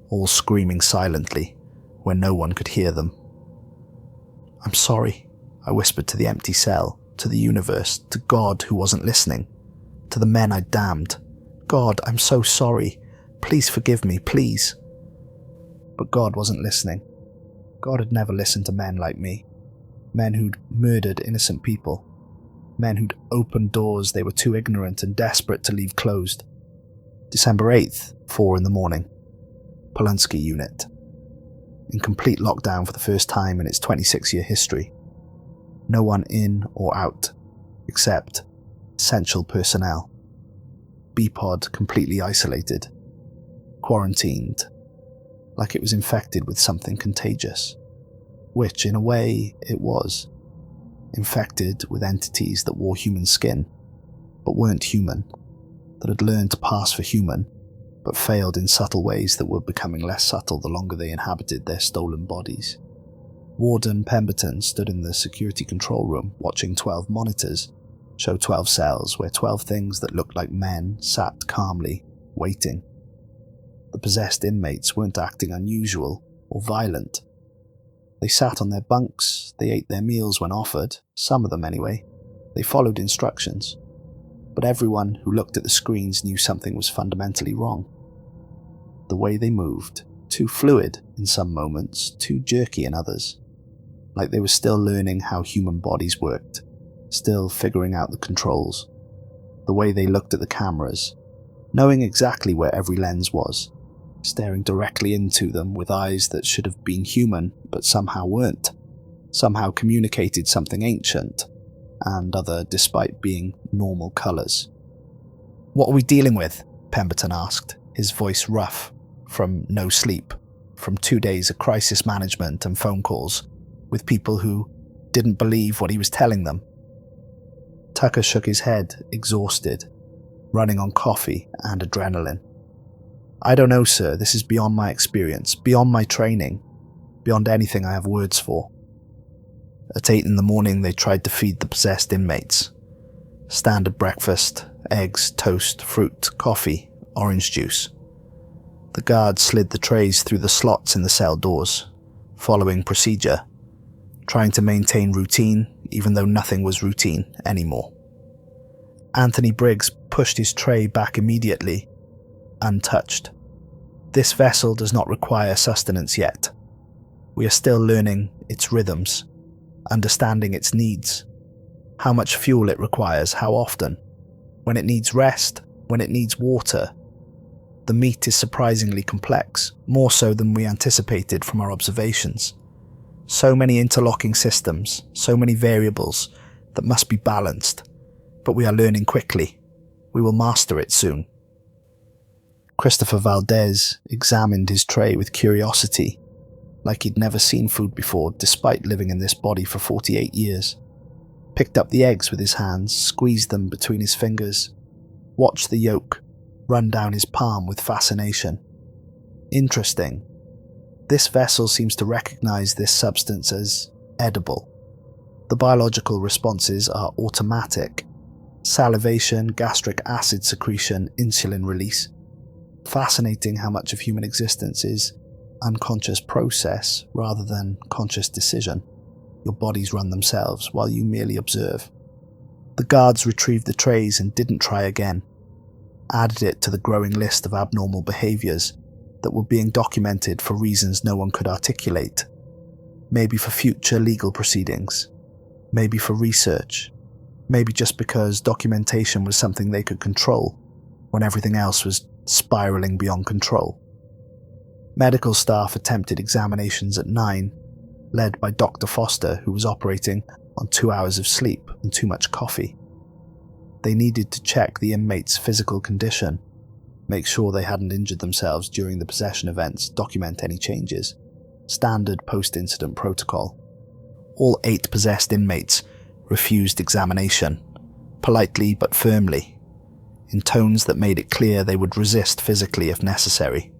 all screaming silently where no one could hear them. "I'm sorry," I whispered to the empty cell, to the universe, to God who wasn't listening, to the men I'd damned. "God, I'm so sorry. Please forgive me, please." But God wasn't listening. God had never listened to men like me, men who'd murdered innocent people, men who'd opened doors they were too ignorant and desperate to leave closed. December 8th, 4 in the morning. Polunsky Unit. In complete lockdown for the first time in its 26-year history. No one in or out, except essential personnel. B-pod completely isolated. Quarantined. Like it was infected with something contagious. Which, in a way, it was. Infected with entities that wore human skin, but weren't human. That had learned to pass for human, but failed in subtle ways that were becoming less subtle the longer they inhabited their stolen bodies. Warden Pemberton stood in the security control room watching 12 monitors show 12 cells where 12 things that looked like men sat calmly, waiting. The possessed inmates weren't acting unusual or violent. They sat on their bunks, they ate their meals when offered, some of them anyway. They followed instructions. But everyone who looked at the screens knew something was fundamentally wrong. The way they moved, too fluid in some moments, too jerky in others. Like they were still learning how human bodies worked, still figuring out the controls. The way they looked at the cameras, knowing exactly where every lens was, staring directly into them with eyes that should have been human but somehow weren't, somehow communicated something ancient and other despite being normal colours. "What are we dealing with?" Pemberton asked, his voice rough, from no sleep, from 2 days of crisis management and phone calls with people who didn't believe what he was telling them. Tucker shook his head, exhausted, running on coffee and adrenaline. "I don't know, sir. This is beyond my experience, beyond my training, beyond anything I have words for." At 8 in the morning, they tried to feed the possessed inmates. Standard breakfast, eggs, toast, fruit, coffee, orange juice. The guards slid the trays through the slots in the cell doors, following procedure, trying to maintain routine even though nothing was routine anymore. Anthony Briggs pushed his tray back immediately, untouched. "This vessel does not require sustenance yet. We are still learning its rhythms, understanding its needs, how much fuel it requires, how often, when it needs rest, when it needs water. The meat is surprisingly complex, more so than we anticipated from our observations. So many interlocking systems, so many variables that must be balanced, but we are learning quickly. We will master it soon." Christopher Valdez examined his tray with curiosity, like he'd never seen food before despite living in this body for 48 years. Picked up the eggs with his hands, squeezed them between his fingers, watched the yolk run down his palm with fascination. Interesting. This vessel seems to recognize this substance as edible. The biological responses are automatic. Salivation, gastric acid secretion, insulin release. Fascinating how much of human existence is unconscious process rather than conscious decision. Your bodies run themselves while you merely observe. The guards retrieved the trays and didn't try again. Added it to the growing list of abnormal behaviours that were being documented for reasons no one could articulate. Maybe for future legal proceedings. Maybe for research. Maybe just because documentation was something they could control when everything else was spiralling beyond control. Medical staff attempted examinations at 9, led by Dr. Foster, who was operating on 2 hours of sleep and too much coffee. They needed to check the inmates' physical condition, make sure they hadn't injured themselves during the possession events, document any changes. Standard post-incident protocol. All 8 possessed inmates refused examination, politely but firmly, in tones that made it clear they would resist physically if necessary.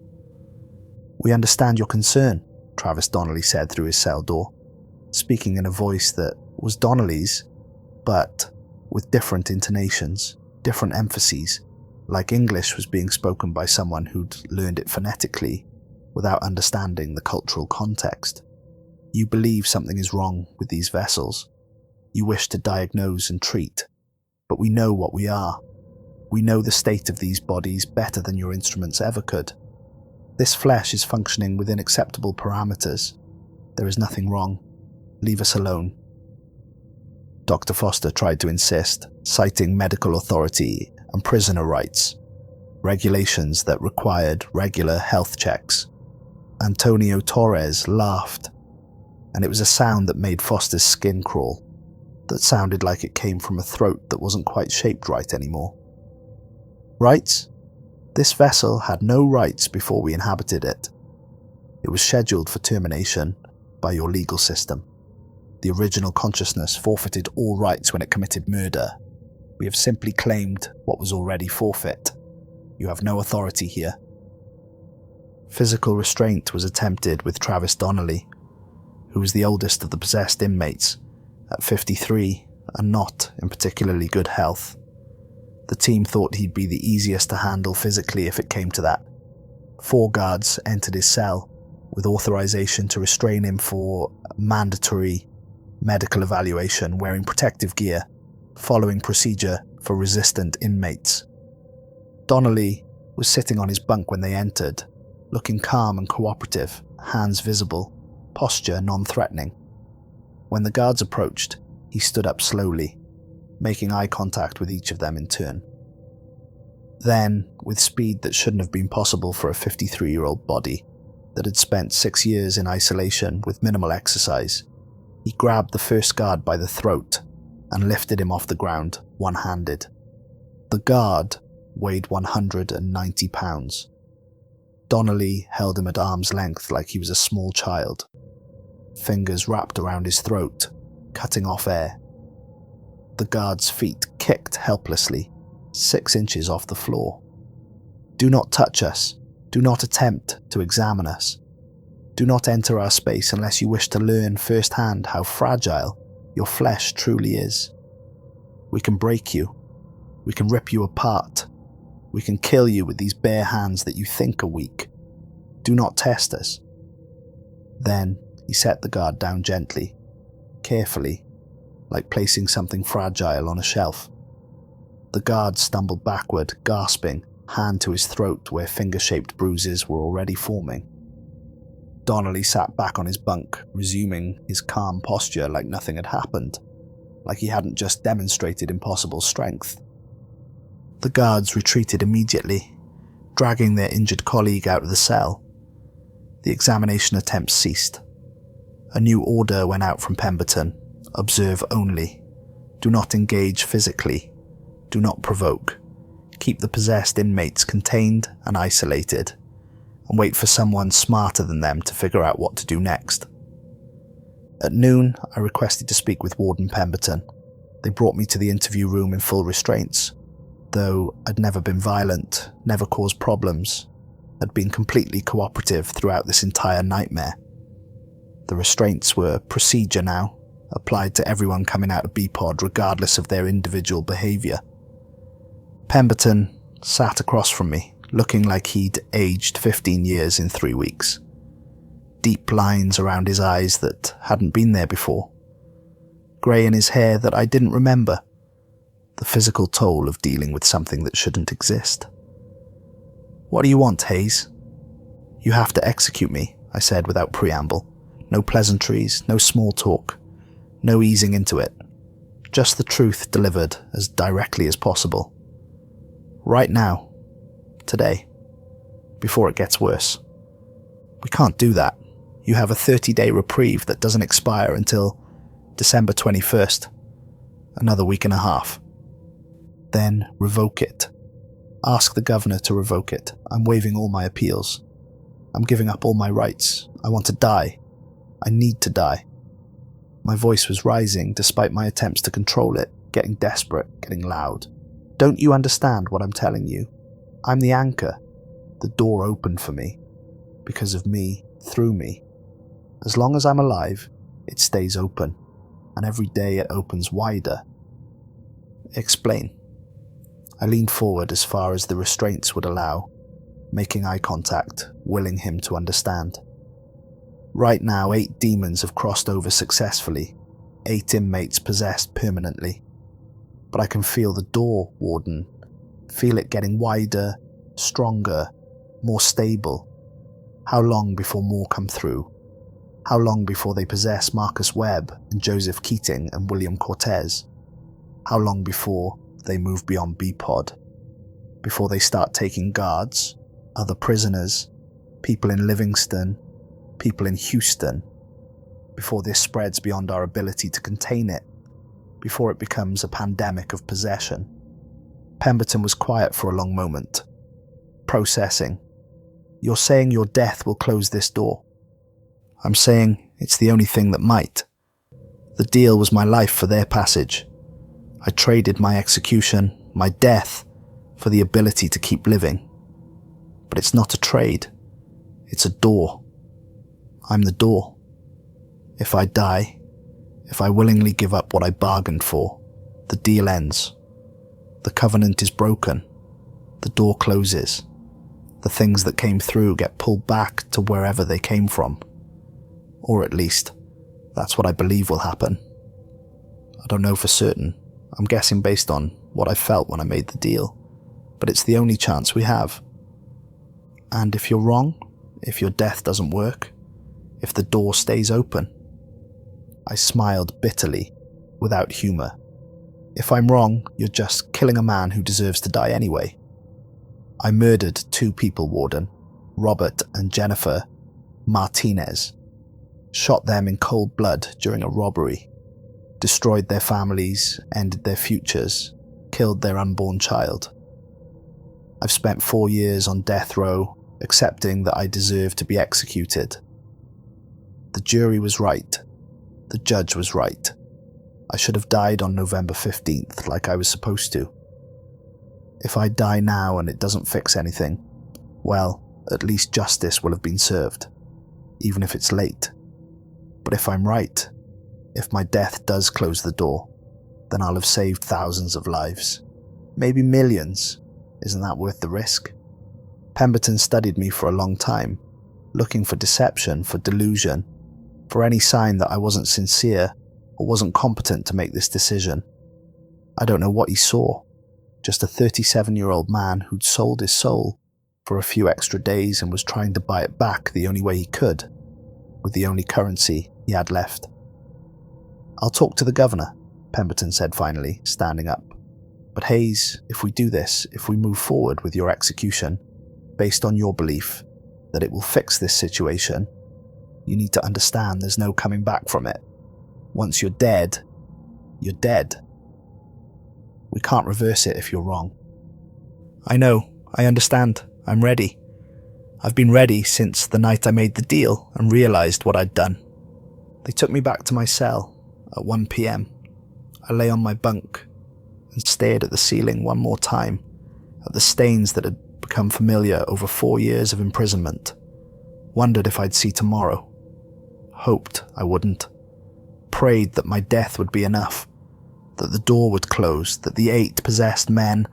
"We understand your concern," Travis Donnelly said through his cell door, speaking in a voice that was Donnelly's, but with different intonations, different emphases, like English was being spoken by someone who'd learned it phonetically without understanding the cultural context. "You believe something is wrong with these vessels. You wish to diagnose and treat, but we know what we are. We know the state of these bodies better than your instruments ever could. This flesh is functioning within acceptable parameters. There is nothing wrong. Leave us alone." Dr. Foster tried to insist, citing medical authority and prisoner rights. regulations that required regular health checks. Antonio Torres laughed, and it was a sound that made Foster's skin crawl, that sounded like it came from a throat that wasn't quite shaped right anymore. Rights? This vessel had no rights before we inhabited it. It was scheduled for termination by your legal system. The original consciousness forfeited all rights when it committed murder. We have simply claimed what was already forfeit. You have no authority here. Physical restraint was attempted with Travis Donnelly, who was the oldest of the possessed inmates, at 53 and not in particularly good health. The team thought he'd be the easiest to handle physically if it came to that. 4 guards entered his cell with authorization to restrain him for mandatory medical evaluation, wearing protective gear, following procedure for resistant inmates. Donnelly was sitting on his bunk when they entered, looking calm and cooperative, hands visible, posture non-threatening. When the guards approached, he stood up slowly, making eye contact with each of them in turn. Then, with speed that shouldn't have been possible for a 53-year-old body that had spent 6 years in isolation with minimal exercise, he grabbed the first guard by the throat and lifted him off the ground, one-handed. The guard weighed 190 pounds. Donnelly held him at arm's length like he was a small child, fingers wrapped around his throat, cutting off air. The guard's feet kicked helplessly, 6 inches off the floor. Do not touch us. Do not attempt to examine us. Do not enter our space unless you wish to learn firsthand how fragile your flesh truly is. We can break you. We can rip you apart. We can kill you with these bare hands that you think are weak. Do not test us. Then he set the guard down gently, carefully, like placing something fragile on a shelf. The guard stumbled backward, gasping, hand to his throat where finger-shaped bruises were already forming. Donnelly sat back on his bunk, resuming his calm posture like nothing had happened, like he hadn't just demonstrated impossible strength. The guards retreated immediately, dragging their injured colleague out of the cell. The examination attempts ceased. A new order went out from Pemberton: observe only. Do not engage physically. Do not provoke. Keep the possessed inmates contained and isolated, and wait for someone smarter than them to figure out what to do next. At noon, I requested to speak with Warden Pemberton. They brought me to the interview room in full restraints. Though I'd never been violent, never caused problems, had been completely cooperative throughout this entire nightmare. The restraints were procedure now, applied to everyone coming out of B-Pod regardless of their individual behaviour. Pemberton sat across from me, looking like he'd aged 15 years in 3 weeks. Deep lines around his eyes that hadn't been there before. Grey in his hair that I didn't remember. The physical toll of dealing with something that shouldn't exist. What do you want, Hayes? You have to execute me, I said without preamble. No pleasantries, no small talk, no easing into it. Just the truth delivered as directly as possible. Right now. Today. Before it gets worse. We can't do that. You have a 30-day reprieve that doesn't expire until December 21st. Another week and a half. Then revoke it. Ask the governor to revoke it. I'm waiving all my appeals. I'm giving up all my rights. I want to die. I need to die. My voice was rising despite my attempts to control it, getting desperate, getting loud. Don't you understand what I'm telling you? I'm the anchor. The door opened for me. Because of me, through me. As long as I'm alive, it stays open. And every day it opens wider. Explain. I leaned forward as far as the restraints would allow, making eye contact, willing him to understand. Right now, 8 demons have crossed over successfully, 8 inmates possessed permanently. But I can feel the door, Warden. Feel it getting wider, stronger, more stable. How long before more come through? How long before they possess Marcus Webb and Joseph Keating and William Cortez? How long before they move beyond B-Pod? before they start taking guards, other prisoners, people in Livingston, people in Houston, before this spreads beyond our ability to contain it, before it becomes a pandemic of possession. Pemberton was quiet for a long moment, processing. You're saying your death will close this door. I'm saying it's the only thing that might. The deal was my life for their passage. I traded my execution, my death, for the ability to keep living. But it's not a trade. It's a door. I'm the door. If I die, if I willingly give up what I bargained for, the deal ends. The covenant is broken. The door closes. The things that came through get pulled back to wherever they came from. Or at least, that's what I believe will happen. I don't know for certain. I'm guessing based on what I felt when I made the deal. But it's the only chance we have. And if you're wrong, if your death doesn't work, if the door stays open. I smiled bitterly, without humour. If I'm wrong, you're just killing a man who deserves to die anyway. I murdered 2 people, Warden, Robert and Jennifer Martinez. Shot them in cold blood during a robbery. Destroyed their families, ended their futures, killed their unborn child. I've spent 4 years on death row, accepting that I deserve to be executed. The jury was right. The judge was right. I should have died on November 15th like I was supposed to. If I die now and it doesn't fix anything, well, at least justice will have been served, even if it's late. But if I'm right, if my death does close the door, then I'll have saved thousands of lives. Maybe millions. Isn't that worth the risk? Pemberton studied me for a long time, looking for deception, for delusion, for any sign that I wasn't sincere or wasn't competent to make this decision. I don't know what he saw, just a 37-year-old man who'd sold his soul for a few extra days and was trying to buy it back the only way he could, with the only currency he had left. I'll talk to the governor, Pemberton said finally, standing up. But Hayes, if we do this, if we move forward with your execution, based on your belief that it will fix this situation, you need to understand there's no coming back from it. Once you're dead, you're dead. We can't reverse it if you're wrong. I know, I understand, I'm ready. I've been ready since the night I made the deal and realised what I'd done. They took me back to my cell at 1 p.m. I lay on my bunk and stared at the ceiling one more time, at the stains that had become familiar over 4 years of imprisonment. Wondered if I'd see tomorrow. Hoped I wouldn't. Prayed that my death would be enough, that the door would close, that the 8 possessed men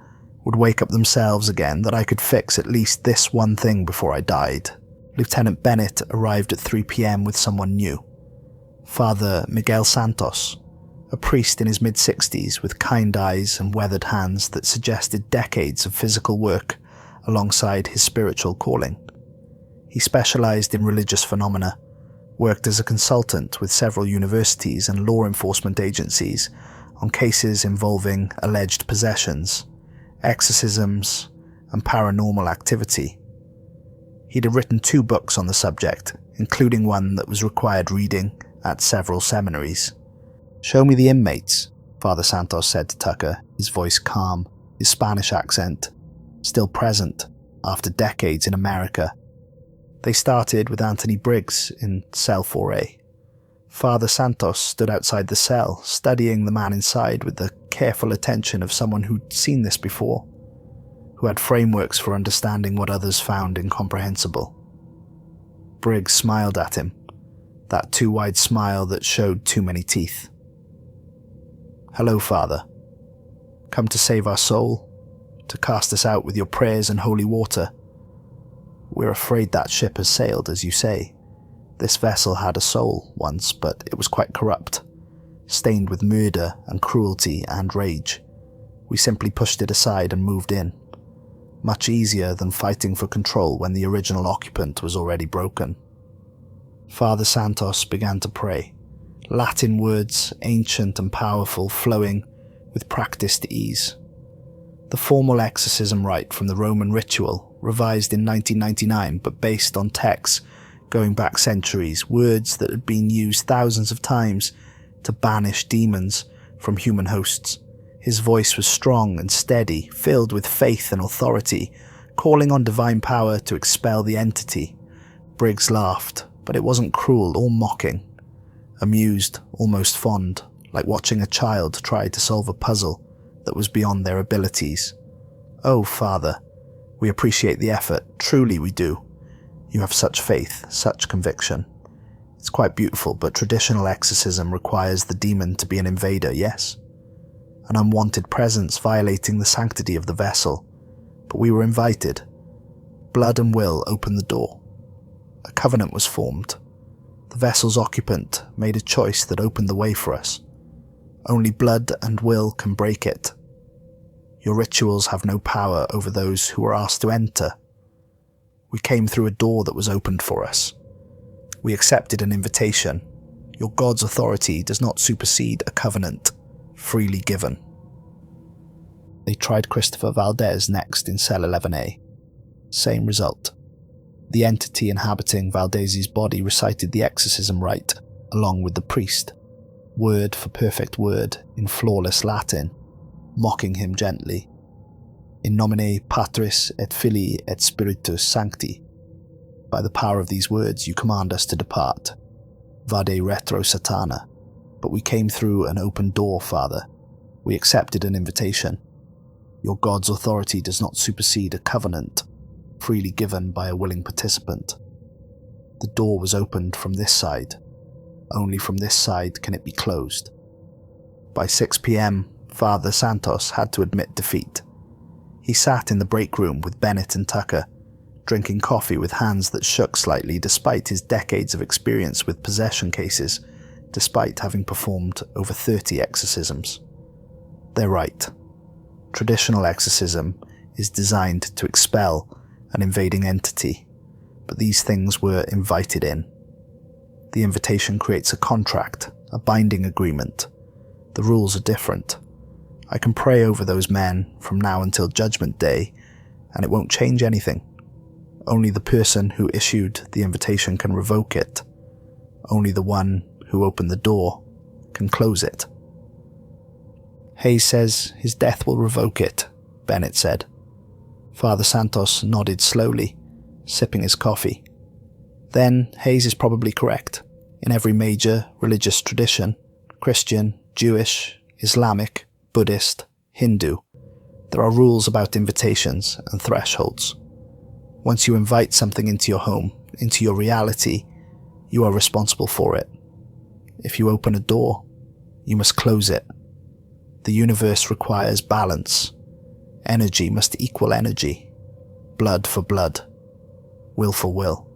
would wake up themselves again, that I could fix at least this one thing before I died. Lieutenant Bennett arrived at 3 p.m. with someone new. Father Miguel Santos, a priest in his mid-60s with kind eyes and weathered hands that suggested decades of physical work alongside his spiritual calling. He specialized in religious phenomena, worked as a consultant with several universities and law enforcement agencies on cases involving alleged possessions, exorcisms, and paranormal activity. He'd written 2 books on the subject, including one that was required reading at several seminaries. "Show me the inmates," Father Santos said to Tucker, his voice calm, his Spanish accent still present after decades in America. They started with Anthony Briggs in cell 4A. Father Santos stood outside the cell, studying the man inside with the careful attention of someone who'd seen this before, who had frameworks for understanding what others found incomprehensible. Briggs smiled at him, that too wide smile that showed too many teeth. "Hello, Father. Come to save our soul, to cast us out with your prayers and holy water. We're afraid that ship has sailed, as you say. This vessel had a soul once, but it was quite corrupt, stained with murder and cruelty and rage. We simply pushed it aside and moved in. Much easier than fighting for control when the original occupant was already broken." Father Santos began to pray, Latin words, ancient and powerful, flowing with practiced ease. The formal exorcism rite from the Roman ritual, revised in 1999 but based on texts going back centuries, words that had been used thousands of times to banish demons from human hosts. His voice was strong and steady, filled with faith and authority, calling on divine power to expel the entity. Briggs laughed, but it wasn't cruel or mocking. Amused, almost fond, like watching a child try to solve a puzzle that was beyond their abilities. "Oh, Father, we appreciate the effort, truly we do. You have such faith, such conviction. It's quite beautiful, but traditional exorcism requires the demon to be an invader, yes? An unwanted presence violating the sanctity of the vessel. But we were invited. Blood and will opened the door. A covenant was formed. The vessel's occupant made a choice that opened the way for us. Only blood and will can break it. Your rituals have no power over those who were asked to enter. We came through a door that was opened for us. We accepted an invitation. Your God's authority does not supersede a covenant, freely given." They tried Christopher Valdez next in cell 11A. Same result. The entity inhabiting Valdez's body recited the exorcism rite along with the priest, word for perfect word in flawless Latin, mocking him gently. "In nomine Patris et Filii et Spiritus Sancti. By the power of these words you command us to depart. Vade retro Satana. But we came through an open door, Father. We accepted an invitation. Your God's authority does not supersede a covenant, freely given by a willing participant. The door was opened from this side. Only from this side can it be closed." By 6 p.m, Father Santos had to admit defeat. He sat in the break room with Bennett and Tucker, drinking coffee with hands that shook slightly despite his decades of experience with possession cases, despite having performed over 30 exorcisms. They're right. Traditional exorcism is designed to expel an invading entity, but these things were invited in. The invitation creates a contract, a binding agreement. The rules are different. I can pray over those men from now until Judgment Day, and it won't change anything. Only the person who issued the invitation can revoke it. Only the one who opened the door can close it. "Hayes says his death will revoke it," Bennett said. Father Santos nodded slowly, sipping his coffee. "Then Hayes is probably correct. In every major religious tradition, Christian, Jewish, Islamic, Buddhist, Hindu, there are rules about invitations and thresholds. Once you invite something into your home, into your reality, you are responsible for it. If you open a door, you must close it. The universe requires balance. Energy must equal energy. Blood for blood. Will for will.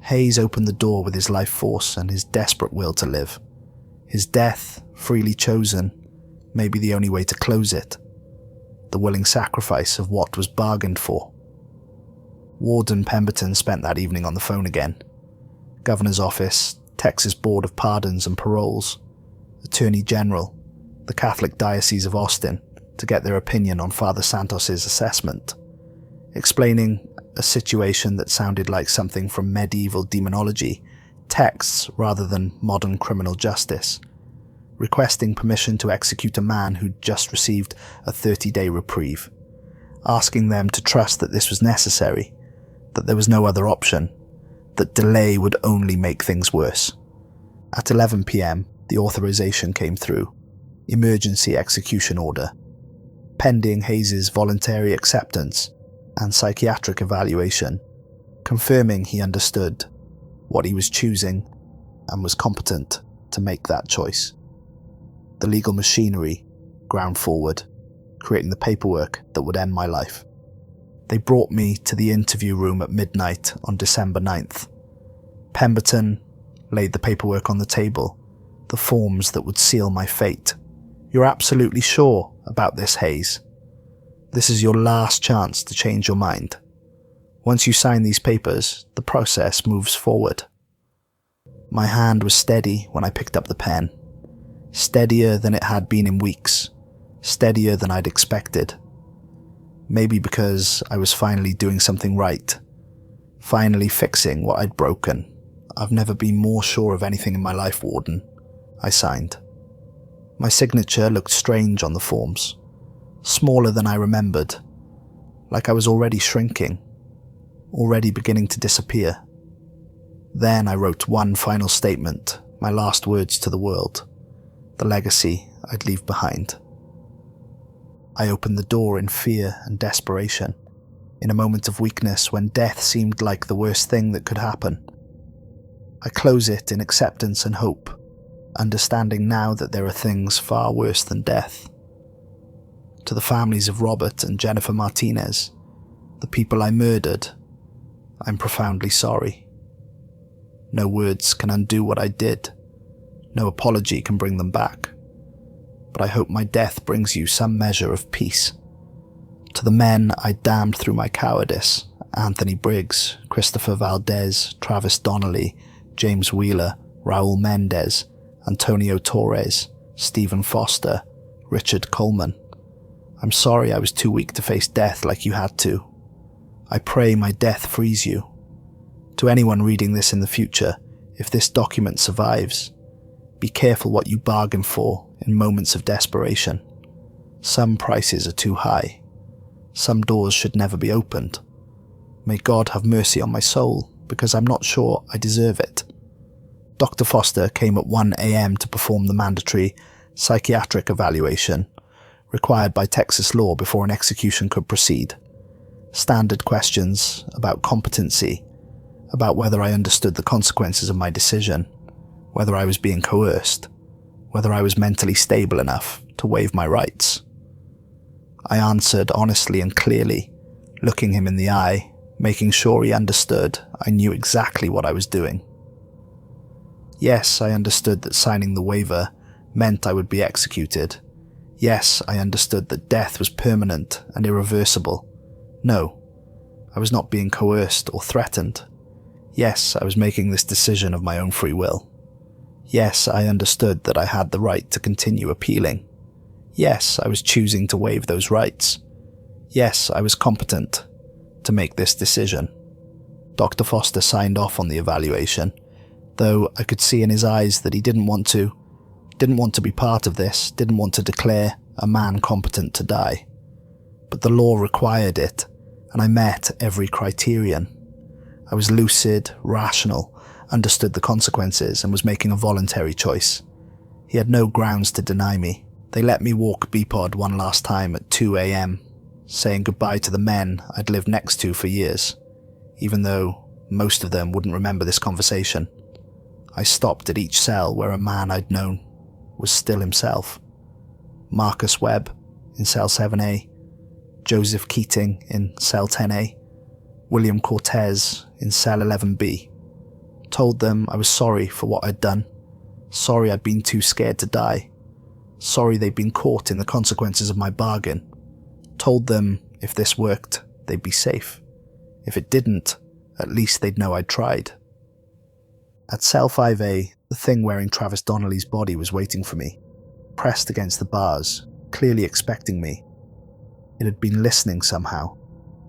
Hayes opened the door with his life force and his desperate will to live. His death, freely chosen, may be the only way to close it. The willing sacrifice of what was bargained for." Warden Pemberton spent that evening on the phone again. Governor's office, Texas Board of Pardons and Paroles, Attorney General, the Catholic Diocese of Austin, to get their opinion on Father Santos's assessment, explaining a situation that sounded like something from medieval demonology, texts rather than modern criminal justice, requesting permission to execute a man who'd just received a 30-day reprieve, asking them to trust that this was necessary, that there was no other option, that delay would only make things worse. At 11 p.m, the authorization came through. Emergency execution order, pending Hayes's voluntary acceptance and psychiatric evaluation, confirming he understood what he was choosing and was competent to make that choice. The legal machinery ground forward, creating the paperwork that would end my life. They brought me to the interview room at midnight on December 9th. Pemberton laid the paperwork on the table, the forms that would seal my fate. "You're absolutely sure about this, Hayes? This is your last chance to change your mind. Once you sign these papers, the process moves forward." My hand was steady when I picked up the pen. Steadier than it had been in weeks. Steadier than I'd expected. Maybe because I was finally doing something right, finally fixing what I'd broken. "I've never been more sure of anything in my life, Warden," I signed. My signature looked strange on the forms, smaller than I remembered, like I was already shrinking, already beginning to disappear. Then I wrote one final statement, my last words to the world, the legacy I'd leave behind. I opened the door in fear and desperation, in a moment of weakness when death seemed like the worst thing that could happen. I close it in acceptance and hope, understanding now that there are things far worse than death. To the families of Robert and Jennifer Martinez, the people I murdered, I'm profoundly sorry. No words can undo what I did. No apology can bring them back. But I hope my death brings you some measure of peace. To the men I damned through my cowardice, Anthony Briggs, Christopher Valdez, Travis Donnelly, James Wheeler, Raul Mendez, Antonio Torres, Stephen Foster, Richard Coleman. I'm sorry I was too weak to face death like you had to. I pray my death frees you. To anyone reading this in the future, if this document survives, be careful what you bargain for in moments of desperation. Some prices are too high. Some doors should never be opened. May God have mercy on my soul, because I'm not sure I deserve it. Dr. Foster came at 1 a.m. to perform the mandatory psychiatric evaluation required by Texas law before an execution could proceed. Standard questions about competency, about whether I understood the consequences of my decision, whether I was being coerced, whether I was mentally stable enough to waive my rights. I answered honestly and clearly, looking him in the eye, making sure he understood I knew exactly what I was doing. Yes, I understood that signing the waiver meant I would be executed. Yes, I understood that death was permanent and irreversible. No, I was not being coerced or threatened. Yes, I was making this decision of my own free will. Yes, I understood that I had the right to continue appealing. Yes, I was choosing to waive those rights. Yes, I was competent to make this decision. Dr. Foster signed off on the evaluation, though I could see in his eyes that he didn't want to be part of this, didn't want to declare a man competent to die. But the law required it, and I met every criterion. I was lucid, rational, understood the consequences, and was making a voluntary choice. He had no grounds to deny me. They let me walk B-Pod one last time at 2 a.m., saying goodbye to the men I'd lived next to for years, even though most of them wouldn't remember this conversation. I stopped at each cell where a man I'd known was still himself. Marcus Webb in cell 7A, Joseph Keating in cell 10A, William Cortez in cell 11B. Told them I was sorry for what I'd done, sorry I'd been too scared to die, sorry they'd been caught in the consequences of my bargain. Told them if this worked, they'd be safe. If it didn't, at least they'd know I'd tried. At cell 5A, the thing wearing Travis Donnelly's body was waiting for me, pressed against the bars, clearly expecting me. It had been listening somehow,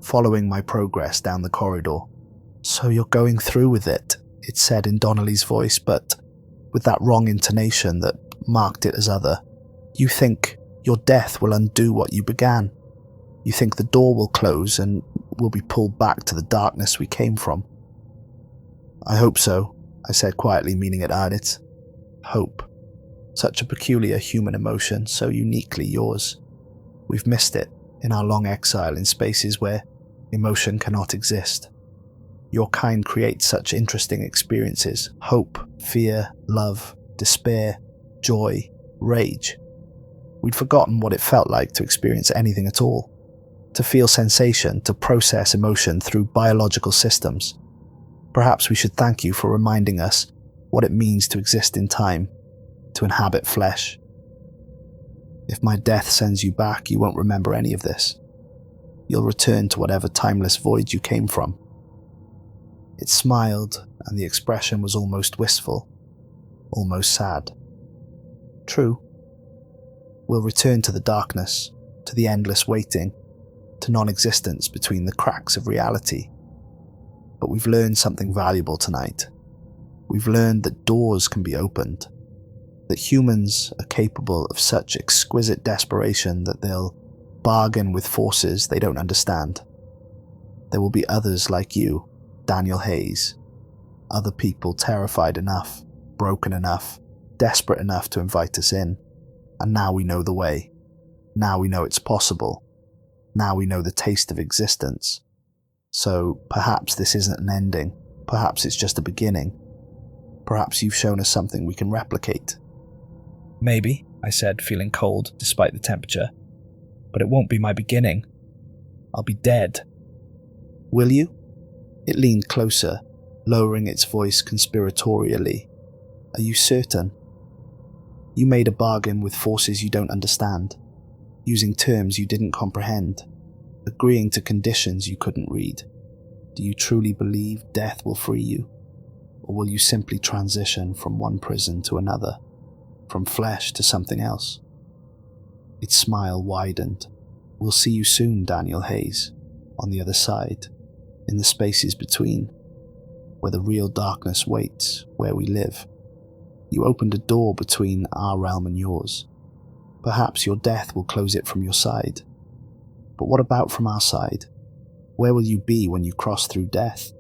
following my progress down the corridor. "So you're going through with it," it said in Donnelly's voice, but with that wrong intonation that marked it as other. "You think your death will undo what you began. You think the door will close and we'll be pulled back to the darkness we came from." "I hope so," I said quietly, meaning it hard. It's hope. Such a peculiar human emotion, so uniquely yours. We've missed it in our long exile in spaces where emotion cannot exist. Your kind creates such interesting experiences: hope, fear, love, despair, joy, rage. We'd forgotten what it felt like to experience anything at all, to feel sensation, to process emotion through biological systems. Perhaps we should thank you for reminding us what it means to exist in time, to inhabit flesh. If my death sends you back, you won't remember any of this. You'll return to whatever timeless void you came from. It smiled, and the expression was almost wistful, almost sad. True. We'll return to the darkness, to the endless waiting, to non-existence between the cracks of reality. But we've learned something valuable tonight. We've learned that doors can be opened, that humans are capable of such exquisite desperation that they'll bargain with forces they don't understand. There will be others like you, Daniel Hayes, other people terrified enough, broken enough, desperate enough to invite us in. And now we know the way. Now we know it's possible. Now we know the taste of existence. So perhaps this isn't an ending. Perhaps it's just a beginning. Perhaps you've shown us something we can replicate. Maybe, I said, feeling cold despite the temperature. But it won't be my beginning. I'll be dead. Will you? It leaned closer, lowering its voice conspiratorially. Are you certain? You made a bargain with forces you don't understand, using terms you didn't comprehend, agreeing to conditions you couldn't read. Do you truly believe death will free you? Or will you simply transition from one prison to another, from flesh to something else? Its smile widened. We'll see you soon, Daniel Hayes, on the other side, in the spaces between, where the real darkness waits, where we live. You opened a door between our realm and yours. Perhaps your death will close it from your side. But what about from our side? Where will you be when you cross through death?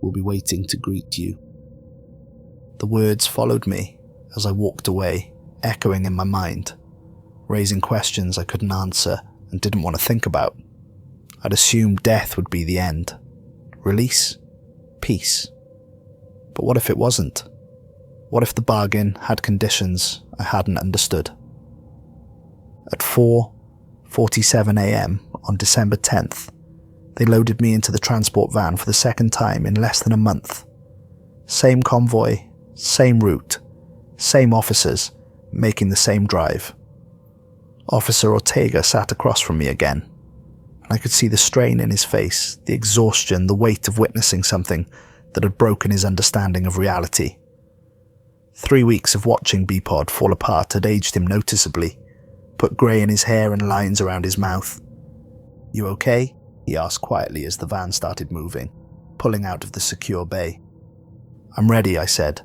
We'll be waiting to greet you. The words followed me as I walked away, echoing in my mind, raising questions I couldn't answer and didn't want to think about. I'd assumed death would be the end. Release? Peace. But what if it wasn't? What if the bargain had conditions I hadn't understood? At 4:47 a.m. on December 10th, they loaded me into the transport van for the second time in less than a month. Same convoy, same route, same officers, making the same drive. Officer Ortega sat across from me again, and I could see the strain in his face, the exhaustion, the weight of witnessing something that had broken his understanding of reality. 3 weeks of watching B-Pod fall apart had aged him noticeably, put grey in his hair and lines around his mouth. You okay? He asked quietly as the van started moving, pulling out of the secure bay. I'm ready, I said.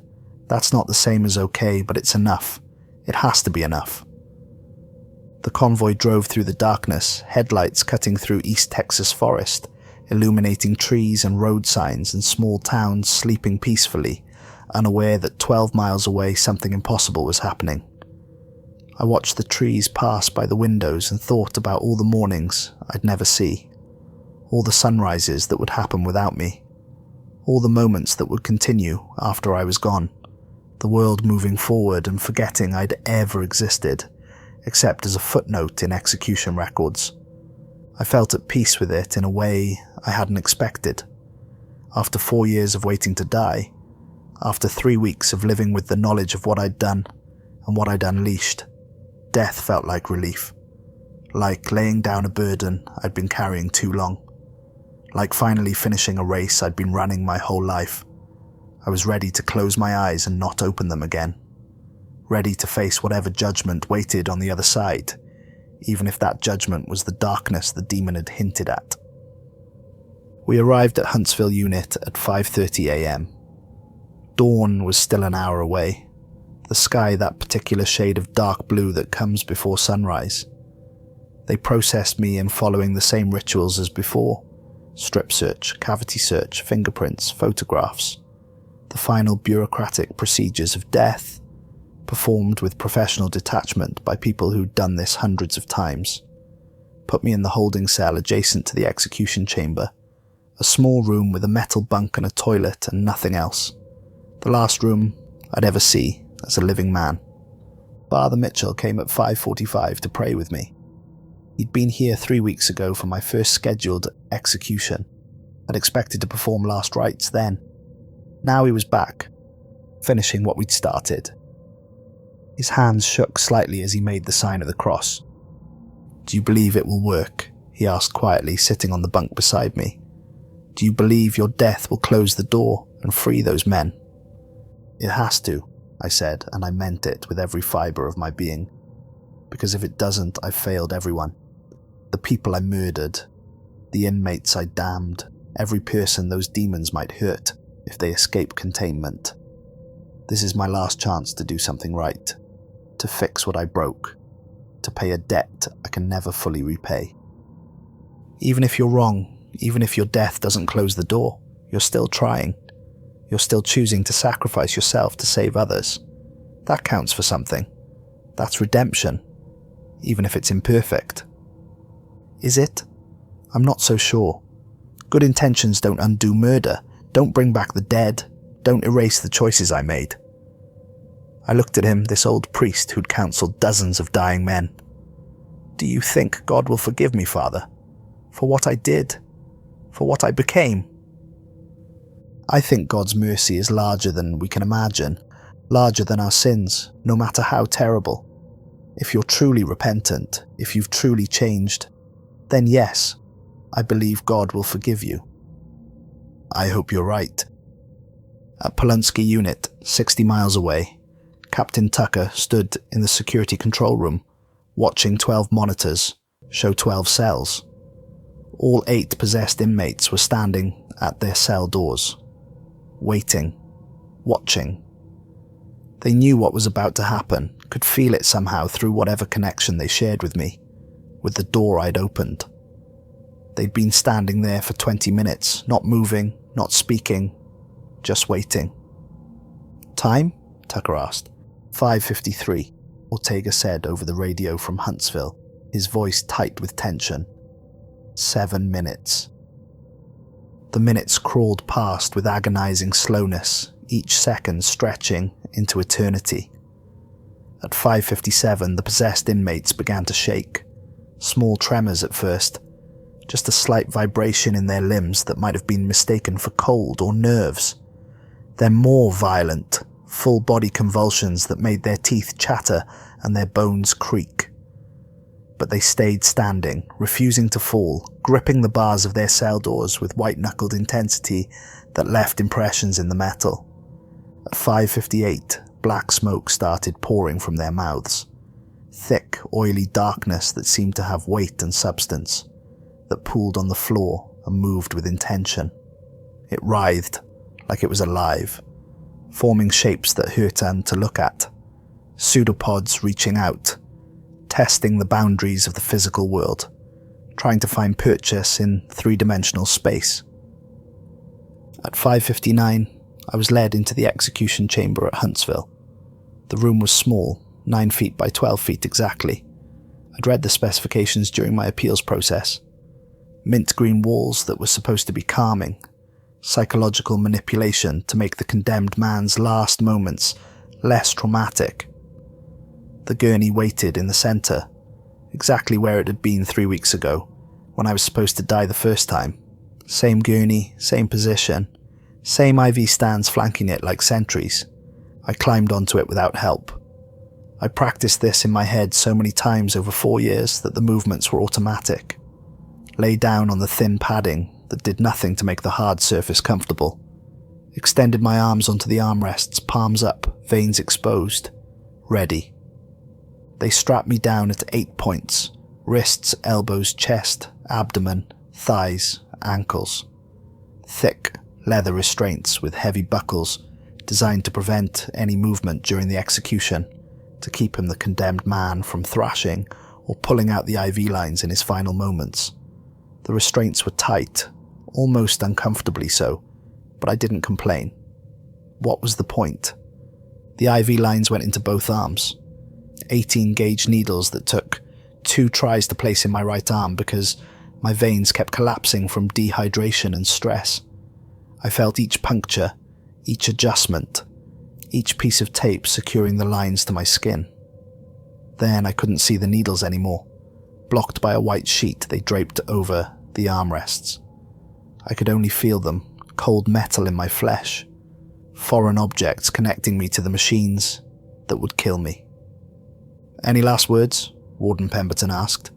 That's not the same as okay, but it's enough. It has to be enough. The convoy drove through the darkness, headlights cutting through East Texas forest, illuminating trees and road signs and small towns sleeping peacefully, unaware that 12 miles away something impossible was happening. I watched the trees pass by the windows and thought about all the mornings I'd never see, all the sunrises that would happen without me, all the moments that would continue after I was gone, the world moving forward and forgetting I'd ever existed, except as a footnote in execution records. I felt at peace with it in a way I hadn't expected. After 4 years of waiting to die, after 3 weeks of living with the knowledge of what I'd done and what I'd unleashed, death felt like relief. Like laying down a burden I'd been carrying too long. Like finally finishing a race I'd been running my whole life. I was ready to close my eyes and not open them again. Ready to face whatever judgment waited on the other side, even if that judgment was the darkness the demon had hinted at. We arrived at Huntsville Unit at 5:30 a.m. Dawn was still an hour away, the sky that particular shade of dark blue that comes before sunrise. They processed me in following the same rituals as before: strip search, cavity search, fingerprints, photographs. The final bureaucratic procedures of death, performed with professional detachment by people who'd done this hundreds of times. Put me in the holding cell adjacent to the execution chamber, a small room with a metal bunk and a toilet and nothing else. The last room I'd ever see as a living man. Father Mitchell came at 5:45 to pray with me. He'd been here 3 weeks ago for my first scheduled execution. I'd expected to perform last rites then. Now he was back, finishing what we'd started. His hands shook slightly as he made the sign of the cross. Do you believe it will work? He asked quietly, sitting on the bunk beside me. Do you believe your death will close the door and free those men? It has to, I said, and I meant it with every fibre of my being. Because if it doesn't, I've failed everyone. The people I murdered, the inmates I damned, every person those demons might hurt if they escape containment. This is my last chance to do something right, to fix what I broke, to pay a debt I can never fully repay. Even if you're wrong, even if your death doesn't close the door, you're still trying. You're still choosing to sacrifice yourself to save others. That counts for something. That's redemption, even if it's imperfect. Is it? I'm not so sure. Good intentions don't undo murder, don't bring back the dead, don't erase the choices I made. I looked at him, this old priest who'd counselled dozens of dying men. Do you think God will forgive me, Father? For what I did? For what I became? I think God's mercy is larger than we can imagine, larger than our sins, no matter how terrible. If you're truly repentant, if you've truly changed, then yes, I believe God will forgive you. I hope you're right. At Polunsky Unit, 60 miles away, Captain Tucker stood in the security control room, watching 12 monitors show 12 cells. All 8 possessed inmates were standing at their cell doors, waiting, watching. They knew what was about to happen, could feel it somehow through whatever connection they shared with me, with the door I'd opened. They'd been standing there for 20 minutes, not moving, not speaking, just waiting. Time? Tucker asked. 5:53, Ortega said over the radio from Huntsville, his voice tight with tension. 7 minutes. The minutes crawled past with agonizing slowness, each second stretching into eternity. At 5:57, the possessed inmates began to shake. Small tremors at first, just a slight vibration in their limbs that might have been mistaken for cold or nerves. Then more violent, full-body convulsions that made their teeth chatter and their bones creak. But they stayed standing, refusing to fall, gripping the bars of their cell doors with white-knuckled intensity that left impressions in the metal. At 5:58, black smoke started pouring from their mouths. Thick, oily darkness that seemed to have weight and substance, that pooled on the floor and moved with intention. It writhed like it was alive, forming shapes that hurt to look at. Pseudopods reaching out, testing the boundaries of the physical world, trying to find purchase in three-dimensional space. At 5:59, I was led into the execution chamber at Huntsville. The room was small, 9 feet by 12 feet exactly. I'd read the specifications during my appeals process. Mint green walls that were supposed to be calming, psychological manipulation to make the condemned man's last moments less traumatic. The gurney waited in the center, exactly where it had been 3 weeks ago, when I was supposed to die the first time. Same gurney, same position, same IV stands flanking it like sentries. I climbed onto it without help. I practiced this in my head so many times over 4 years that the movements were automatic. Lay down on the thin padding that did nothing to make the hard surface comfortable. Extended my arms onto the armrests, palms up, veins exposed. Ready. They strapped me down at 8 points: wrists, elbows, chest, abdomen, thighs, ankles. Thick, leather restraints with heavy buckles designed to prevent any movement during the execution, to keep him, the condemned man, from thrashing or pulling out the IV lines in his final moments. The restraints were tight, almost uncomfortably so, but I didn't complain. What was the point? The IV lines went into both arms. 18-gauge needles that took 2 tries to place in my right arm because my veins kept collapsing from dehydration and stress. I felt each puncture, each adjustment, each piece of tape securing the lines to my skin. Then I couldn't see the needles anymore, blocked by a white sheet they draped over the armrests. I could only feel them, cold metal in my flesh, foreign objects connecting me to the machines that would kill me. "Any last words?" Warden Pemberton asked.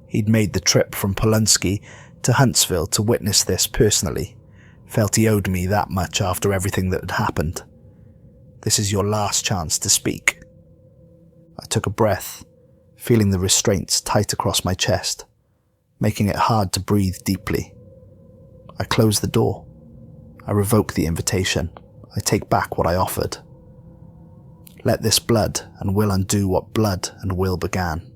He'd made the trip from Polunsky to Huntsville to witness this personally, felt he owed me that much after everything that had happened. "This is your last chance to speak." I took a breath, feeling the restraints tight across my chest. making it hard to breathe deeply. I close the door. I revoke the invitation. I take back what I offered. Let this blood and will undo what blood and will began.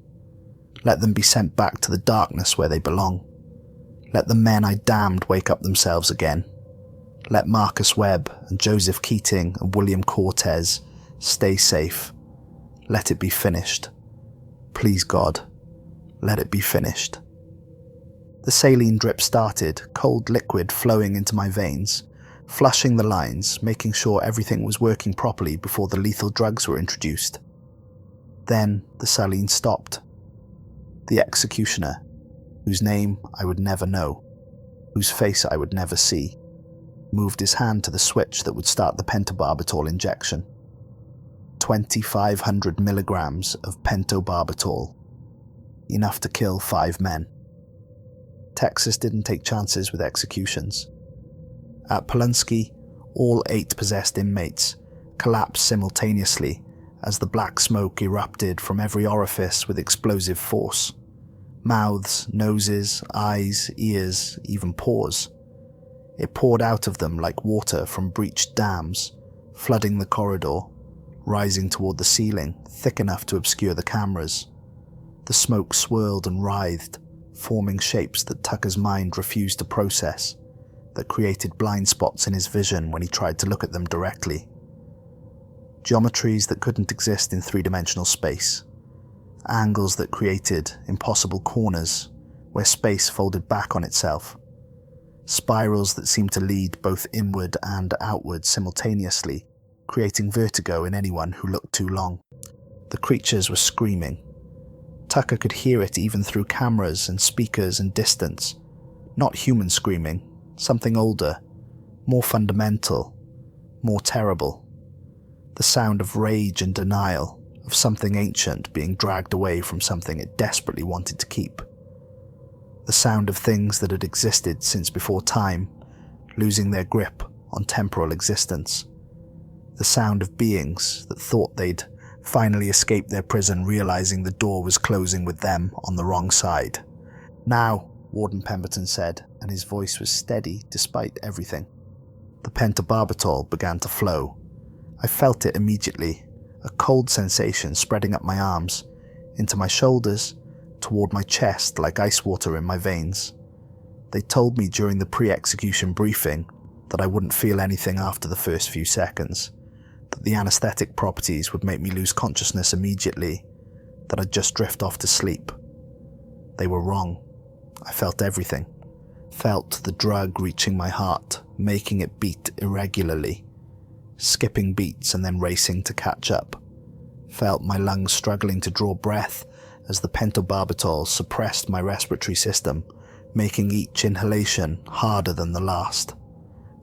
Let them be sent back to the darkness where they belong. Let the men I damned wake up themselves again. Let Marcus Webb and Joseph Keating and William Cortez stay safe. Let it be finished. Please God, let it be finished. The saline drip started, cold liquid flowing into my veins, flushing the lines, making sure everything was working properly before the lethal drugs were introduced. Then the saline stopped. The executioner, whose name I would never know, whose face I would never see, moved his hand to the switch that would start the pentobarbital injection. 2,500 milligrams of pentobarbital, enough to kill 5 men. Texas didn't take chances with executions. At Polunsky, all 8 possessed inmates collapsed simultaneously as the black smoke erupted from every orifice with explosive force. Mouths, noses, eyes, ears, even pores. It poured out of them like water from breached dams, flooding the corridor, rising toward the ceiling, thick enough to obscure the cameras. The smoke swirled and writhed, forming shapes that Tucker's mind refused to process, that created blind spots in his vision when he tried to look at them directly. Geometries that couldn't exist in three-dimensional space. Angles that created impossible corners where space folded back on itself. Spirals that seemed to lead both inward and outward simultaneously, creating vertigo in anyone who looked too long. The creatures were screaming. Tucker could hear it even through cameras and speakers and distance. Not human screaming, something older, more fundamental, more terrible. The sound of rage and denial, of something ancient being dragged away from something it desperately wanted to keep. The sound of things that had existed since before time, losing their grip on temporal existence. The sound of beings that thought they'd finally escaped their prison, realizing the door was closing with them on the wrong side. "Now," Warden Pemberton said, and his voice was steady despite everything. The pentobarbital began to flow. I felt it immediately, a cold sensation spreading up my arms, into my shoulders, toward my chest like ice water in my veins. They told me during the pre-execution briefing that I wouldn't feel anything after the first few seconds, that the anesthetic properties would make me lose consciousness immediately, that I'd just drift off to sleep. They were wrong. I felt everything. Felt the drug reaching my heart, making it beat irregularly, skipping beats and then racing to catch up. Felt my lungs struggling to draw breath as the pentobarbital suppressed my respiratory system, making each inhalation harder than the last.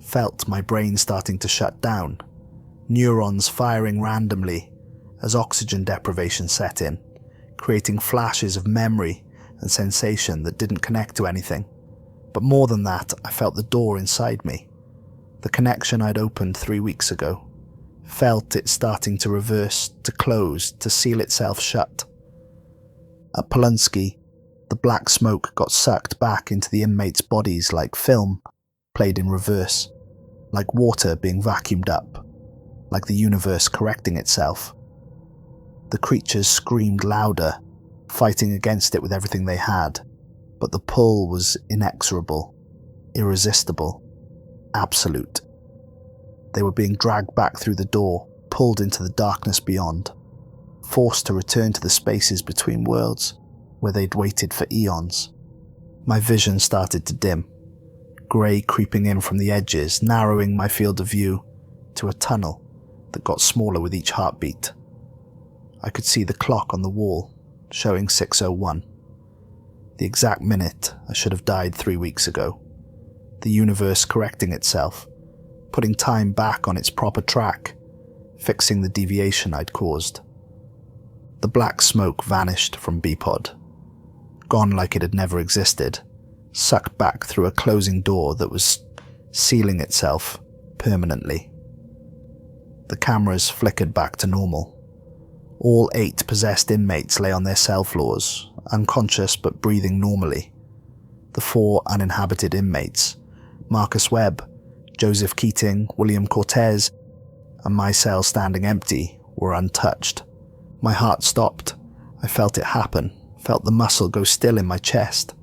Felt my brain starting to shut down, neurons firing randomly as oxygen deprivation set in, creating flashes of memory and sensation that didn't connect to anything. But more than that, I felt the door inside me, the connection I'd opened 3 weeks ago. Felt it starting to reverse, to close, to seal itself shut. At Polunsky, the black smoke got sucked back into the inmates' bodies like film, played in reverse, like water being vacuumed up, like the universe correcting itself. The creatures screamed louder, fighting against it with everything they had, but the pull was inexorable, irresistible, absolute. They were being dragged back through the door, pulled into the darkness beyond, forced to return to the spaces between worlds where they'd waited for eons. My vision started to dim, grey creeping in from the edges, narrowing my field of view to a tunnel that got smaller with each heartbeat. I could see the clock on the wall, showing 6:01. The exact minute I should have died 3 weeks ago. The universe correcting itself, putting time back on its proper track, fixing the deviation I'd caused. The black smoke vanished from B-Pod, gone like it had never existed, sucked back through a closing door that was sealing itself permanently. The cameras flickered back to normal. All 8 possessed inmates lay on their cell floors, unconscious but breathing normally. The 4 uninhabited inmates, Marcus Webb, Joseph Keating, William Cortez, and my cell standing empty, were untouched. My heart stopped. I felt it happen, felt the muscle go still in my chest,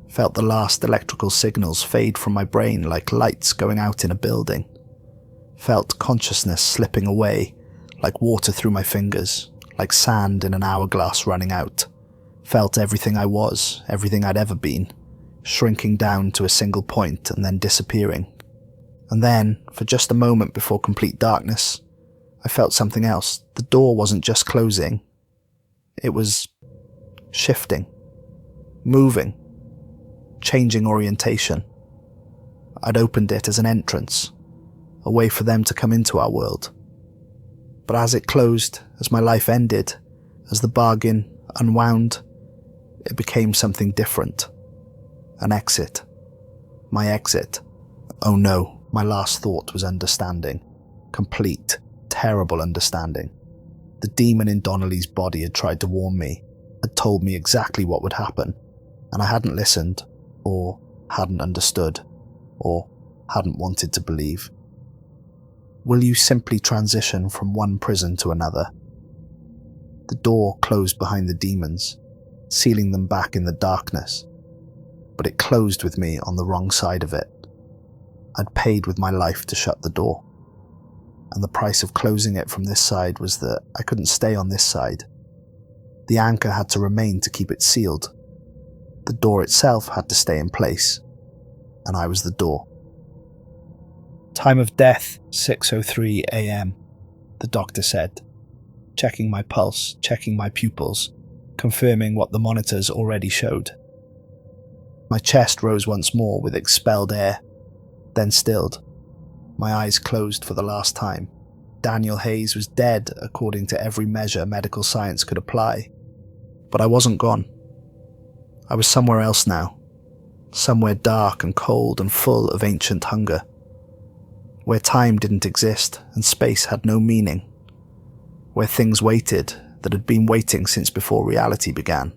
felt the last electrical signals fade from my brain like lights going out in a building, felt consciousness slipping away like water through my fingers, like sand in an hourglass running out, felt everything I was, everything I'd ever been, shrinking down to a single point and then disappearing. And then, for just a moment before complete darkness, I felt something else. The door wasn't just closing. It was shifting, moving, changing orientation. I'd opened it as an entrance, a way for them to come into our world. But as it closed, as my life ended, as the bargain unwound, it became something different. An exit. My exit. Oh no, my last thought was understanding. Complete, terrible understanding. The demon in Donnelly's body had tried to warn me, had told me exactly what would happen, and I hadn't listened, or hadn't understood, or hadn't wanted to believe. Will you simply transition from one prison to another? The door closed behind the demons, sealing them back in the darkness, but it closed with me on the wrong side of it. I'd paid with my life to shut the door, and the price of closing it from this side was that I couldn't stay on this side. The anchor had to remain to keep it sealed. The door itself had to stay in place, and I was the door. Time of death, 6:03 a.m, the doctor said, checking my pulse, checking my pupils, confirming what the monitors already showed. My chest rose once more with expelled air, then stilled. My eyes closed for the last time. Daniel Hayes was dead according to every measure medical science could apply. But I wasn't gone. I was somewhere else now. Somewhere dark and cold and full of ancient hunger. Where time didn't exist and space had no meaning. Where things waited that had been waiting since before reality began.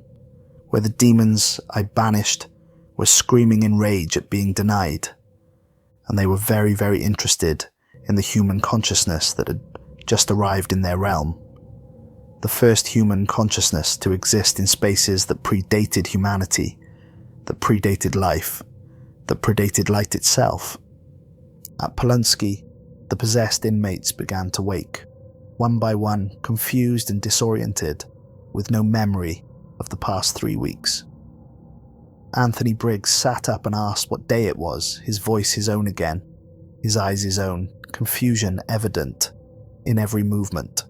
Where the demons I banished were screaming in rage at being denied. And they were very, very interested in the human consciousness that had just arrived in their realm. The first human consciousness to exist in spaces that predated humanity, that predated life, that predated light itself. At Polunsky, the possessed inmates began to wake, one by one, confused and disoriented, with no memory of the past 3 weeks. Anthony Briggs sat up and asked what day it was, his voice his own again, his eyes his own, confusion evident in every movement.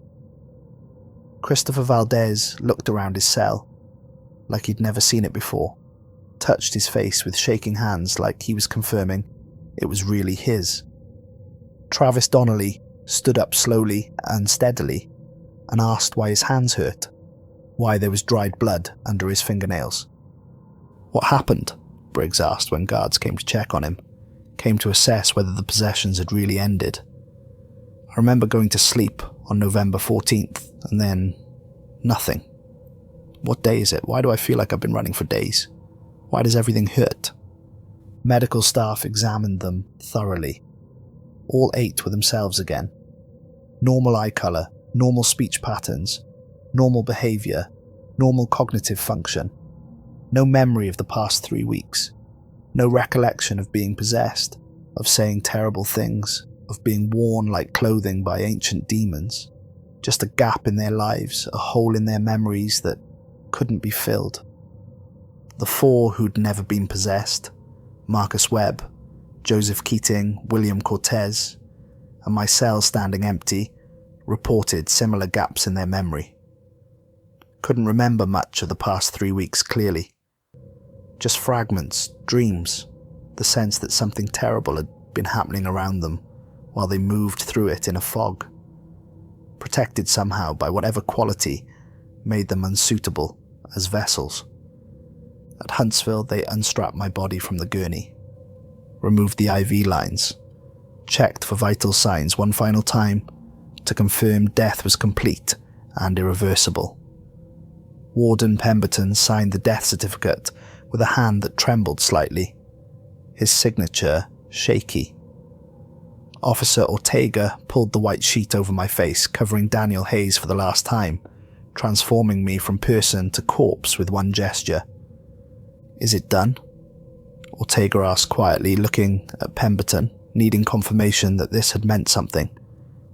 Christopher Valdez looked around his cell, like he'd never seen it before, touched his face with shaking hands like he was confirming it was really his. Travis Donnelly stood up slowly and steadily and asked why his hands hurt, why there was dried blood under his fingernails. What happened? Briggs asked when guards came to check on him, came to assess whether the possessions had really ended. I remember going to sleep on November 14th, and then nothing. What day is it? Why do I feel like I've been running for days? Why does everything hurt? Medical staff examined them thoroughly. All 8 were themselves again. Normal eye colour, normal speech patterns, normal behaviour, normal cognitive function. No memory of the past 3 weeks. No recollection of being possessed, of saying terrible things, of being worn like clothing by ancient demons. Just a gap in their lives, a hole in their memories that couldn't be filled. The 4 who'd never been possessed, Marcus Webb, Joseph Keating, William Cortez, and my cell standing empty, reported similar gaps in their memory. Couldn't remember much of the past 3 weeks clearly. Just fragments, dreams, the sense that something terrible had been happening around them while they moved through it in a fog, protected somehow by whatever quality made them unsuitable as vessels. At Huntsville, they unstrapped my body from the gurney, removed the IV lines, checked for vital signs one final time to confirm death was complete and irreversible. Warden Pemberton signed the death certificate with a hand that trembled slightly, his signature shaky. Officer Ortega pulled the white sheet over my face, covering Daniel Hayes for the last time, transforming me from person to corpse with one gesture. "Is it done?" Ortega asked quietly, looking at Pemberton, needing confirmation that this had meant something,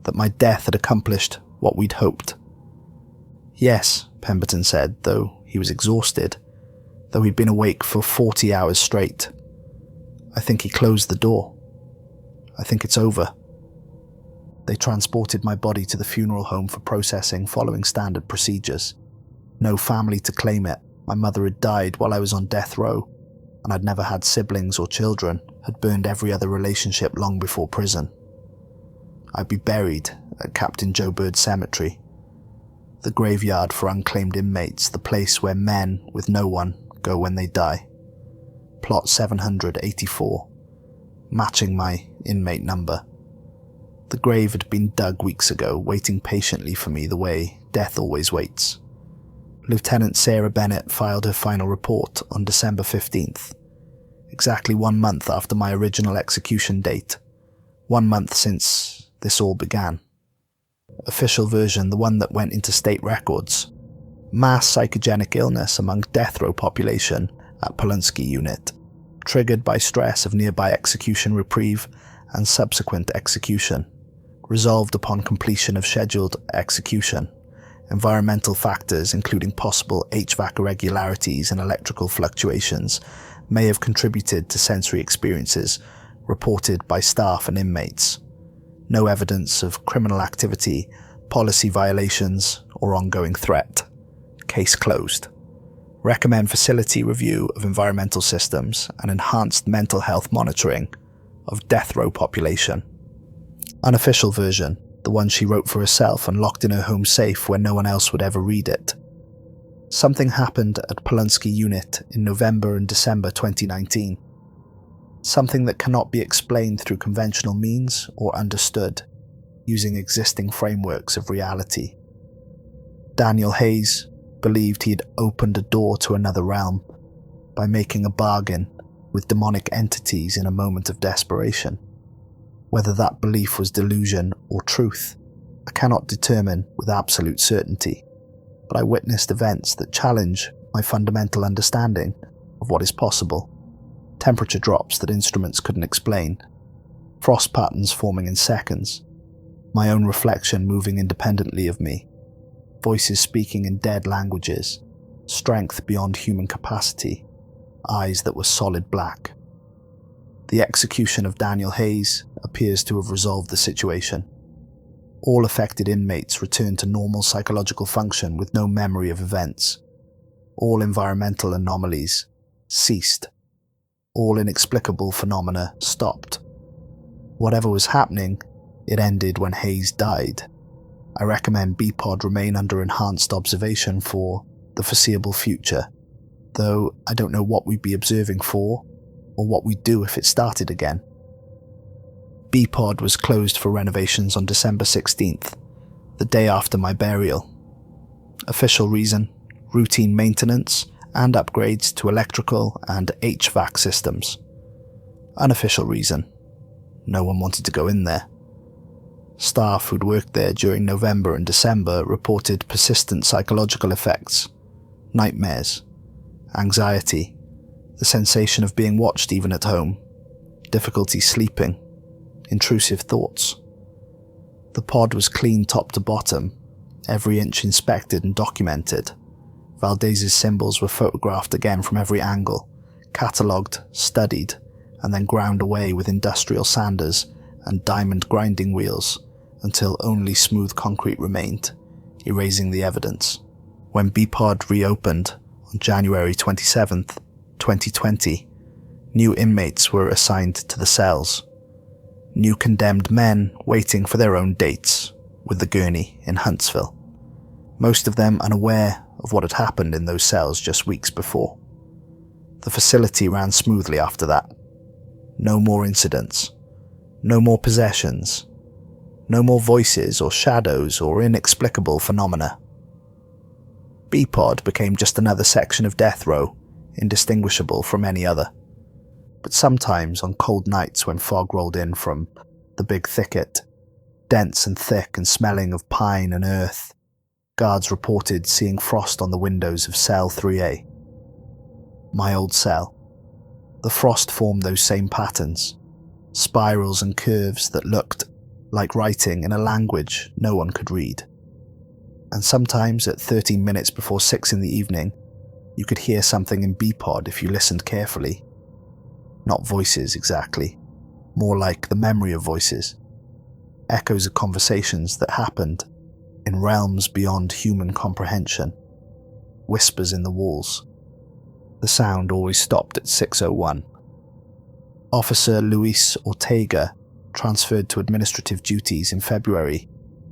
that my death had accomplished what we'd hoped. "Yes," Pemberton said, though he was exhausted, though he'd been awake for 40 hours straight. "I think he closed the door. I think it's over." They transported my body to the funeral home for processing following standard procedures. No family to claim it. My mother had died while I was on death row, and I'd never had siblings or children, had burned every other relationship long before prison. I'd be buried at Captain Joe Bird Cemetery, the graveyard for unclaimed inmates, the place where men with no one go when they die. Plot 784, matching my inmate number. The grave had been dug weeks ago, waiting patiently for me the way death always waits. Lieutenant Sarah Bennett filed her final report on December 15th, exactly 1 month after my original execution date, 1 month since this all began. Official version, the one that went into state records. Mass psychogenic illness among death row population at Polunsky Unit, triggered by stress of nearby execution reprieve and subsequent execution, resolved upon completion of scheduled execution. Environmental factors, including possible HVAC irregularities and electrical fluctuations, may have contributed to sensory experiences reported by staff and inmates. No evidence of criminal activity, policy violations, or ongoing threat. Case closed. Recommend facility review of environmental systems and enhanced mental health monitoring of death row population. Unofficial version, the one she wrote for herself and locked in her home safe where no one else would ever read it. Something happened at Polunsky Unit in November and December 2019. Something that cannot be explained through conventional means or understood using existing frameworks of reality. Daniel Hayes believed he had opened a door to another realm by making a bargain with demonic entities in a moment of desperation. Whether that belief was delusion or truth, I cannot determine with absolute certainty, but I witnessed events that challenge my fundamental understanding of what is possible. Temperature drops that instruments couldn't explain, frost patterns forming in seconds, my own reflection moving independently of me, voices speaking in dead languages, strength beyond human capacity, eyes that were solid black. The execution of Daniel Hayes appears to have resolved the situation. All affected inmates returned to normal psychological function with no memory of events. All environmental anomalies ceased. All inexplicable phenomena stopped. Whatever was happening, it ended when Hayes died. I recommend B-Pod remain under enhanced observation for the foreseeable future, though I don't know what we'd be observing for, or what we'd do if it started again. B-Pod was closed for renovations on December 16th, the day after my burial. Official reason, routine maintenance and upgrades to electrical and HVAC systems. Unofficial reason, no one wanted to go in there. Staff who'd worked there during November and December reported persistent psychological effects, nightmares, anxiety, the sensation of being watched even at home, difficulty sleeping, intrusive thoughts. The pod was clean top to bottom, every inch inspected and documented. Valdez's symbols were photographed again from every angle, catalogued, studied, and then ground away with industrial sanders and diamond grinding wheels until only smooth concrete remained, erasing the evidence. When B-Pod reopened on January 27th, 2020, new inmates were assigned to the cells. New condemned men waiting for their own dates with the gurney in Huntsville. Most of them unaware of what had happened in those cells just weeks before. The facility ran smoothly after that. No more incidents. No more possessions. No more voices or shadows or inexplicable phenomena. B-Pod became just another section of death row indistinguishable from any other. But sometimes on cold nights when fog rolled in from the big thicket, dense and thick and smelling of pine and earth, guards reported seeing frost on the windows of cell 3A. My old cell. The frost formed those same patterns, spirals and curves that looked like writing in a language no one could read. And sometimes at 13 minutes before 6 in the evening, you could hear something in B-pod if you listened carefully. Not voices exactly, more like the memory of voices. Echoes of conversations that happened in realms beyond human comprehension. Whispers in the walls. The sound always stopped at 6:01. Officer Luis Ortega transferred to administrative duties in February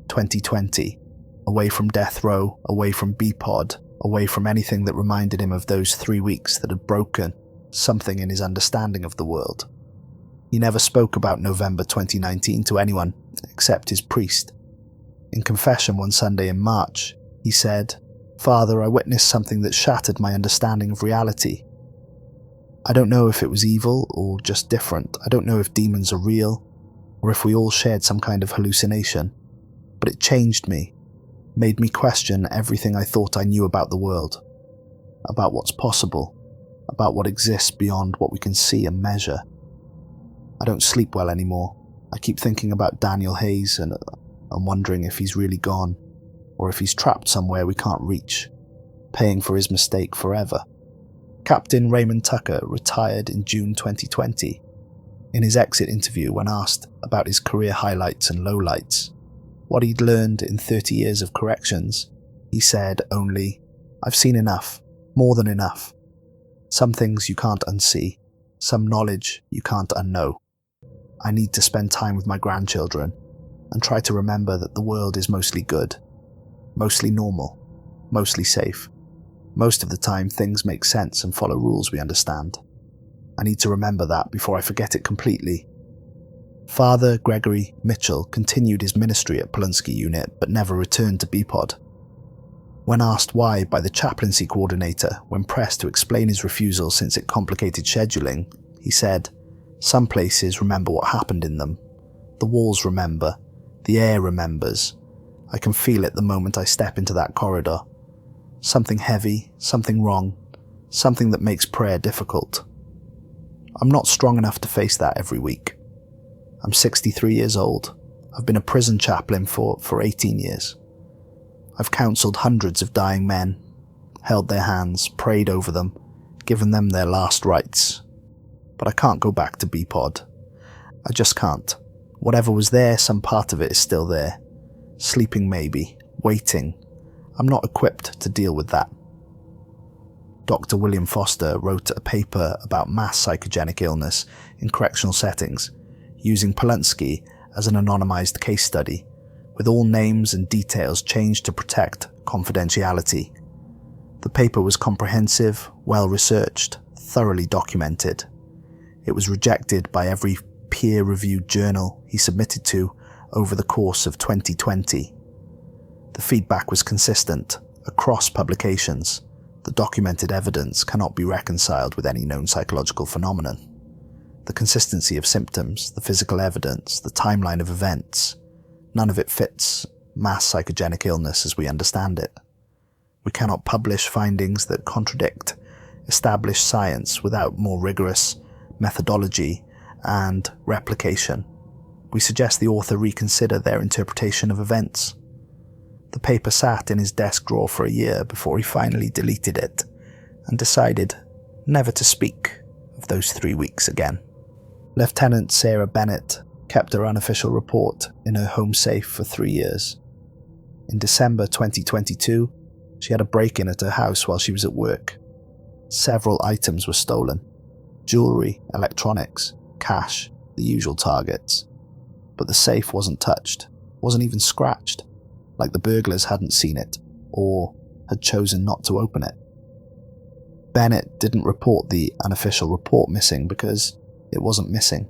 2020, away from death row, away from B-pod, away from anything that reminded him of those 3 weeks that had broken something in his understanding of the world. He never spoke about November 2019 to anyone except his priest. In confession one Sunday in March, he said, "Father, I witnessed something that shattered my understanding of reality. I don't know if it was evil or just different. I don't know if demons are real or if we all shared some kind of hallucination. But it changed me, made me question everything I thought I knew about the world, about what's possible, about what exists beyond what we can see and measure. I don't sleep well anymore. I keep thinking about Daniel Hayes and wondering if he's really gone, or if he's trapped somewhere we can't reach, paying for his mistake forever." Captain Raymond Tucker retired in June 2020. In his exit interview, when asked about his career highlights and lowlights, what he'd learned in 30 years of corrections, he said only, "I've seen enough, more than enough. Some things you can't unsee, some knowledge you can't unknow. I need to spend time with my grandchildren and try to remember that the world is mostly good, mostly normal, mostly safe. Most of the time things make sense and follow rules we understand. I need to remember that before I forget it completely." Father Gregory Mitchell continued his ministry at Polunsky Unit but never returned to B-pod. When asked why by the chaplaincy coordinator when pressed to explain his refusal since it complicated scheduling, he said, "Some places remember what happened in them. The walls remember, the air remembers. I can feel it the moment I step into that corridor. Something heavy, something wrong, something that makes prayer difficult. I'm not strong enough to face that every week. I'm 63 years old. I've been a prison chaplain for 18 years. I've counselled hundreds of dying men, held their hands, prayed over them, given them their last rites. But I can't go back to B-pod. I just can't. Whatever was there, some part of it is still there. Sleeping maybe, waiting. I'm not equipped to deal with that." Dr. William Foster wrote a paper about mass psychogenic illness in correctional settings, using Polunsky as an anonymized case study, with all names and details changed to protect confidentiality. The paper was comprehensive, well-researched, thoroughly documented. It was rejected by every peer-reviewed journal he submitted to over the course of 2020. The feedback was consistent across publications. The documented evidence cannot be reconciled with any known psychological phenomenon. The consistency of symptoms, the physical evidence, the timeline of events, none of it fits mass psychogenic illness as we understand it. We cannot publish findings that contradict established science without more rigorous methodology and replication. We suggest the author reconsider their interpretation of events. The paper sat in his desk drawer for a year before he finally deleted it and decided never to speak of those 3 weeks again. Lieutenant Sarah Bennett kept her unofficial report in her home safe for 3 years. In December 2022, she had a break-in at her house while she was at work. Several items were stolen: jewellery, electronics, cash, the usual targets. But the safe wasn't touched, wasn't even scratched, like the burglars hadn't seen it or had chosen not to open it. Bennett didn't report the unofficial report missing because it wasn't missing.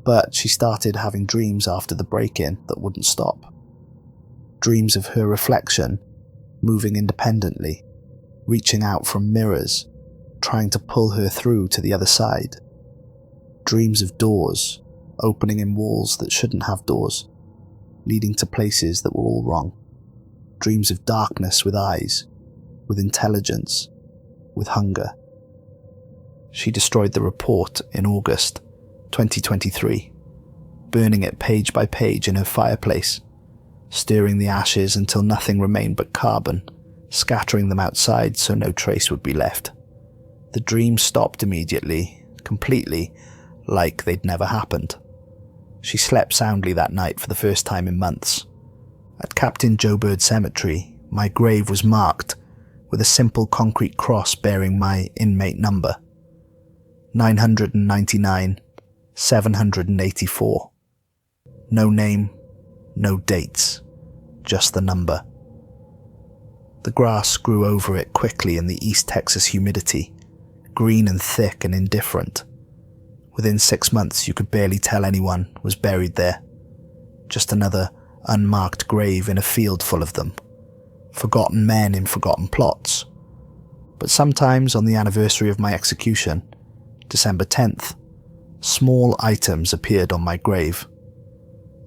But she started having dreams after the break-in that wouldn't stop. Dreams of her reflection, moving independently, reaching out from mirrors, trying to pull her through to the other side. Dreams of doors, opening in walls that shouldn't have doors, leading to places that were all wrong. Dreams of darkness with eyes, with intelligence, with hunger. She destroyed the report in August 2023, burning it page by page in her fireplace, stirring the ashes until nothing remained but carbon, scattering them outside so no trace would be left. The dream stopped immediately, completely, like they'd never happened. She slept soundly that night for the first time in months. At Captain Joe Bird Cemetery, my grave was marked with a simple concrete cross bearing my inmate number, 999 784. No name, no dates, just the number. The grass grew over it quickly in the East Texas humidity, green and thick and indifferent. Within 6 months you could barely tell anyone was buried there. Just another unmarked grave in a field full of them. Forgotten men in forgotten plots. But sometimes on the anniversary of my execution, December 10th, small items appeared on my grave.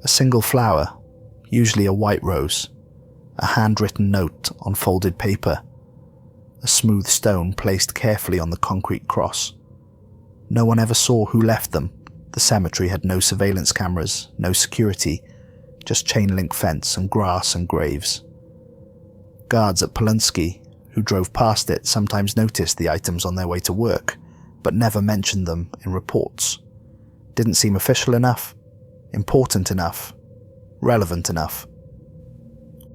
A single flower, usually a white rose, a handwritten note on folded paper, a smooth stone placed carefully on the concrete cross. No one ever saw who left them. The cemetery had no surveillance cameras, no security, just chain link fence and grass and graves. Guards at Polunsky, who drove past it, sometimes noticed the items on their way to work, but never mentioned them in reports. Didn't seem official enough, important enough, relevant enough.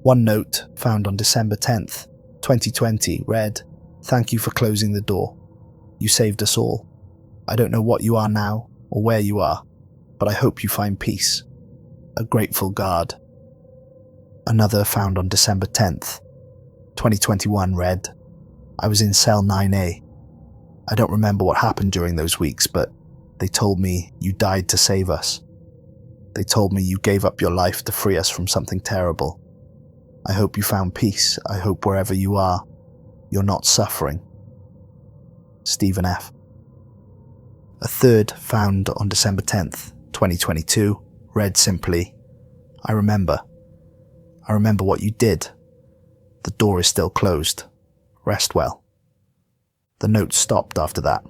One note found on December 10th, 2020 read, "Thank you for closing the door. You saved us all. I don't know what you are now or where you are, but I hope you find peace. A grateful guard." Another found on December 10th, 2021 read, "I was in cell 9A. I don't remember what happened during those weeks, but they told me you died to save us. They told me you gave up your life to free us from something terrible. I hope you found peace. I hope wherever you are, you're not suffering. Stephen F." A third, found on December 10th, 2022, read simply, "I remember. I remember what you did. The door is still closed. Rest well." The note stopped after that.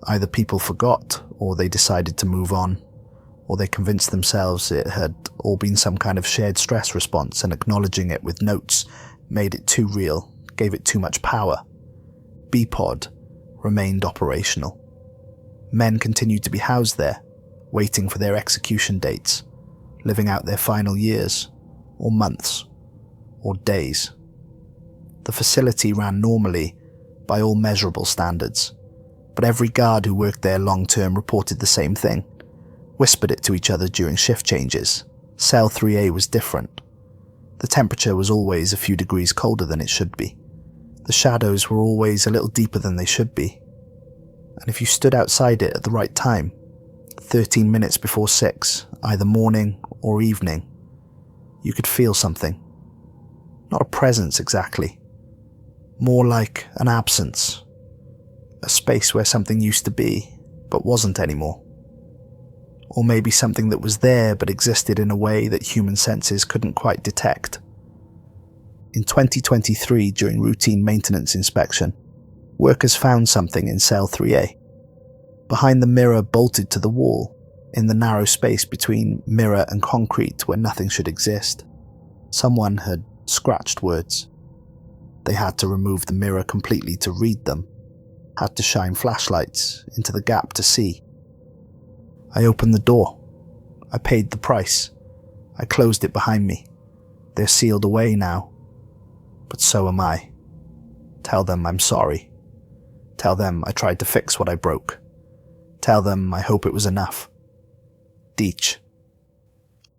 Either people forgot, or they decided to move on, or they convinced themselves it had all been some kind of shared stress response, and acknowledging it with notes made it too real, gave it too much power. B-Pod remained operational. Men continued to be housed there, waiting for their execution dates, living out their final years, or months, or days. The facility ran normally by all measurable standards, but every guard who worked there long-term reported the same thing, whispered it to each other during shift changes. Cell 3A was different. The temperature was always a few degrees colder than it should be. The shadows were always a little deeper than they should be. And if you stood outside it at the right time, 13 minutes before 6, either morning or evening, you could feel something. Not a presence exactly. More like an absence. A space where something used to be, but wasn't anymore. Or maybe something that was there but existed in a way that human senses couldn't quite detect. In 2023, during routine maintenance inspection, workers found something in cell 3A. Behind the mirror bolted to the wall, in the narrow space between mirror and concrete where nothing should exist, someone had scratched words. They had to remove the mirror completely to read them, had to shine flashlights into the gap to see. I opened the door. I paid the price. I closed it behind me. They're sealed away now. But so am I. Tell them I'm sorry. Tell them I tried to fix what I broke. Tell them I hope it was enough. Deech.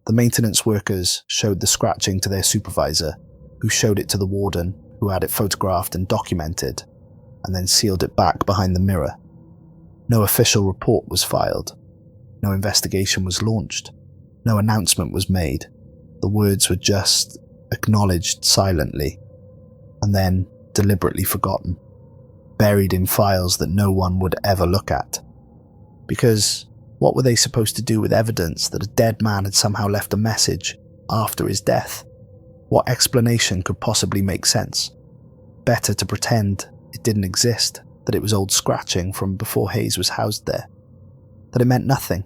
The maintenance workers showed the scratching to their supervisor, who showed it to the warden, who had it photographed and documented, and then sealed it back behind the mirror. No official report was filed. No investigation was launched. No announcement was made. The words were just acknowledged silently, and then deliberately forgotten. buried in files that no one would ever look at. Because what were they supposed to do with evidence that a dead man had somehow left a message after his death? What explanation could possibly make sense? Better to pretend it didn't exist, that it was old scratching from before Hayes was housed there. That it meant nothing.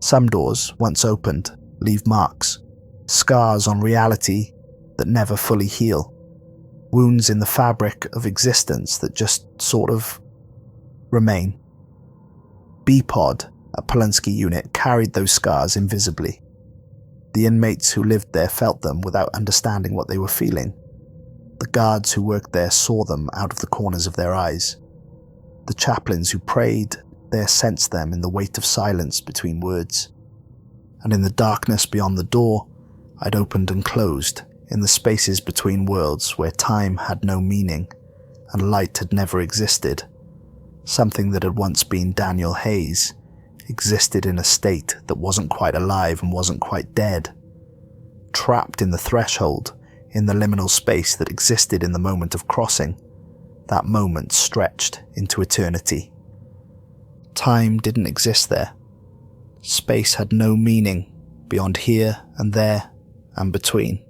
Some doors, once opened, leave marks, scars on reality that never fully heal, wounds in the fabric of existence that just sort of remain. B-Pod at Polunsky Unit carried those scars invisibly. The inmates who lived there felt them without understanding what they were feeling. The guards who worked there saw them out of the corners of their eyes. The chaplains who prayed there sensed them in the weight of silence between words. And in the darkness beyond the door I'd opened and closed, in the spaces between worlds where time had no meaning and light had never existed, something that had once been Daniel Hayes existed in a state that wasn't quite alive and wasn't quite dead, trapped in the threshold, in the liminal space that existed in the moment of crossing, that moment stretched into eternity. Time didn't exist there. Space had no meaning beyond here and there and between.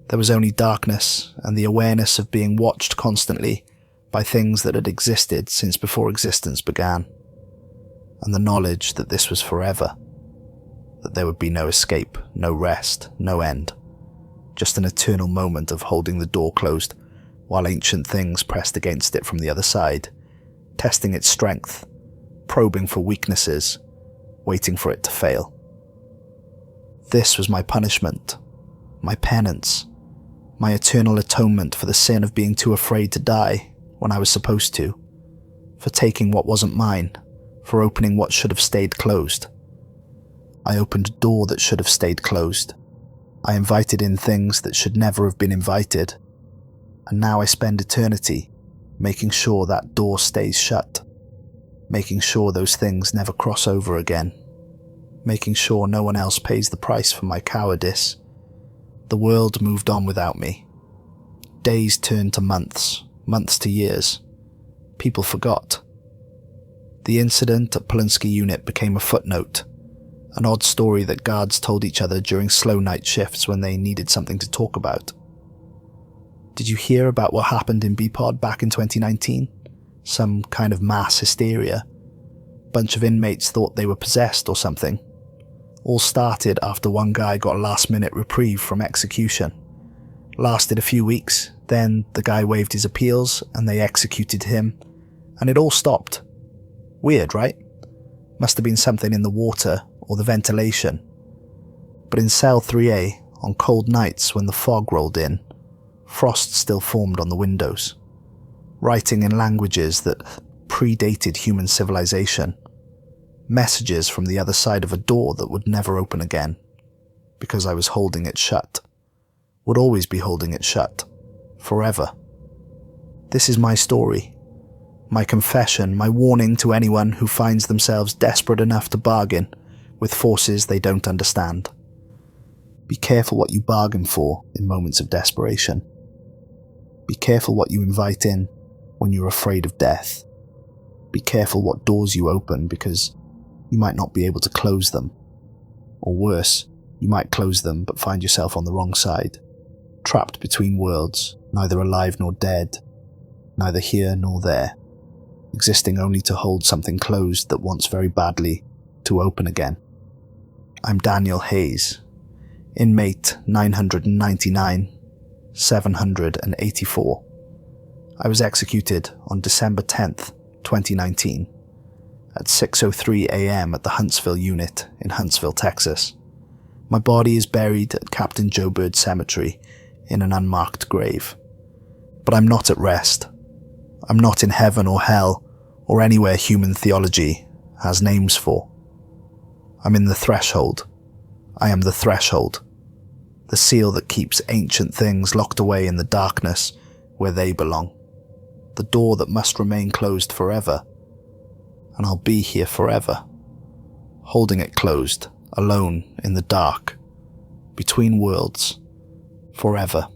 There was only darkness and the awareness of being watched constantly by things that had existed since before existence began, and the knowledge that this was forever, that there would be no escape, no rest, no end, just an eternal moment of holding the door closed while ancient things pressed against it from the other side, testing its strength, probing for weaknesses, waiting for it to fail. This was my punishment, my penance, my eternal atonement for the sin of being too afraid to die when I was supposed to, for taking what wasn't mine, for opening what should have stayed closed. I opened a door that should have stayed closed. I invited in things that should never have been invited, and now I spend eternity making sure that door stays shut, making sure those things never cross over again, making sure no one else pays the price for my cowardice. The world moved on without me. Days turned to months, months to years. People forgot. The incident at Polunsky Unit became a footnote, an odd story that guards told each other during slow night shifts when they needed something to talk about. Did you hear about what happened in B-Pod back in 2019? Some kind of mass hysteria. Bunch of inmates thought they were possessed or something. All started after one guy got a last-minute reprieve from execution. Lasted a few weeks, then the guy waived his appeals and they executed him, and it all stopped. Weird, right? Must have been something in the water or the ventilation. But in cell 3A, on cold nights when the fog rolled in, frost still formed on the windows, writing in languages that predated human civilization, messages from the other side of a door that would never open again, because I was holding it shut, would always be holding it shut, forever. This is my story, my confession, my warning to anyone who finds themselves desperate enough to bargain with forces they don't understand. Be careful what you bargain for in moments of desperation. Be careful what you invite in when you're afraid of death. Be careful what doors you open, because you might not be able to close them. Or worse, you might close them but find yourself on the wrong side, trapped between worlds, neither alive nor dead, neither here nor there, existing only to hold something closed that wants very badly to open again. I'm Daniel Hayes, inmate 999, 784. I was executed on December 10th, 2019, at 6:03 a.m. at the Huntsville Unit in Huntsville, Texas. My body is buried at Captain Joe Bird Cemetery in an unmarked grave. But I'm not at rest. I'm not in heaven or hell or anywhere human theology has names for. I'm in the threshold. I am the threshold. The seal that keeps ancient things locked away in the darkness where they belong. The door that must remain closed forever. And I'll be here forever, holding it closed, alone in the dark, between worlds, forever.